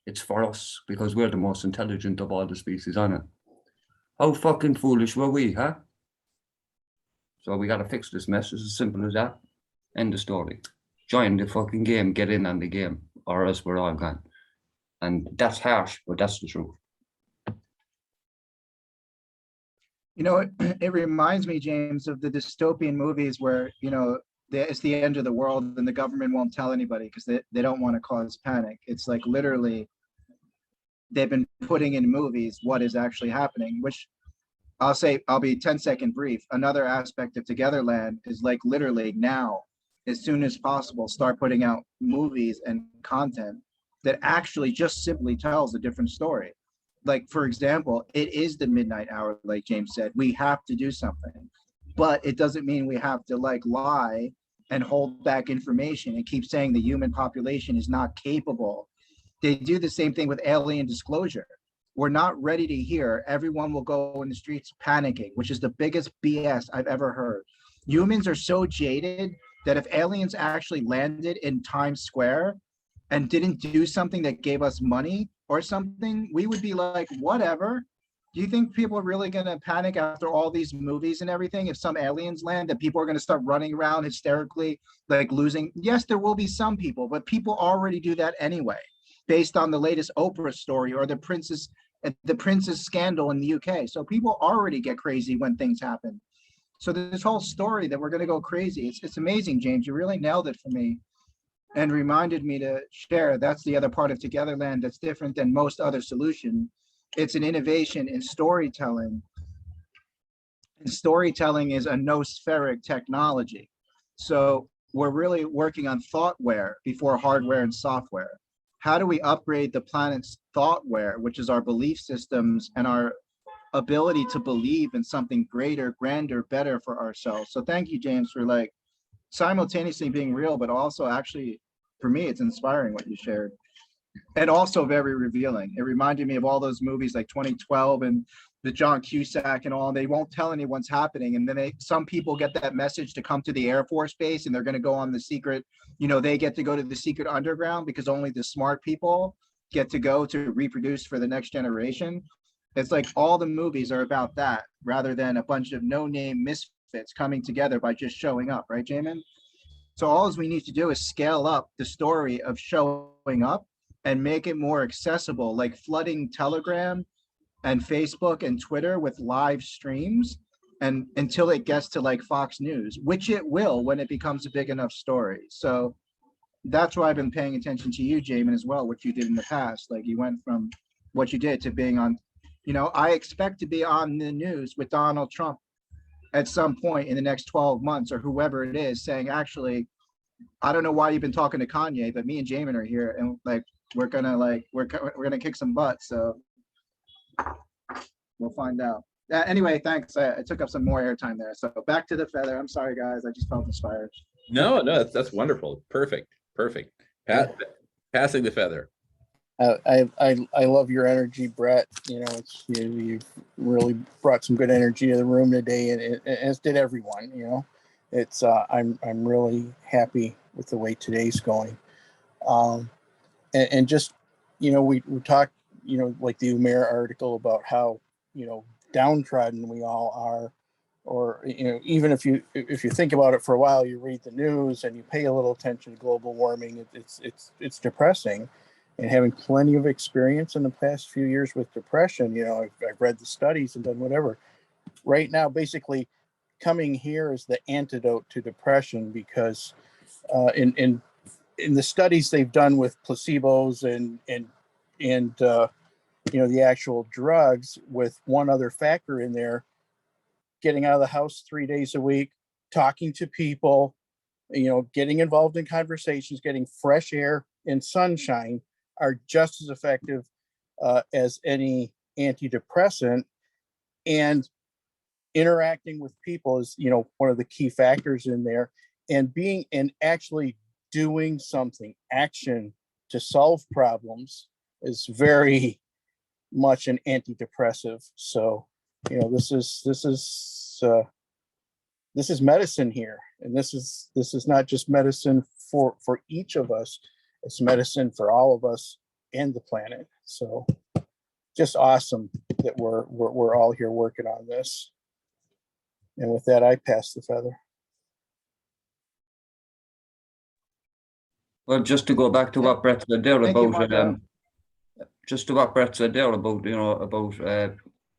It's for us because we're the most intelligent of all the species on it. How fucking foolish were we, huh? So we got to fix this mess. It's as simple as that. End of story. Join the fucking game, get in on the game, or else we're all gone. And that's harsh, but that's the truth. You know, it reminds me, James, of the dystopian movies where, you know, it's the end of the world and the government won't tell anybody because they don't want to cause panic. It's like literally they've been putting in movies what is actually happening, which I'll say, I'll be 10-second brief. Another aspect of Togetherland is like literally now, as soon as possible, start putting out movies and content that actually just simply tells a different story. Like, for example, it is the midnight hour, like James said, we have to do something, but it doesn't mean we have to like lie and hold back information and keep saying the human population is not capable. They do the same thing with alien disclosure. We're not ready to hear. Everyone will go in the streets panicking, which is the biggest BS I've ever heard. Humans are so jaded that if aliens actually landed in Times Square and didn't do something that gave us money or something, we would be like, whatever. Do you think people are really going to panic after all these movies and everything? If some aliens land, that people are going to start running around hysterically, like losing? Yes, there will be some people, but people already do that anyway, based on the latest Oprah story or the princess scandal in the UK. So people already get crazy when things happen. So this whole story that we're going to go crazy, it's amazing, James. You really nailed it for me and reminded me to share. That's the other part of Togetherland that's different than most other solutions. It's an innovation in storytelling. And storytelling is a nospheric technology. So we're really working on thoughtware before hardware and software. How do we upgrade the planet's thoughtware, which is our belief systems and our ability to believe in something greater, grander, better for ourselves? So thank you, James, for like simultaneously being real, but also actually, for me, it's inspiring what you shared. And also very revealing. It reminded me of all those movies like 2012 and the John Cusack and all. They won't tell anyone what's happening. And then some people get that message to come to the Air Force Base and they're going to go on the secret, you know, they get to go to the secret underground because only the smart people get to go to reproduce for the next generation. It's like all the movies are about that rather than a bunch of no-name misfits coming together by just showing up, right, Jamin? So all we need to do is scale up the story of showing up and make it more accessible, like flooding Telegram and Facebook and Twitter with live streams, and until it gets to like Fox News, which it will when it becomes a big enough story. So that's why I've been paying attention to you, Jamin, as well, what you did in the past. Like you went from what you did to being on, you know, I expect to be on the news with Donald Trump at some point in the next 12 months or whoever it is saying, actually, I don't know why you've been talking to Kanye, but me and Jamin are here and like, we're gonna kick some butt. So we'll find out. Anyway, thanks. I took up some more airtime there. So back to the feather. I'm sorry, guys. I just felt inspired. No, that's wonderful. Perfect. Passing the feather. I love your energy, Bret. You know, you've really brought some good energy to the room today, and as did everyone. You know, it's I'm really happy with the way today's going. And just, you know, we talked, you know, like the Umair article about how, you know, downtrodden we all are, or, you know, even if you think about it for a while, you read the news and you pay a little attention to global warming, it's depressing. And having plenty of experience in the past few years with depression, you know, I've read the studies and done whatever. Right now, basically coming here is the antidote to depression, because in in the studies they've done with placebos and the actual drugs, with one other factor in there, getting out of the house 3 days a week, talking to people, getting involved in conversations, getting fresh air and sunshine are just as effective as any antidepressant. And interacting with people is, one of the key factors in there, and actually doing something, action to solve problems is very much an antidepressive. So, this is medicine here, and this is not just medicine for each of us. It's medicine for all of us and the planet. So, just awesome that we're all here working on this. And with that, I pass the feather. Well, just to go back to what Bret said there Thank you, about, Marco. just to what Bret said there about,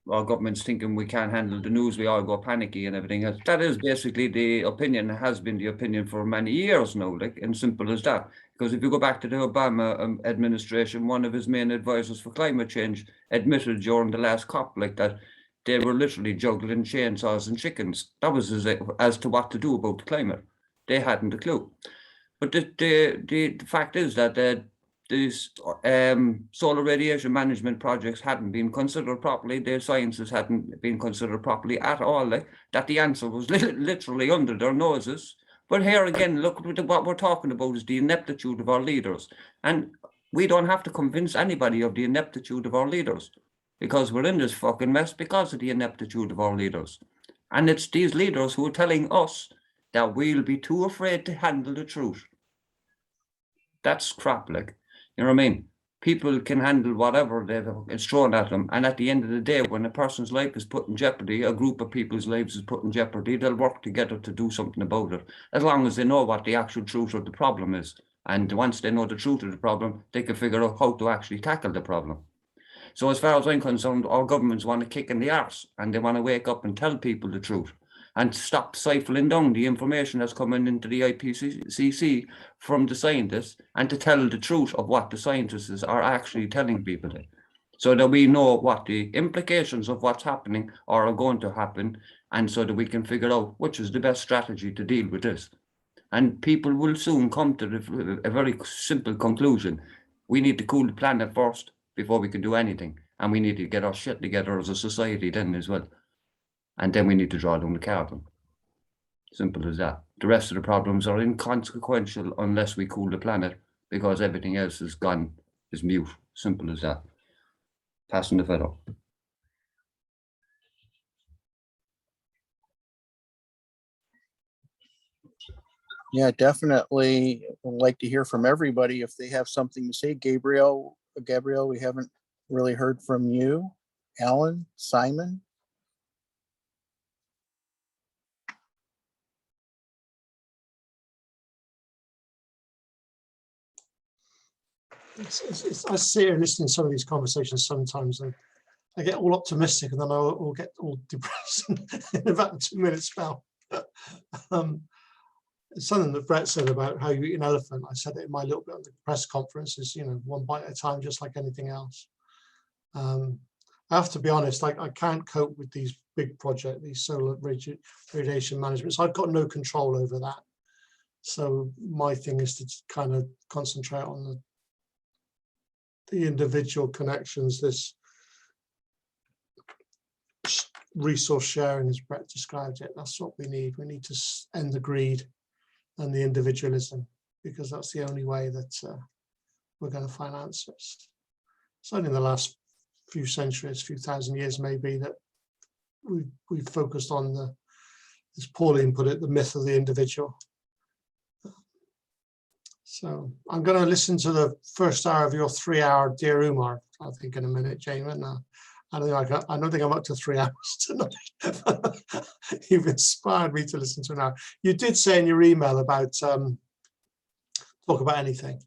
our government's thinking we can't handle the news, we all go panicky and everything else. That is basically the opinion, has been the opinion for many years now, like, and simple as that. Because if you go back to the Obama administration, one of his main advisors for climate change admitted during the last COP, like, that they were literally juggling chainsaws and chickens. That was as to what to do about the climate. They hadn't a clue. But the fact is that these solar radiation management projects hadn't been considered properly. Their sciences hadn't been considered properly at all. Like, that the answer was literally under their noses. But here again, look, what we're talking about is the ineptitude of our leaders. And we don't have to convince anybody of the ineptitude of our leaders, because we're in this fucking mess because of the ineptitude of our leaders. And it's these leaders who are telling us that we'll be too afraid to handle the truth. That's crap, like, you know what I mean? People can handle whatever it's thrown at them. And at the end of the day, when a person's life is put in jeopardy, a group of people's lives is put in jeopardy, they'll work together to do something about it, as long as they know what the actual truth of the problem is. And once they know the truth of the problem, they can figure out how to actually tackle the problem. So as far as I'm concerned, our governments want to kick in the arse, and they want to wake up and tell people the truth, and stop siphoning down the information that's coming into the IPCC from the scientists, and to tell the truth of what the scientists are actually telling people, so that we know what the implications of what's happening are going to happen, and so that we can figure out which is the best strategy to deal with this. And people will soon come to a very simple conclusion. We need to cool the planet first before we can do anything. And we need to get our shit together as a society then as well. And then we need to draw down the carbon. Simple as that. The rest of the problems are inconsequential unless we cool the planet, because everything else is gone, is mute. Simple as that. Passing the feather. Yeah, definitely. I'd like to hear from everybody if they have something to say. Gabriel, we haven't really heard from you. Alan, Simon. I sit here and listen to some of these conversations sometimes, and I get all optimistic, and then I'll get all depressed in about a 2-minute spell. Something that Bret said about how you eat an elephant, I said it in my little bit on the press conference, is, one bite at a time, just like anything else. I have to be honest, I can't cope with these big projects, these solar radiation management. So I've got no control over that. So my thing is to kind of concentrate on the individual connections, this resource sharing, as Bret described it. That's what we need. We need to end the greed and the individualism, because that's the only way that we're going to find answers. It's only in the last few centuries, few thousand years maybe, that we've focused on as Pauline put it, the myth of the individual. So I'm going to listen to the first hour of your 3-hour Dear Umair, I think, in a minute, Jamin. I don't think I'm up to 3 hours tonight. You've inspired me to listen to an hour. You did say in your email about talk about anything.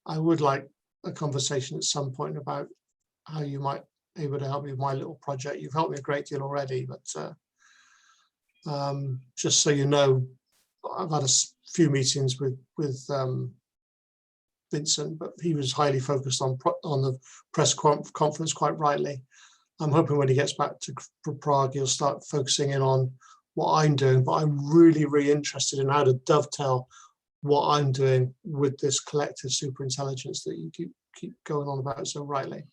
I would like a conversation at some point about how you might be able to help me with my little project. You've helped me a great deal already, but just so you know, I've had a few meetings with Vincent, but he was highly focused on the press conference, quite rightly. I'm hoping when he gets back to Prague, he'll start focusing in on what I'm doing, but I'm really, really interested in how to dovetail what I'm doing with this collective superintelligence that you keep going on about so rightly.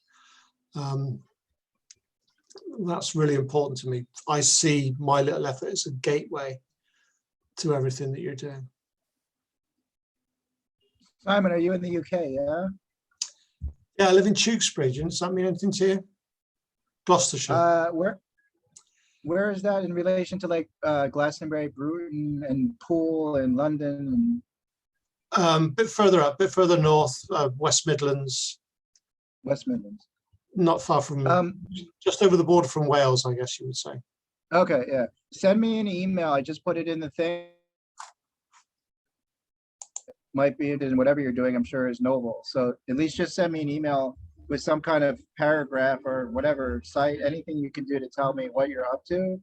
That's really important to me. I see my little effort as a gateway to everything that you're doing. Simon, are you in the UK? Yeah. Yeah, I live in Tewkesbury. Does that mean anything to you? Gloucestershire. Where is that in relation to like Glastonbury, Bruton, and Poole, and London? Bit further up, bit further north, West Midlands. West Midlands. Not far from, just over the border from Wales, I guess you would say. Okay, yeah. Send me an email. I just put it in the thing. Might be in whatever you're doing, I'm sure is noble. So at least just send me an email with some kind of paragraph or whatever site, anything you can do to tell me what you're up to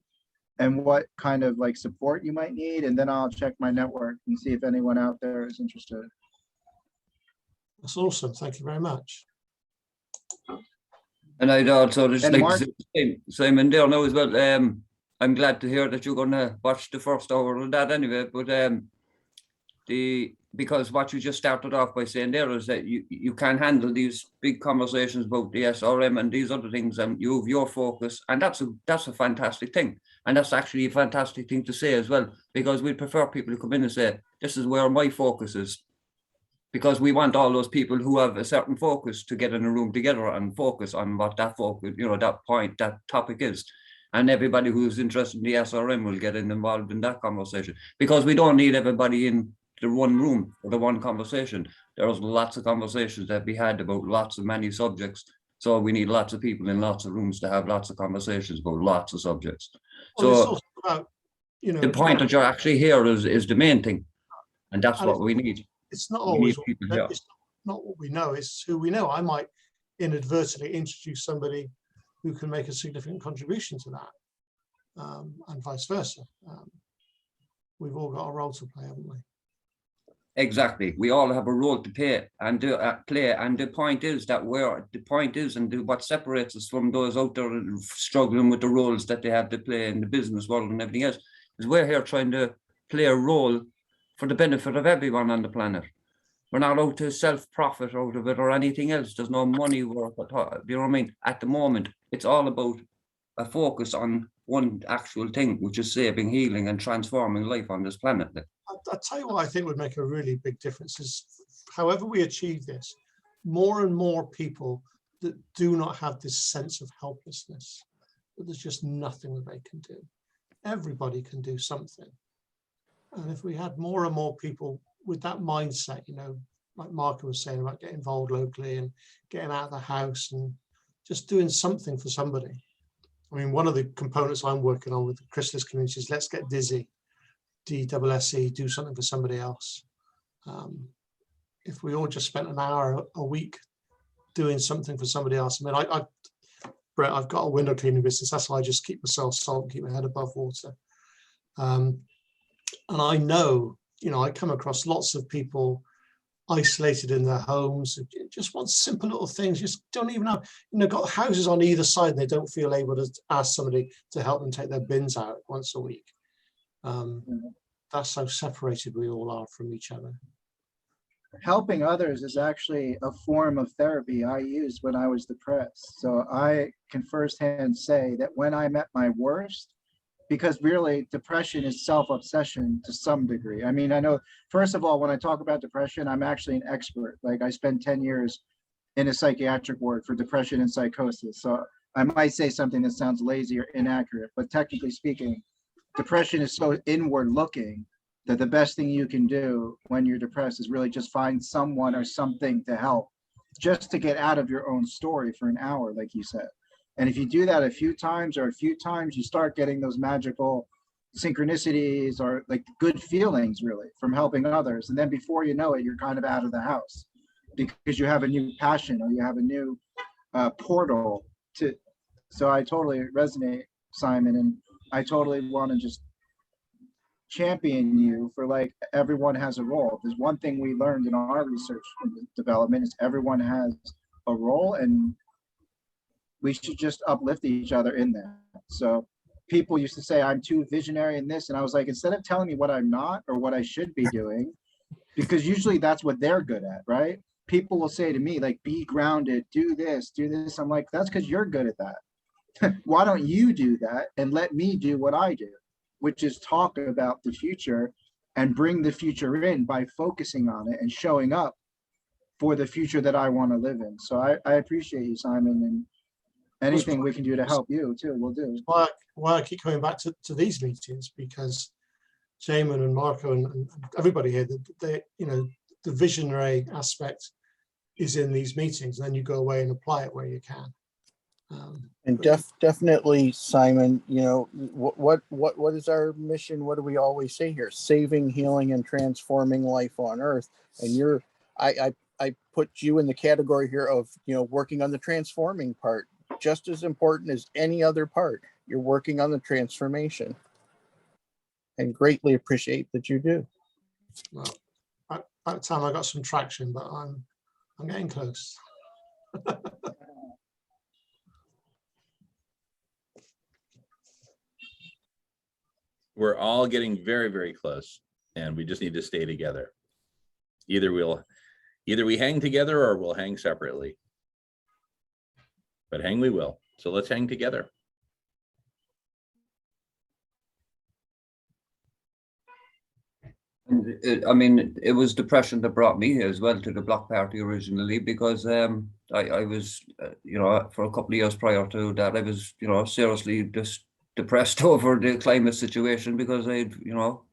and what kind of like support you might need. And then I'll check my network and see if anyone out there is interested. That's awesome. Thank you very much. And I'd also just And like Mark- to say, Simon there now as well. I'm glad to hear that you're going to watch the first hour of that anyway. But because what you just started off by saying there is that you can handle these big conversations about the SRM and these other things, and you have your focus, and that's a fantastic thing. And that's actually a fantastic thing to say as well, because we prefer people to come in and say, this is where my focus is. Because we want all those people who have a certain focus to get in a room together and focus on what that focus, that point, that topic is. And everybody who's interested in the SRM will get involved in that conversation. Because we don't need everybody in the one room or the one conversation. There's lots of conversations that we had about many subjects. So we need lots of people in lots of rooms to have lots of conversations about lots of subjects. Well, it's So also about, the point that you're actually here is the main thing. And that's what we need. It's not We always need people here. it's not what we know, it's who we know. I might inadvertently introduce somebody who can make a significant contribution to that, and vice versa. We've all got a role to play, haven't we? Exactly. We all have a role to play, and the point is that what separates us from those out there struggling with the roles that they have to play in the business world and everything else is we're here trying to play a role for the benefit of everyone on the planet. We're not out to self-profit out of it or anything else. There's no money worth at all. You know what I mean? At the moment, it's all about a focus on one actual thing, which is saving, healing, and transforming life on this planet. I'll tell you what I think would make a really big difference is, however we achieve this, more and more people that do not have this sense of helplessness, that there's just nothing that they can do. Everybody can do something. And if we had more and more people with that mindset, like Mark was saying about getting involved locally and getting out of the house and just doing something for somebody. I mean, one of the components I'm working on with the Chrysalis community is Let's Get Dizzy, DSSE, do something for somebody else. If we all just spent an hour a week doing something for somebody else. I mean, Bret, I've got a window cleaning business. That's why I just keep myself salt and keep my head above water. And I know, I come across lots of people isolated in their homes, just want simple little things, just don't even have, got houses on either side and they don't feel able to ask somebody to help them take their bins out once a week. That's how separated we all are from each other. Helping others is actually a form of therapy I used when I was depressed. So I can firsthand say that when I'm at my worst, because really depression is self-obsession to some degree. I mean, I know, first of all, when I talk about depression, I'm actually an expert. Like I spent 10 years in a psychiatric ward for depression and psychosis. So I might say something that sounds lazy or inaccurate, but technically speaking, depression is so inward looking that the best thing you can do when you're depressed is really just find someone or something to help, just to get out of your own story for an hour, like you said. And if you do that a few times, you start getting those magical synchronicities or like good feelings really from helping others. And then before you know it, you're kind of out of the house because you have a new passion or you have a new portal to. So I totally resonate, Simon, and I totally want to just champion you for like everyone has a role. There's one thing we learned in our research and development is everyone has a role, and we should just uplift each other in that. So people used to say I'm too visionary in this, and I was like, instead of telling me what I'm not or what I should be doing, because usually that's what they're good at, right? People will say to me like, be grounded, do this, do this. I'm like, that's because you're good at that. Why don't you do that and let me do what I do, which is talk about the future and bring the future in by focusing on it and showing up for the future that I want to live in. So I appreciate you, Simon, and anything we can do to help you too, we'll do. Why I keep coming back to these meetings, because Jamin and Marco and everybody here, they, you know, the visionary aspect is in these meetings, and then you go away and apply it where you can. And definitely, Simon, you know, what is our mission? What do we always say here? Saving, healing, and transforming life on Earth. And I put you in the category here of, you know, working on the transforming part, just as important as any other part. You're working on the transformation, and greatly appreciate that you do. Well, at that time I got some traction, but I'm getting close. We're all getting very, very close, and we just need to stay together. Either we hang together or we'll hang separately. But hang we will. So let's hang together. I mean, it was depression that brought me as well to the Bloc Party originally, because I was, you know, for a couple of years prior to that, I was, you know, seriously just depressed over the climate situation, because I'd, you know,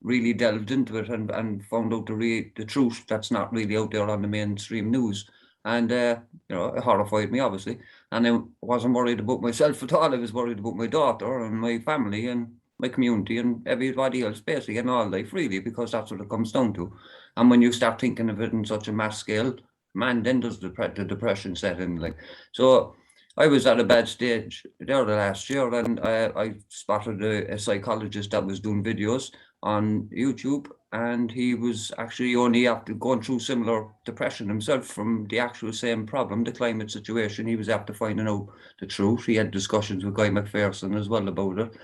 really delved into it and found out the truth that's not really out there on the mainstream news. And, you know, it horrified me, obviously. And I wasn't worried about myself at all. I was worried about my daughter and my family and my community and everybody else, basically, in all life, really, because that's what it comes down to. And when you start thinking of it in such a mass scale, man, then does the depression set in. Like, so I was at a bad stage there the last year, and I spotted a psychologist that was doing videos on YouTube, and he was actually only after going through similar depression himself from the actual same problem, the climate situation. He was after finding out the truth. He had discussions with Guy McPherson as well about it,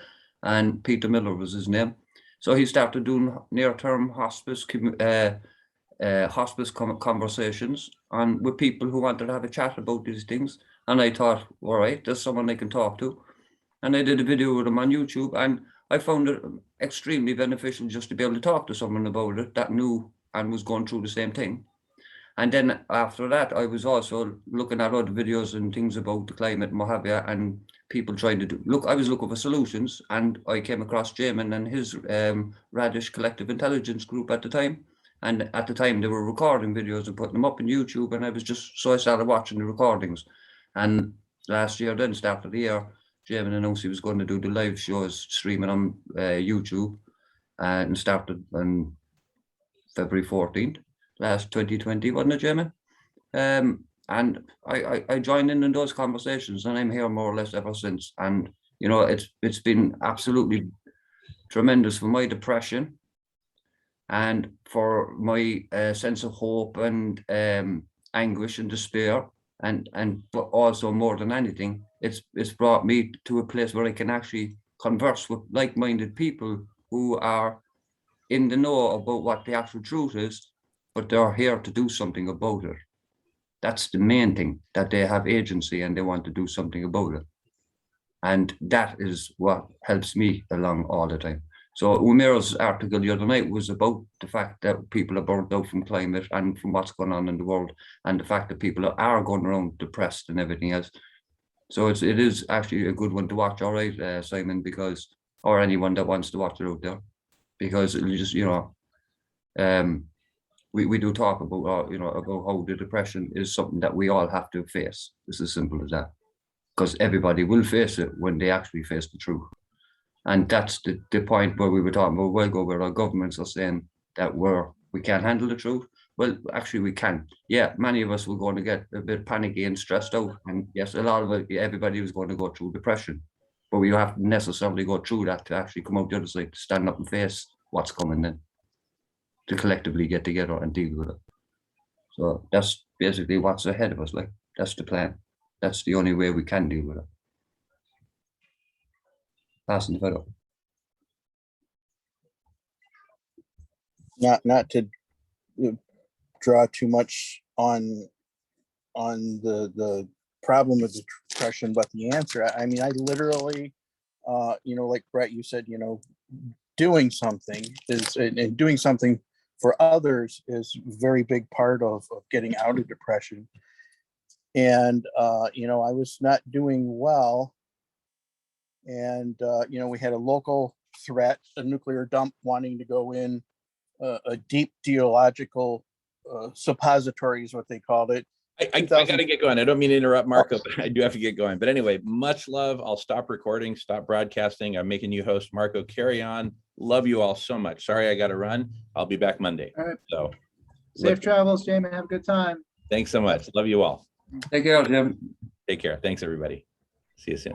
and Peter Miller was his name. So he started doing near-term hospice conversations with people who wanted to have a chat about these things. And I thought, all right, there's someone I can talk to. And I did a video with him on YouTube, and I found it extremely beneficial just to be able to talk to someone about it that knew and was going through the same thing. And then after that, I was also looking at other videos and things about the climate and what have you, and people trying to I was looking for solutions, and I came across Jamin and his Radish Collective Intelligence group at the time. And at the time, they were recording videos and putting them up on YouTube, and I started watching the recordings. And last year, then, start of the year, Jamin announced he was going to do the live shows streaming on YouTube, and started on February 14th, last 2020, wasn't it, Jamin? And I joined in those conversations, and I'm here more or less ever since. And, you know, it's been absolutely tremendous for my depression and for my sense of hope and anguish and despair. But also, more than anything, it's brought me to a place where I can actually converse with like-minded people who are in the know about what the actual truth is, but they're here to do something about it. That's the main thing, that they have agency and they want to do something about it. And that is what helps me along all the time. So Umair's article the other night was about the fact that people are burnt out from climate and from what's going on in the world, and the fact that people are going around depressed and everything else. So it is actually a good one to watch, all right, Simon, because, or anyone that wants to watch it out there, because it'll just, you know, we do talk about, you know, about how the depression is something that we all have to face. It's as simple as that, because everybody will face it when they actually face the truth. And that's the point where we were talking about a while ago, where our governments are saying that we can't handle the truth. Well, actually we can. Yeah, many of us were going to get a bit panicky and stressed out. And yes, a lot of it, everybody was going to go through depression. But we have to necessarily go through that to actually come out the other side, to stand up and face what's coming then, to collectively get together and deal with it. So that's basically what's ahead of us. Like, that's the plan. That's the only way we can deal with it. Passing the federal. Not to draw too much on the problem of depression, but the answer, I mean, I literally, you know, like Bret, you said, you know, doing something is, and doing something for others is a very big part of getting out of depression. And, you know, I was not doing well. And, you know, we had a local threat, a nuclear dump wanting to go in, a deep geological suppository is what they called it. I gotta get going. I don't mean to interrupt, Marco, but I do have to get going. But anyway, much love. I'll stop recording, stop broadcasting. I'm making you host. Marco, carry on. Love you all so much. Sorry, I got to run. I'll be back Monday. All right. So Safe travels, Jamie. Have a good time. thanks so much. Love you all. Take care, Jim. Take care. Thanks, everybody. See you soon.